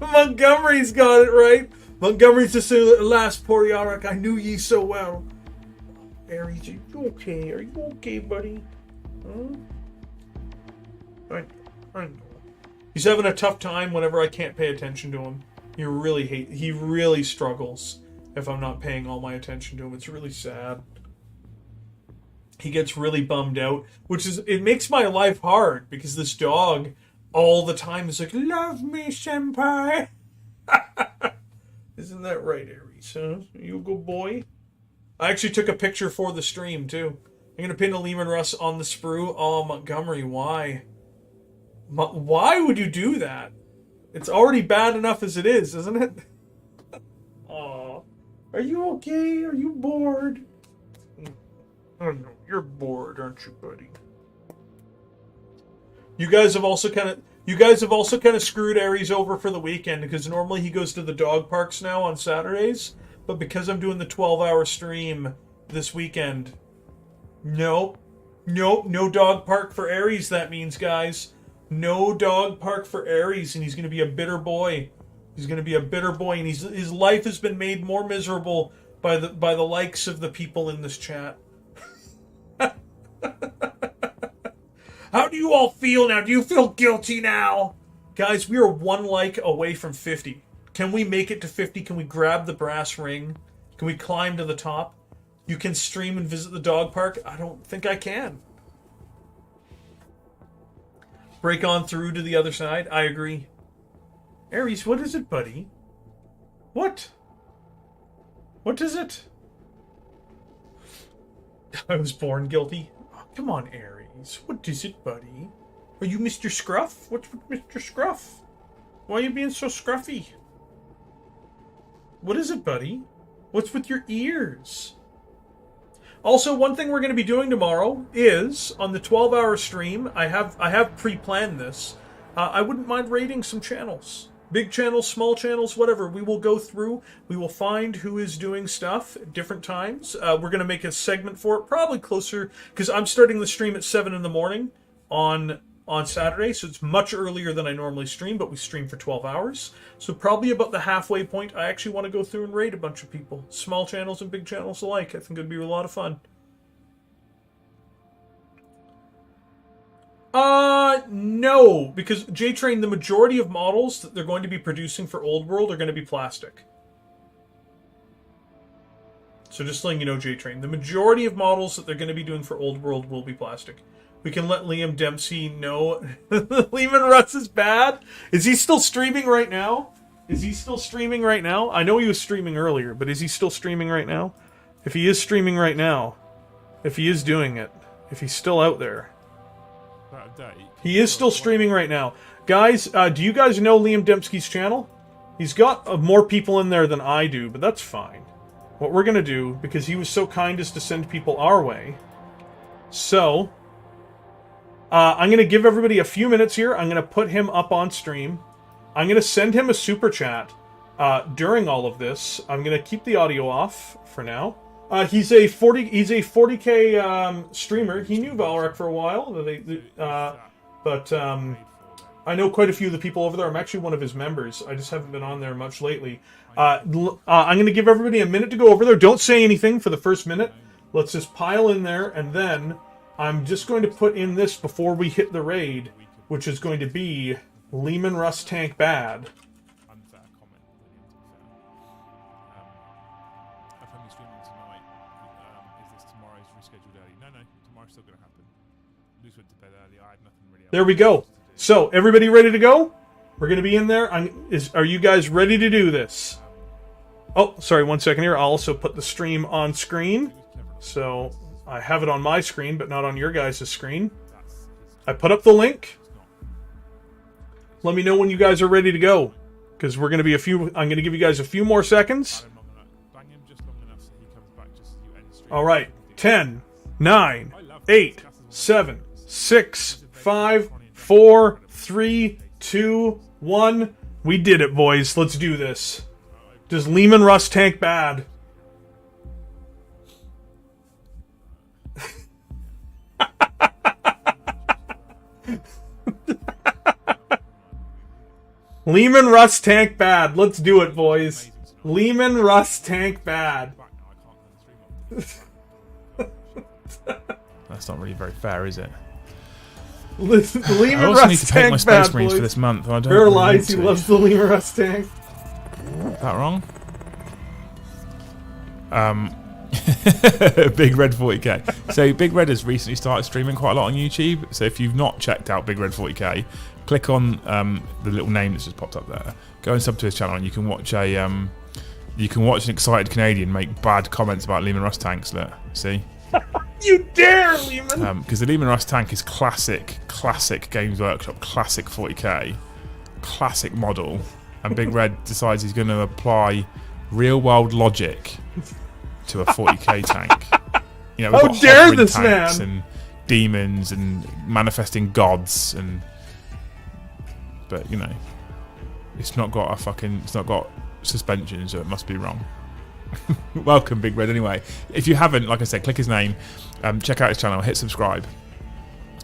Montgomery's got it right. Montgomery's just saying, alas, poor Yarrick. I knew ye so well. Aries, are you okay? Are you okay, buddy? I know. He's having a tough time whenever I can't pay attention to him. He really struggles if I'm not paying all my attention to him. It's really sad. He gets really bummed out, it makes my life hard because this dog all the time is like, love me, senpai. Isn't that right, Aries? Huh? Are you a good boy? I actually took a picture for the stream too. I'm gonna pin a Lehman Russ on the sprue. Oh, Montgomery, why? Why would you do that? It's already bad enough as it is, isn't it? Aw. Are you okay? Are you bored? Oh no, you're bored, aren't you, buddy? You guys have also kind of screwed Aries over for the weekend because normally he goes to the dog parks now on Saturdays, but because I'm doing the 12-hour stream this weekend, nope, no dog park for Aries. That means, guys, no dog park for Aries, and he's going to be a bitter boy. He's going to be a bitter boy, and his life has been made more miserable by the likes of the people in this chat. How do you all feel now? Do you feel guilty now? Guys, we are one like away from 50. Can we make it to 50? Can we grab the brass ring? Can we climb to the top? You can stream and visit the dog park? I don't think I can. Break on through to the other side? I agree. Aries, what is it, buddy? What? What is it? I was born guilty. Oh, come on, Aries. What is it, buddy? Are you Mr. Scruff? What's with Mr. Scruff? Why are you being so scruffy? What is it, buddy? What's with your ears? Also, one thing we're going to be doing tomorrow is, on the 12-hour stream, I have pre-planned this. I wouldn't mind raiding some channels. Big channels, small channels, whatever. We will go through. We will find who is doing stuff at different times. We're going to make a segment for it, probably closer, because I'm starting the stream at 7 in the morning on Saturday, so it's much earlier than I normally stream, but we stream for 12 hours. So probably about the halfway point, I actually want to go through and raid a bunch of people. Small channels and big channels alike. I think it would be a lot of fun. No, because J-Train, the majority of models that they're going to be producing for Old World are going to be plastic. So just letting you know, J-Train, the majority of models that they're going to be doing for Old World will be plastic. We can let Liam Dempsey know. Lehman Russ is bad? Is he still streaming right now? Is he still streaming right now? I know he was streaming earlier, but is he still streaming right now? If he is streaming right now, if he is doing it, if he's still out there. He is still streaming right now. Guys, do you guys know Liam Dempsey's channel? He's got more people in there than I do, but that's fine. What we're going to do, because he was so kind as to send people our way, so I'm going to give everybody a few minutes here. I'm going to put him up on stream. I'm going to send him a super chat during all of this. I'm going to keep the audio off for now. He's a 40K streamer. He knew Valrak for a while, but I know quite a few of the people over there. I'm actually one of his members. I just haven't been on there much lately. I'm going to give everybody a minute to go over there. Don't say anything for the first minute. Let's just pile in there, and then I'm just going to put in this before we hit the raid, which is going to be Lehman Russ Tank Bad. There we go. So, everybody ready to go? We're going to be in there. Are you guys ready to do this? Oh, sorry, 1 second here. I'll also put the stream on screen. So, I have it on my screen, but not on your guys' screen. I put up the link. Let me know when you guys are ready to go. Because we're going to be I'm going to give you guys a few more seconds. Alright. 10, 9, 8, 7, 6, 5, 4, 3, 2, 1. We did it, boys. Let's do this. Does Lehman Russ tank bad? Lehman Russ tank bad. Let's do it, boys. Lehman Russ tank bad. That's not really very fair, is it? Lehman I also Russ need to paint my tank Space bad, Marines boys. for this month. I don't Bear really lies, he want to. loves the Lehman Russ tank. Is that wrong? Big Red 40k. So Big Red has recently started streaming quite a lot on YouTube. So if you've not checked out Big Red 40k, click on the little name that's just popped up there. Go and sub to his channel, and you can watch an excited Canadian make bad comments about Lehman Russ tanks. Look, see? You dare, Lehman! Because the Lehman Russ tank is classic Games Workshop, classic 40k, classic model, and Big Red decides he's going to apply real-world logic to a 40k tank. You know, we've How got dare hovering this tanks man? and demons and manifesting gods but you know, it's not got suspension, so it must be wrong. Welcome, Big Red. Anyway, if you haven't, like I said, click his name, check out his channel, hit subscribe.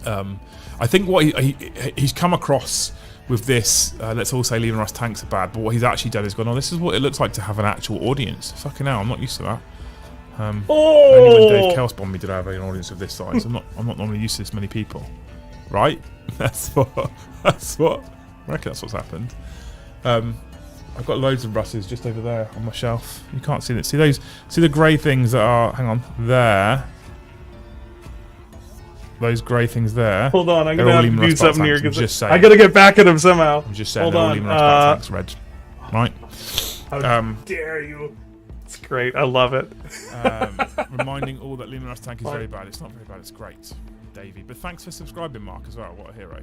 I think what he's come across with this, let's all say leaving us tanks are bad, but what he's actually done is gone, oh, this is what it looks like to have an actual audience. Fucking hell, I'm not used to that. Only when Dave Chaos bombed me did I have an audience of this size. I'm not normally used to this many people, right? That's what I reckon. That's what's happened. I've got loads of Russes just over there on my shelf. You can't see that. See those? See the grey things that are? Hang on, there. Those grey things there. Hold on, I'm gonna have to do something here because I gotta get back at him somehow. I'm just saying. Hold on. Tanks, red. Right. How dare you? It's great. I love it. Reminding all that Luminous Tank is very bad. It's not very bad. It's great, Davey. But thanks for subscribing, Mark, as well. What a hero.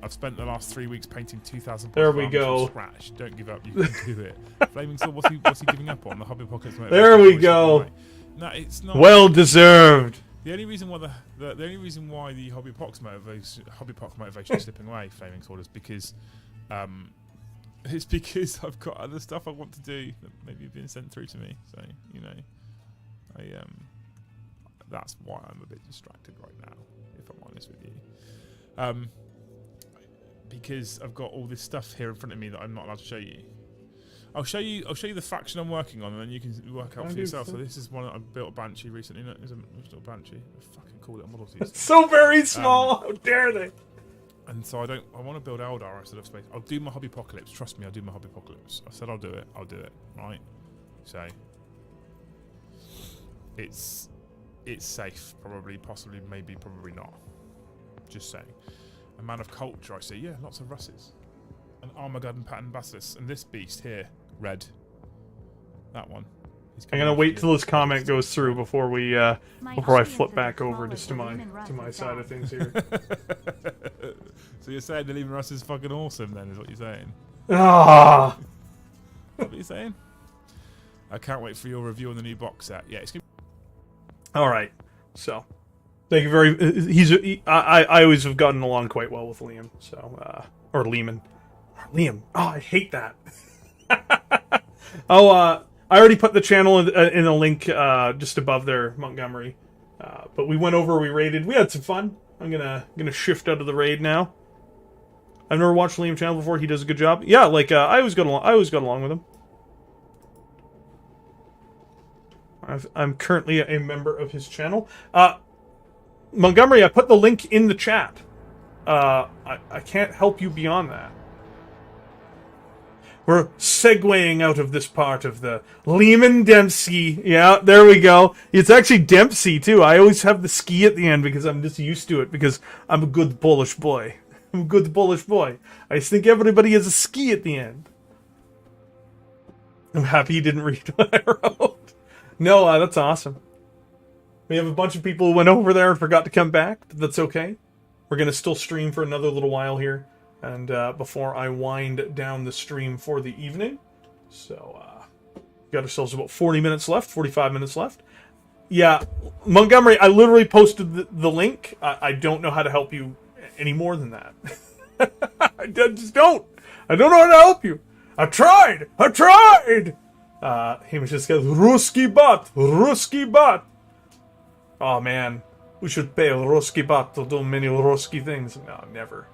I've spent the last 3 weeks painting 2,000 there we go. from scratch. Don't give up. You can do it. Flaming Sword. What's he giving up on? The Hobby Apocalypse. There we go. No, it's not. Well deserved. The only reason why the Hobby Apocalypse motivation is slipping away, Flaming Sword, is because it's because I've got other stuff I want to do that maybe have been sent through to me. So you know, that's why I'm a bit distracted right now, if I'm honest with you. Because I've got all this stuff here in front of me that I'm not allowed to show you. I'll show you the faction I'm working on, and then you can work out for yourself. So this is one I built a Banshee recently. No, it's a little Banshee. A fucking cool little model. It's so very small. How dare they? And so I want to build Eldar instead of space. I'll do my Hobby Apocalypse. Trust me, I'll do my Hobby Apocalypse. I said I'll do it. I'll do it. Right. So it's safe. Probably, possibly, maybe, probably not. Just saying. A man of culture, I see. Yeah, lots of Russes. An Armageddon pattern Basilisk. And this beast here, red. That one. I'm gonna wait till this comment goes through before I flip back over just to my side of things here. So you're saying the Leaving Russ is fucking awesome then, is what you're saying? Ah. What are you saying? I can't wait for your review on the new box set. Yeah, it's gonna all right. So thank you very. I always have gotten along quite well with Liam. So or Lehman. Liam. Oh, I hate that. I already put the channel in a link just above there, Montgomery. But we went over, we raided, we had some fun. I'm gonna shift out of the raid now. I've never watched Liam's channel before. He does a good job. Yeah, like I always got along with him. I'm currently a member of his channel. Montgomery, I put the link in the chat. I can't help you beyond that. We're segueing out of this part of the Lehman Dempsey. Yeah, there we go. It's actually Dempsey, too. I always have the ski at the end because I'm just used to it because I'm a good Polish boy. I'm a good Polish boy. I just think everybody has a ski at the end. I'm happy you didn't read what I wrote. No, that's awesome. We have a bunch of people who went over there and forgot to come back, but that's okay. We're going to still stream for another little while here. And before I wind down the stream for the evening. So, got ourselves about 40 minutes left, 45 minutes left. Yeah, Montgomery, I literally posted the link. I don't know how to help you any more than that. I just don't. I don't know how to help you. I tried. He was just goes, Ruski bat. Oh, man. We should pay Ruski bat to do many Ruski things. No, never.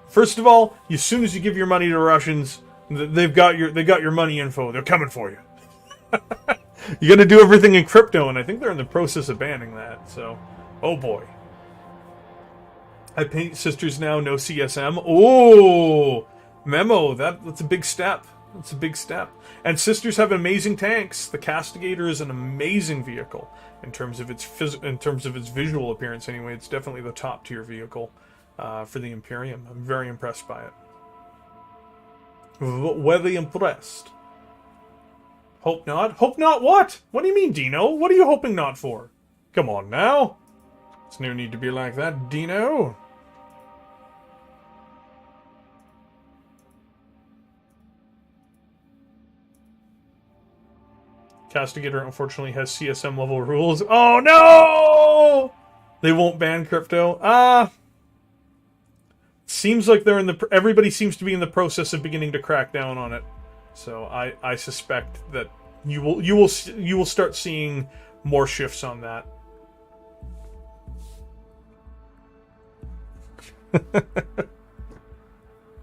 First of all, as soon as you give your money to Russians, they've got your money info. They're coming for you. You got to do everything in crypto, and I think they're in the process of banning that. So, oh boy. I paint sisters now, no CSM. Oh, memo. That's a big step. And sisters have amazing tanks. The Castigator is an amazing vehicle in terms of its visual appearance. Anyway, it's definitely the top tier vehicle. For the Imperium. I'm very impressed by it. Very impressed. Hope not? Hope not what? What do you mean, Dino? What are you hoping not for? Come on now. There's no need to be like that, Dino. Castigator unfortunately has CSM level rules. Oh no! They won't ban crypto. Seems like they're in the. Everybody seems to be in the process of beginning to crack down on it. So I suspect that you will start seeing more shifts on that.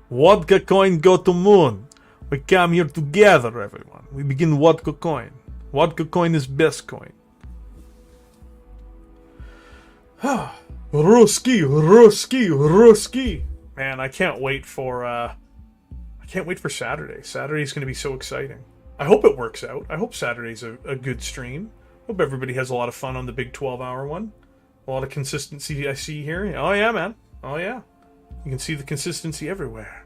Vodka coin go to moon. We come here together, everyone. We begin vodka coin. Vodka coin is best coin. Ruski, Ruski, Ruski. Man, I can't wait for Saturday. Saturday's going to be so exciting. I hope it works out. I hope Saturday's a good stream. Hope everybody has a lot of fun on the big 12-hour one. A lot of consistency I see here. Oh yeah, man. Oh yeah. You can see the consistency everywhere.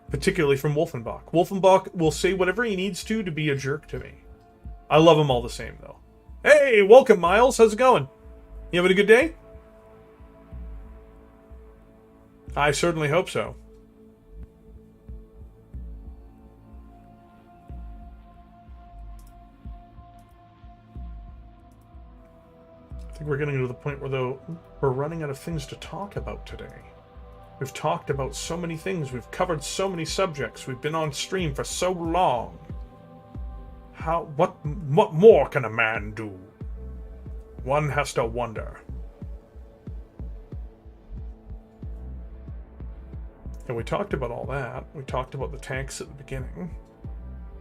Particularly from Wolfenbach. Wolfenbach will say whatever he needs to be a jerk to me. I love him all the same, though. Hey, welcome, Miles. How's it going? You having a good day? I certainly hope so. I think we're getting to the point where, though, we're running out of things to talk about today. We've talked about so many things. We've covered so many subjects. We've been on stream for so long. What more can a man do? One has to wonder. And we talked about all that. We talked about the tanks at the beginning.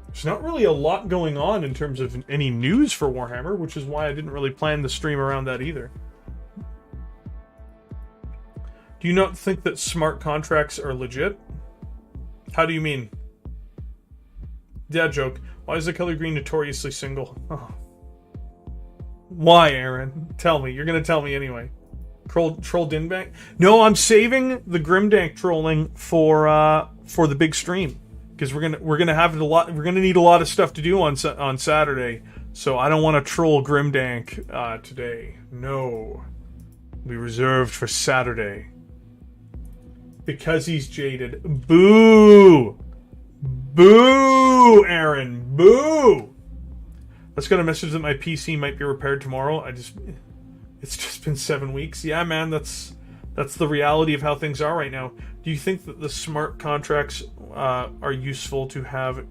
There's not really a lot going on in terms of any news for Warhammer, which is why I didn't really plan the stream around that either. Do you not think that smart contracts are legit? How do you mean? Dad joke. Why is the color green notoriously single? Oh. Why, Aaron? Tell me. You're going to tell me anyway. Troll Dinbank? No, I'm saving the Grimdank trolling for the big stream. Because we're gonna have a lot. We're gonna need a lot of stuff to do on Saturday, so I don't want to troll Grimdank today. No, we reserved for Saturday because he's jaded. Boo, boo, Aaron, boo. Let's get a message that my PC might be repaired tomorrow. It's just been 7 weeks. Yeah, man, that's the reality of how things are right now. Do you think that the smart contracts are useful to have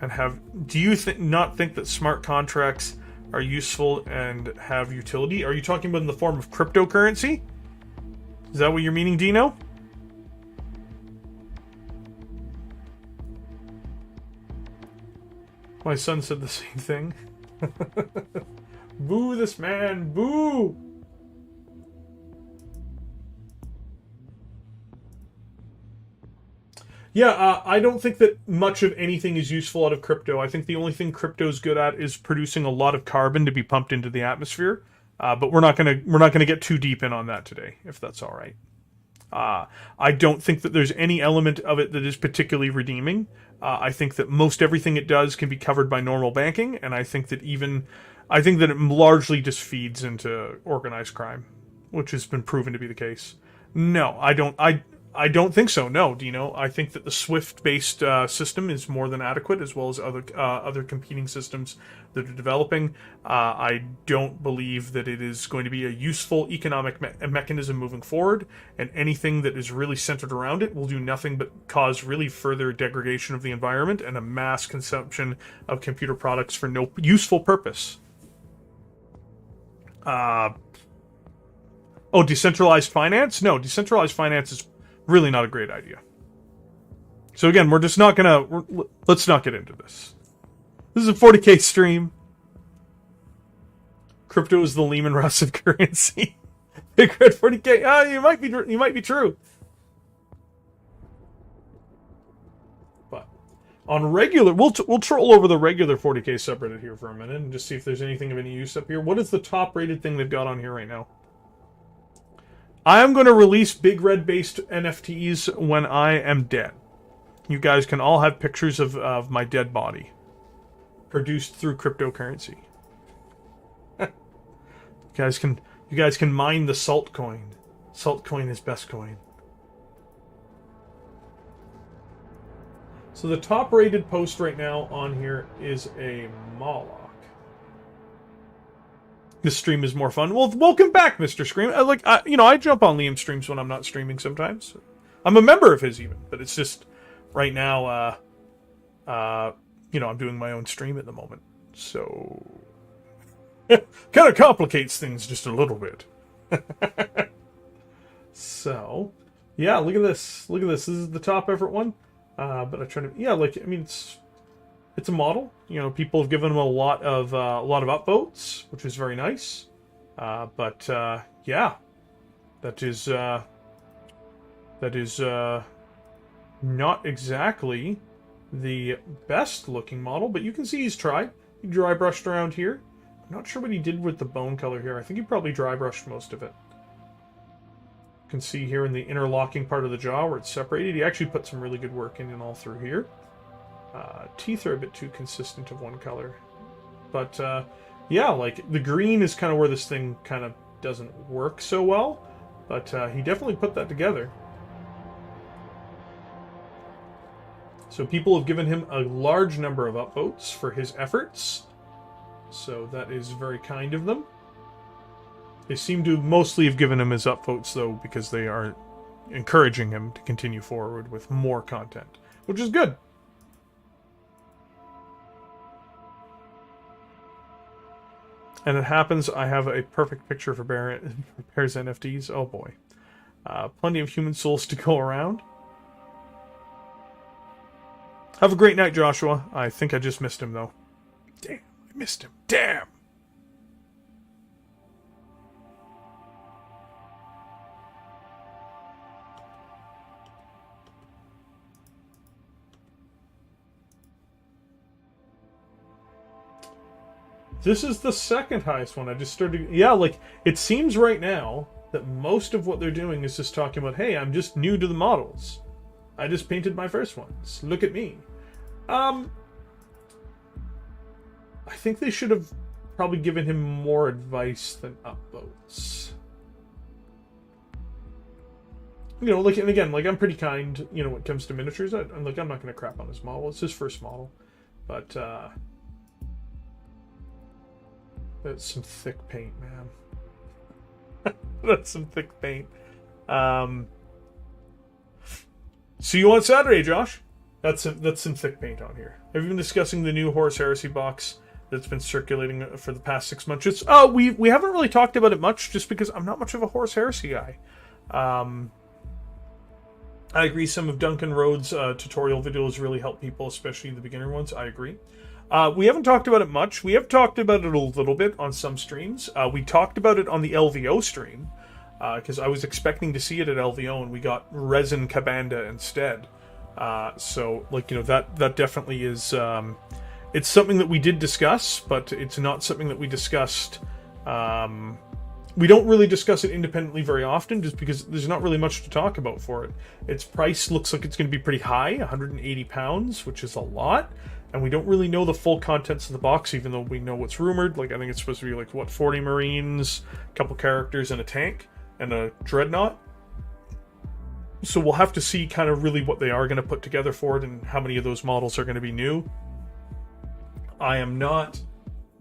and have? Do you not think that smart contracts are useful and have utility? Are you talking about in the form of cryptocurrency? Is that what you're meaning, Dino? My son said the same thing. Boo this man, boo! Yeah, I don't think that much of anything is useful out of crypto. I think the only thing crypto's good at is producing a lot of carbon to be pumped into the atmosphere. But we're not gonna get too deep in on that today, if that's all right. I don't think that there's any element of it that is particularly redeeming. I think that most everything it does can be covered by normal banking, and I think that it largely just feeds into organized crime, which has been proven to be the case. No, I don't think so. No, Dino. I think that the Swift-based system is more than adequate, as well as other competing systems that are developing. I don't believe that it is going to be a useful economic mechanism moving forward, and anything that is really centered around it will do nothing but cause really further degradation of the environment and a mass consumption of computer products for no useful purpose. Decentralized finance? No, decentralized finance is really not a great idea. So again, let's not get into this. This is a 40k stream. Crypto is the Lehman Russ of currency. Big Red 40k. You might be true. But on regular, we'll troll over the regular 40k subreddit here for a minute and just see if there's anything of any use up here. What is the top rated thing they've got on here right now? I am going to release Big Red-based NFTs when I am dead. You guys can all have pictures of my dead body. Produced through cryptocurrency. You guys can mine the salt coin. Salt coin is best coin. So the top-rated post right now on here is a Moloch. This stream is more fun. Well, welcome back, Mr. Scream. I jump on Liam's streams when I'm not streaming sometimes. I'm a member of his even, but it's just right now, I'm doing my own stream at the moment. So, kind of complicates things just a little bit. So, yeah, look at this. Look at this. This is the top effort one. But I try to, it's a model. People have given him a lot of upvotes, which is very nice. That is not exactly the best looking model, but you can see he's tried. He dry brushed around here. I'm not sure what he did with the bone color here. I think he probably dry brushed most of it. You can see here in the interlocking part of the jaw where it's separated, he actually put some really good work in and all through here. Teeth are a bit too consistent of one color. But, the green is kind of where this thing kind of doesn't work so well. But he definitely put that together. So people have given him a large number of upvotes for his efforts. So that is very kind of them. They seem to mostly have given him his upvotes, though, because they are encouraging him to continue forward with more content, which is good. And it happens I have a perfect picture for Bear's NFTs. Oh boy. Plenty of human souls to go around. Have a great night, Joshua. I think I just missed him, though. Damn, I missed him. Damn! This is the second highest one. I just started... Yeah, it seems right now that most of what they're doing is just talking about, hey, I'm just new to the models. I just painted my first ones. Look at me. I think they should have probably given him more advice than upvotes. And again, I'm pretty kind, when it comes to miniatures. I'm not going to crap on his model. It's his first model. But, that's some thick paint, man. That's some thick paint. See you on Saturday, Josh. That's some thick paint on here. Have you been discussing the new Horus Heresy box that's been circulating for the past 6 months? We haven't really talked about it much, just because I'm not much of a Horus Heresy guy. I agree. Some of Duncan Rhodes' tutorial videos really help people, especially the beginner ones. I agree. We haven't talked about it much. We have talked about it a little bit on some streams. We talked about it on the LVO stream, because I was expecting to see it at LVO, and we got Resin Cabanda instead. That definitely is... it's something that we did discuss, but it's not something that we discussed... we don't really discuss it independently very often, just because there's not really much to talk about for it. Its price looks like it's going to be pretty high, £180, which is a lot. And we don't really know the full contents of the box, even though we know what's rumored. I think it's supposed to be 40 Marines, a couple characters, and a tank, and a Dreadnought. So we'll have to see kind of really what they are going to put together for it, and how many of those models are going to be new. I am not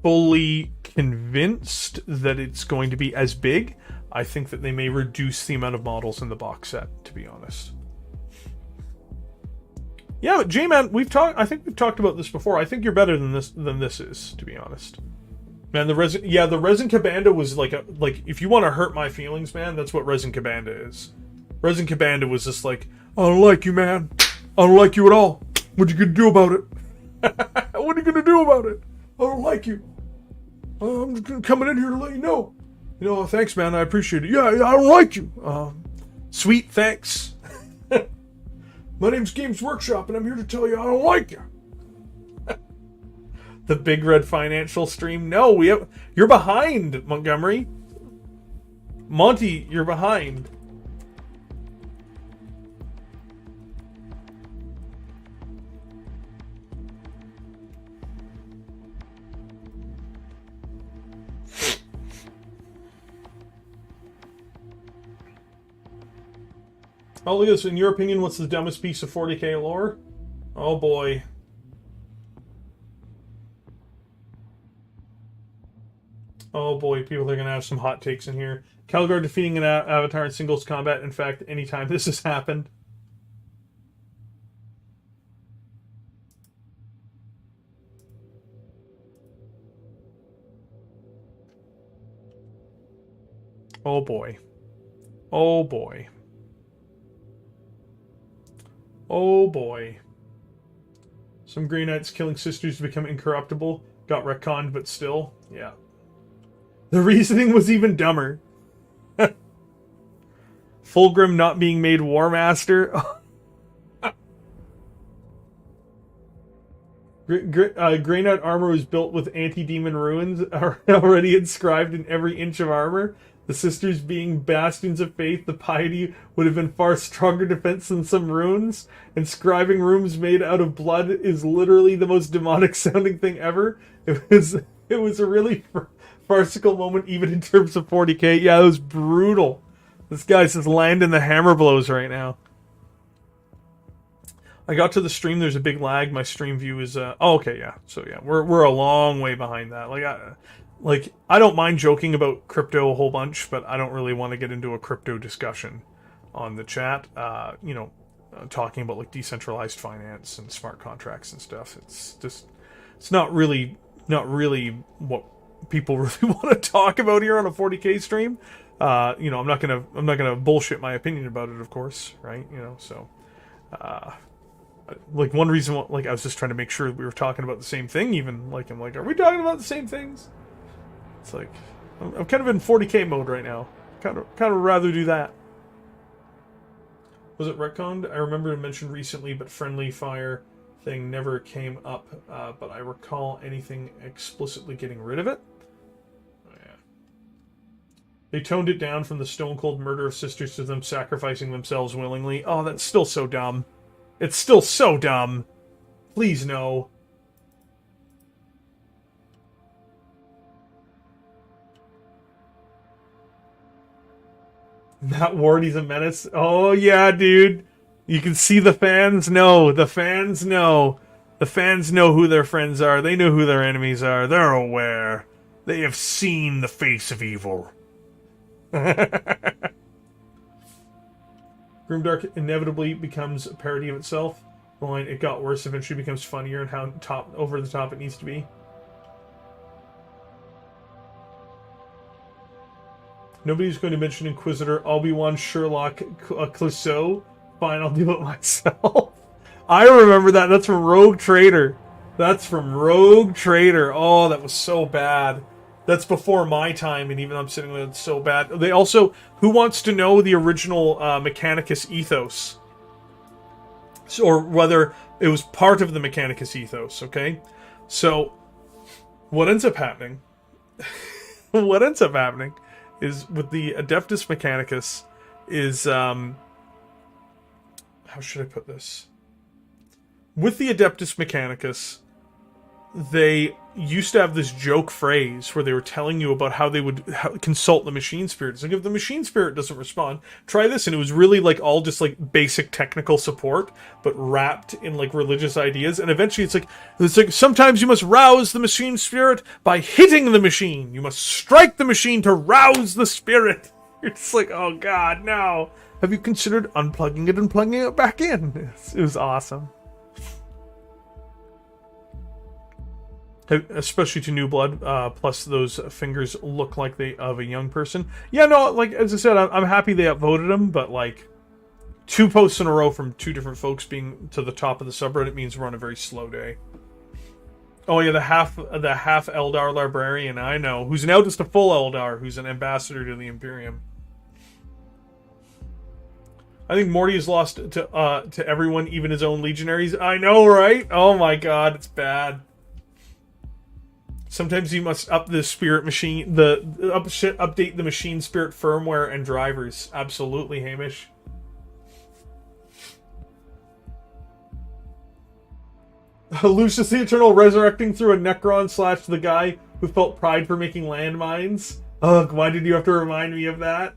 fully convinced that it's going to be as big. I think that they may reduce the amount of models in the box set, to be honest. Yeah, but J-Man, I think we've talked about this before. I think you're better than this is, to be honest. Man, the Resin Cabanda was if you want to hurt my feelings, man, that's what Resin Cabanda is. Resin Cabanda was just I don't like you, man. I don't like you at all. What you gonna do about it? What are you gonna do about it? I don't like you. I'm just coming in here to let you know. Thanks, man. I appreciate it. Yeah, I don't like you. Sweet, thanks. My name's Games Workshop, and I'm here to tell you I don't like you. The Big Red Financial stream. No, you're behind, Montgomery. Monty, you're behind. Oh, look at this. In your opinion, what's the dumbest piece of 40k lore? Oh boy. Oh boy, people are going to have some hot takes in here. Calgar defeating an avatar in singles combat. In fact, anytime this has happened. Oh boy. Oh boy. Oh boy. Some Grey Knights killing sisters to become incorruptible. Got retconned, but still. Yeah. The reasoning was even dumber. Fulgrim not being made War Master. Grey Knight armor was built with anti-demon runes already inscribed in every inch of armor. The sisters being bastions of faith, the piety would have been far stronger defense than some runes. Inscribing runes made out of blood is literally the most demonic sounding thing ever. It was a really farcical moment, even in terms of 40k. Yeah, it was brutal. This guy's just landing the hammer blows right now. I got to the stream. There's a big lag. My stream view is. Oh, okay, yeah. So yeah, we're a long way behind that. I don't mind joking about crypto a whole bunch, but I don't really want to get into a crypto discussion on the chat. Talking about like decentralized finance and smart contracts and stuff. It's not really what people really want to talk about here on a 40k stream. I'm not gonna bullshit my opinion about it, of course, right? Like one reason, like I was just trying to make sure we were talking about the same thing. Even like I'm like, are we talking about the same things? It's like I'm kind of in 40k mode right now. Kind of rather do that. Was it retconned? I remember it mentioned recently, but friendly fire thing never came up. But I recall anything explicitly getting rid of it. Oh, yeah. They toned it down from the stone cold murder of sisters to them sacrificing themselves willingly. Oh, that's still so dumb. It's still so dumb. Please no. That Wardy's a menace. Oh yeah, dude. You can see the fans know. The fans know. The fans know who their friends are. They know who their enemies are. They're aware. They have seen the face of evil. Grimdark inevitably becomes a parody of itself. The line, it got worse, eventually becomes funnier and how over the top it needs to be. Nobody's going to mention Inquisitor, Obi-Wan, Sherlock, Clouseau. Fine, I'll do it myself. I remember that. That's from Rogue Trader. Oh, that was so bad. That's before my time, and even I'm sitting there, it's so bad. They also, who wants to know the original Mechanicus ethos? Or whether it was part of the Mechanicus ethos, okay? So, what ends up happening... is with the Adeptus Mechanicus is... how should I put this? With the Adeptus Mechanicus, they used to have this joke phrase where they were telling you about how they would consult the machine spirit. It's like, if the machine spirit doesn't respond, try this. And it was really like all just like basic technical support, but wrapped in like religious ideas. And eventually it's like sometimes you must rouse the machine spirit by hitting the machine. You must strike the machine to rouse the spirit. It's like, oh god, no. Have you considered unplugging it and plugging it back in? It was awesome. Especially to new blood, plus those fingers look like they of a young person. Yeah, no, like as I said, I'm happy they upvoted him, but like 2 posts in a row from 2 different folks being to the top of the subreddit means we're on a very slow day. Oh yeah, the half Eldar librarian, I know, who's now just a full Eldar, who's an ambassador to the Imperium. I think Morty is lost to everyone, even his own legionaries. I know, right? Oh my god, it's bad. Sometimes you must up the spirit machine, update the machine spirit firmware and drivers. Absolutely, Hamish. Lucius the Eternal resurrecting through a Necron / the guy who felt pride for making landmines. Ugh, why did you have to remind me of that?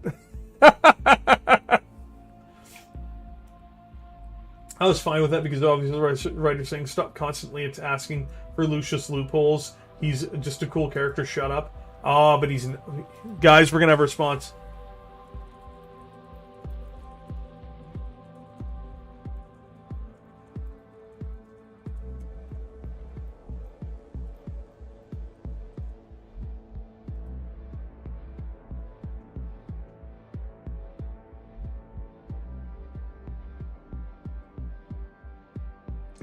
I was fine with that because obviously the writer's saying stop constantly asking for Lucius loopholes. He's just a cool character. Shut up. Ah, but he's... Guys, we're going to have a response.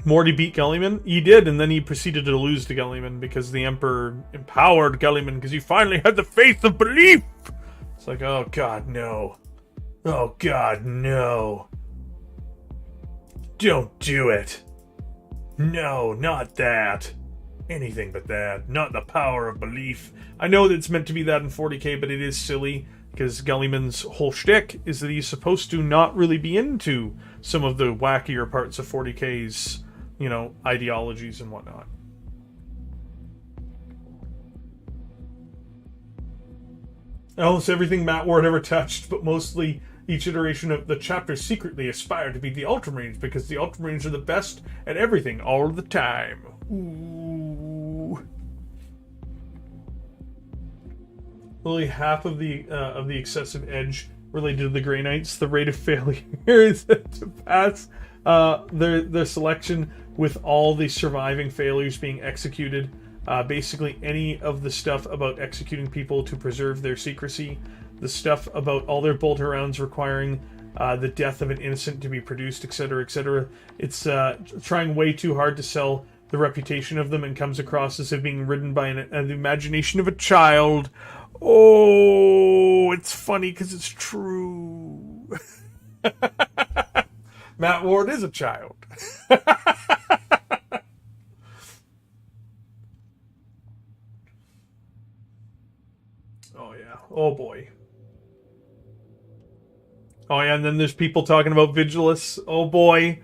Morty beat Gulliman? He did, and then he proceeded to lose to Gulliman because the Emperor empowered Gulliman because he finally had the faith of belief! It's like, oh god, no. Oh god, no. Don't do it. No, not that. Anything but that. Not the power of belief. I know that it's meant to be that in 40k, but it is silly because Gulliman's whole shtick is that he's supposed to not really be into some of the wackier parts of 40k's, you know, ideologies and whatnot. Almost everything Matt Ward ever touched, but mostly each iteration of the chapter secretly aspire to be the Ultramarines because the Ultramarines are the best at everything all the time. Ooh. Only half of the excessive edge related to the Grey Knights. The rate of failure is to pass their selection with all the surviving failures being executed. Basically, any of the stuff about executing people to preserve their secrecy, the stuff about all their bolt rounds requiring the death of an innocent to be produced, etc., etc. It's trying way too hard to sell the reputation of them and comes across as if being ridden by an imagination of a child. Oh, it's funny because it's true. Matt Ward is a child. Oh, yeah. Oh, boy. Oh, yeah, and then there's people talking about Vigilus. Oh, boy.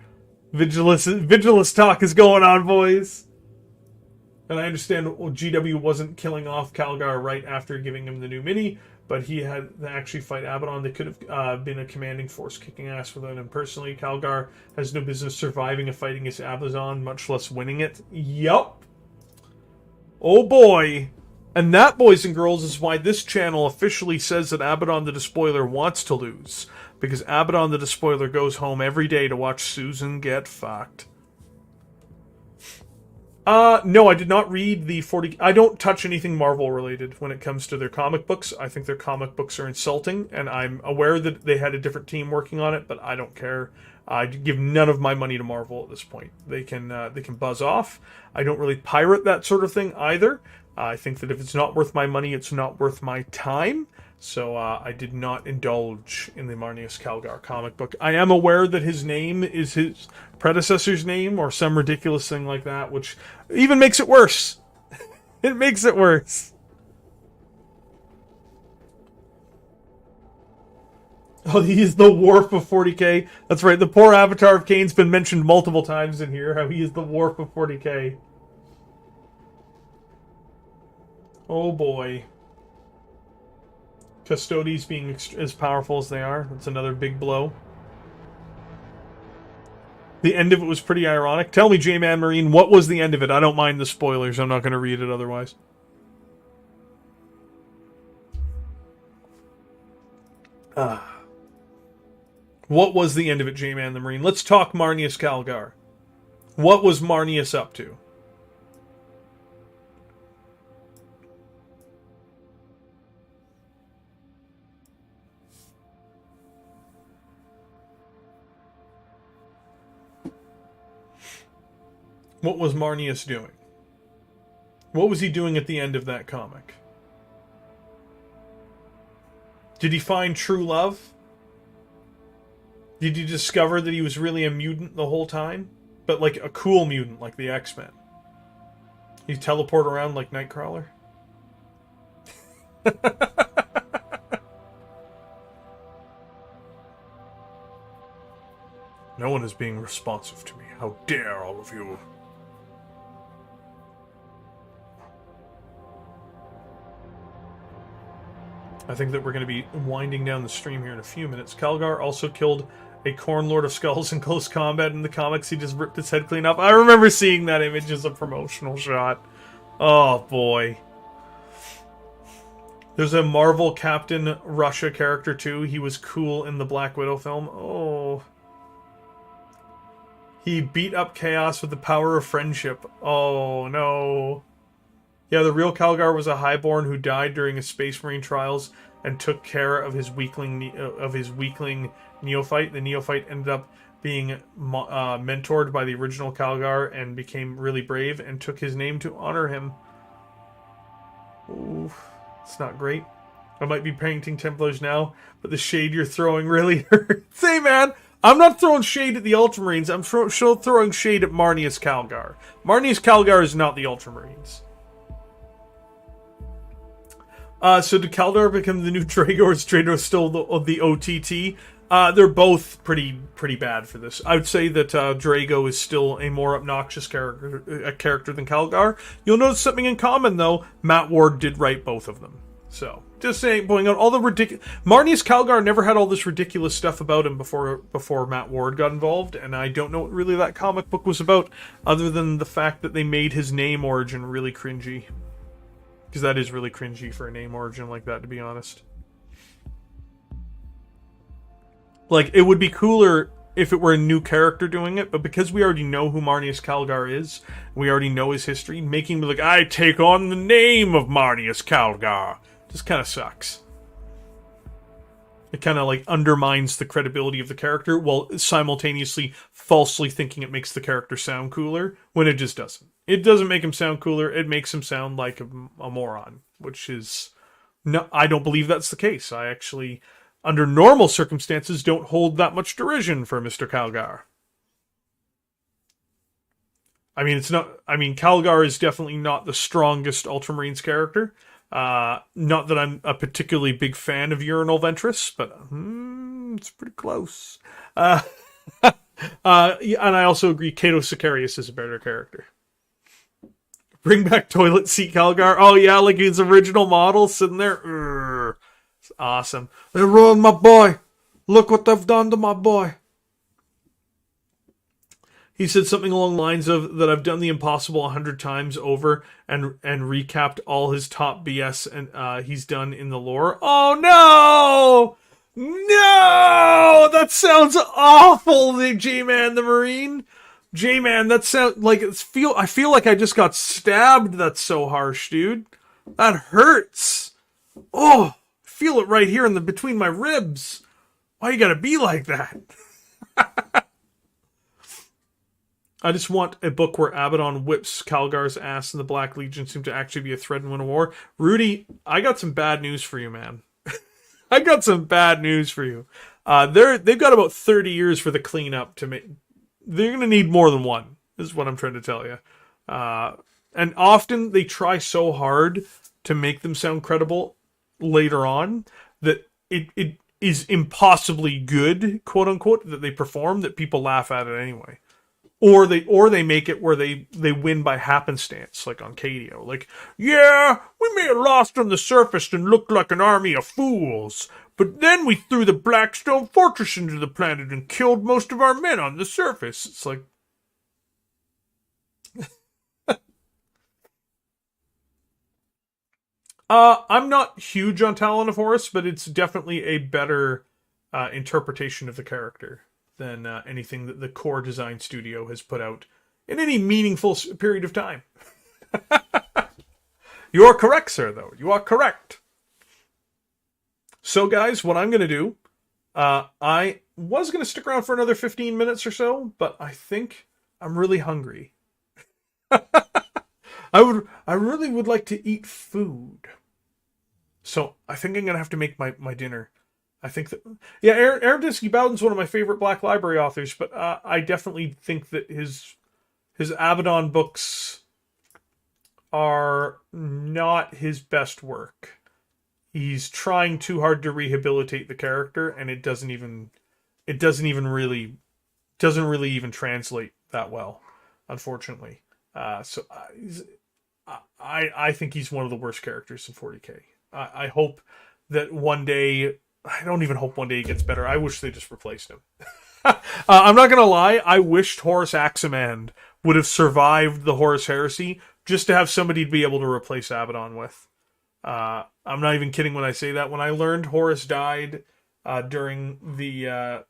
Vigilus talk is going on, boys. And I understand GW wasn't killing off Calgar right after giving him the new mini, but he had to actually fight Abaddon. They could have been a commanding force kicking ass without him personally. Calgar has no business surviving a fight against Abaddon, much less winning it. Yup. Oh boy. And that, boys and girls, is why this channel officially says that Abaddon the Despoiler wants to lose. Because Abaddon the Despoiler goes home every day to watch Susan get fucked. No, I did not read the 40... I don't touch anything Marvel related when it comes to their comic books. I think their comic books are insulting, and I'm aware that they had a different team working on it, but I don't care. I give none of my money to Marvel at this point. They can buzz off. I don't really pirate that sort of thing either. I think that if it's not worth my money, it's not worth my time. So I did not indulge in the Marneus Calgar comic book. I am aware that his name is his predecessor's name or some ridiculous thing like that, which even makes it worse. It makes it worse. Oh, he is the Warp of 40k. That's right, the poor avatar of Kane's been mentioned multiple times in here, how he is the Warp of 40k. Oh boy. Custodes being as powerful as they are. That's another big blow. The end of it was pretty ironic. Tell me, J-Man Marine, what was the end of it? I don't mind the spoilers. I'm not going to read it otherwise. What was the end of it, J-Man the Marine? Let's talk Marneus Calgar. What was Marneus up to? What was Marneus doing? What was he doing at the end of that comic? Did he find true love? Did he discover that he was really a mutant the whole time? But like a cool mutant, like the X-Men? He teleport around like Nightcrawler? No one is being responsive to me. How dare all of you? I think that we're going to be winding down the stream here in a few minutes. Calgar also killed a Corn Lord of Skulls in close combat in the comics. He just ripped his head clean off. I remember seeing that image as a promotional shot. Oh, boy. There's a Marvel Captain Russia character, too. He was cool in the Black Widow film. Oh. He beat up chaos with the power of friendship. Oh, no. Yeah, the real Calgar was a highborn who died during his Space Marine trials and took care of his weakling neophyte. The neophyte ended up being mentored by the original Calgar and became really brave and took his name to honor him. Ooh, it's not great. I might be painting Templars now, but the shade you're throwing really hurts. Hey, man, I'm not throwing shade at the Ultramarines. I'm throwing shade at Marneus Calgar. Marneus Calgar is not the Ultramarines. So did Kaldar become the new Drago, or is Drago still the OTT? They're both pretty bad for this. I would say that Drago is still a more obnoxious character than Calgar. You'll notice something in common, though. Matt Ward did write both of them. So, just saying, pointing out all the ridiculous... Marneus Calgar never had all this ridiculous stuff about him before Matt Ward got involved, and I don't know what really that comic book was about, other than the fact that they made his name origin really cringy. Because that is really cringy for a name origin like that, to be honest. Like, it would be cooler if it were a new character doing it, but because we already know who Marneus Calgar is, we already know his history, making me like, I take on the name of Marneus Calgar, just kind of sucks. It kind of, like, undermines the credibility of the character, while simultaneously falsely thinking it makes the character sound cooler, when it just doesn't. It doesn't make him sound cooler, it makes him sound like a moron, which is... No, I don't believe that's the case. I actually, under normal circumstances, don't hold that much derision for Mr. Calgar. I mean, Calgar is definitely not the strongest Ultramarines character. Not that I'm a particularly big fan of Urinal Ventress, but it's pretty close. And I also agree Cato Sicarius is a better character. Bring back Toilet Seat Calgar. Oh yeah, like his original model sitting there. It's awesome. They ruined my boy. Look what they've done to my boy. He said something along the lines of that I've done the impossible 100 times over and recapped all his top BS and he's done in the lore. Oh no! No! That sounds awful, the J-Man the Marine. J-Man, that sounds like I feel like I just got stabbed. That's so harsh, dude. That hurts. Oh, feel it right here in between my ribs. Why you gotta be like that? I just want a book where Abaddon whips Calgar's ass and the Black Legion seem to actually be a threat and win a war. Rudy, I got some bad news for you, man. I got some bad news for you. They've got about 30 years for the cleanup to make. They're going to need more than one, is what I'm trying to tell you. And often they try so hard to make them sound credible later on that it is impossibly good, quote unquote, that they perform, that people laugh at it anyway. Or they make it where they win by happenstance, like on Cadio. Like, yeah, we may have lost on the surface and looked like an army of fools, but then we threw the Blackstone Fortress into the planet and killed most of our men on the surface. It's like... I'm not huge on Talon of Horus, but it's definitely a better interpretation of the character than anything that the core design studio has put out in any meaningful period of time. You are correct, sir, though. You are correct. So, guys, what I'm going to do, I was going to stick around for another 15 minutes or so, but I think I'm really hungry. I really would like to eat food. So, I think I'm going to have to make my dinner. I think that... Yeah, Aaron Dinsky Bowden's one of my favorite Black Library authors, but I definitely think that his Abaddon books are not his best work. He's trying too hard to rehabilitate the character, and it doesn't really even translate that well, unfortunately. So I think he's one of the worst characters in 40K. I hope that one day... I don't even hope one day he gets better. I wish they just replaced him. I'm not gonna lie. I wished Horus Aximand would have survived the Horus Heresy just to have somebody to be able to replace Abaddon with. I'm not even kidding when I say that. When I learned Horus died during the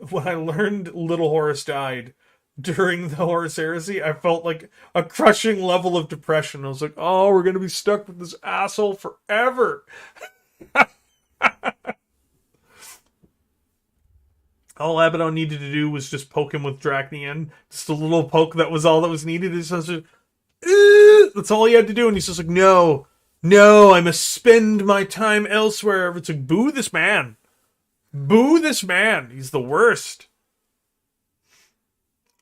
when I learned Little Horus died during the Horus Heresy, I felt like a crushing level of depression. I was like, oh, we're gonna be stuck with this asshole forever. All Abaddon needed to do was just poke him with Drachnian. Just a little poke, that was all that was needed. It's just that's all he had to do. And he's just like, no, I must spend my time elsewhere. It's like, boo this man. Boo this man. He's the worst.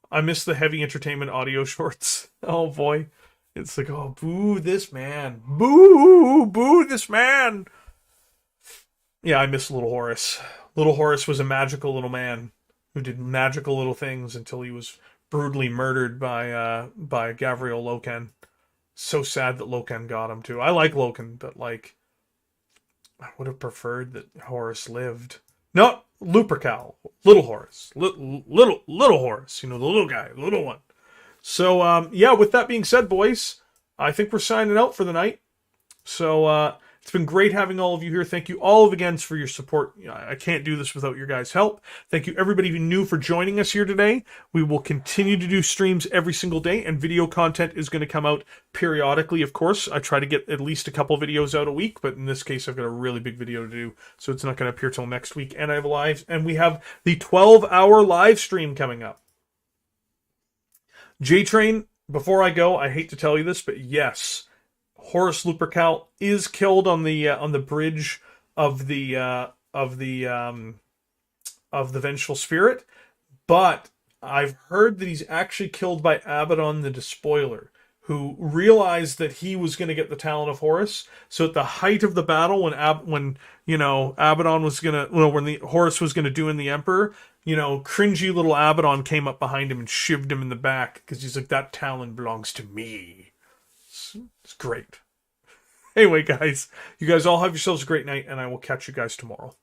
I miss the heavy entertainment audio shorts. Oh boy. It's like, oh, boo this man. Boo this man. Yeah, I miss Little Horus. Little Horus was a magical little man who did magical little things until he was brutally murdered by Gavriel Loken. So sad that Loken got him too. I like Loken, but like, I would have preferred that Horus lived. No, Lupercal, Little Horus, little Horus. You know, the little guy, the little one. So yeah. With that being said, boys, I think we're signing out for the night. So it's been great having all of you here. Thank you all again for your support. I can't do this without your guys' help. Thank you everybody who new for joining us here today. We will continue to do streams every single day, and video content is going to come out periodically, of course. I try to get at least a couple videos out a week, but in this case, I've got a really big video to do, so it's not going to appear till next week. And I have live, and we have the 12-hour live stream coming up. J-Train, before I go, I hate to tell you this, but yes, Horus Lupercal is killed on the bridge of the Vengeful Spirit, but I've heard that he's actually killed by Abaddon the Despoiler, who realized that he was going to get the talent of Horus. So at the height of the battle, when Abaddon was gonna, when the Horus was gonna do in the Emperor, cringy little Abaddon came up behind him and shivved him in the back because he's like, that talent belongs to me. It's great. Anyway, guys, you guys all have yourselves a great night, and I will catch you guys tomorrow.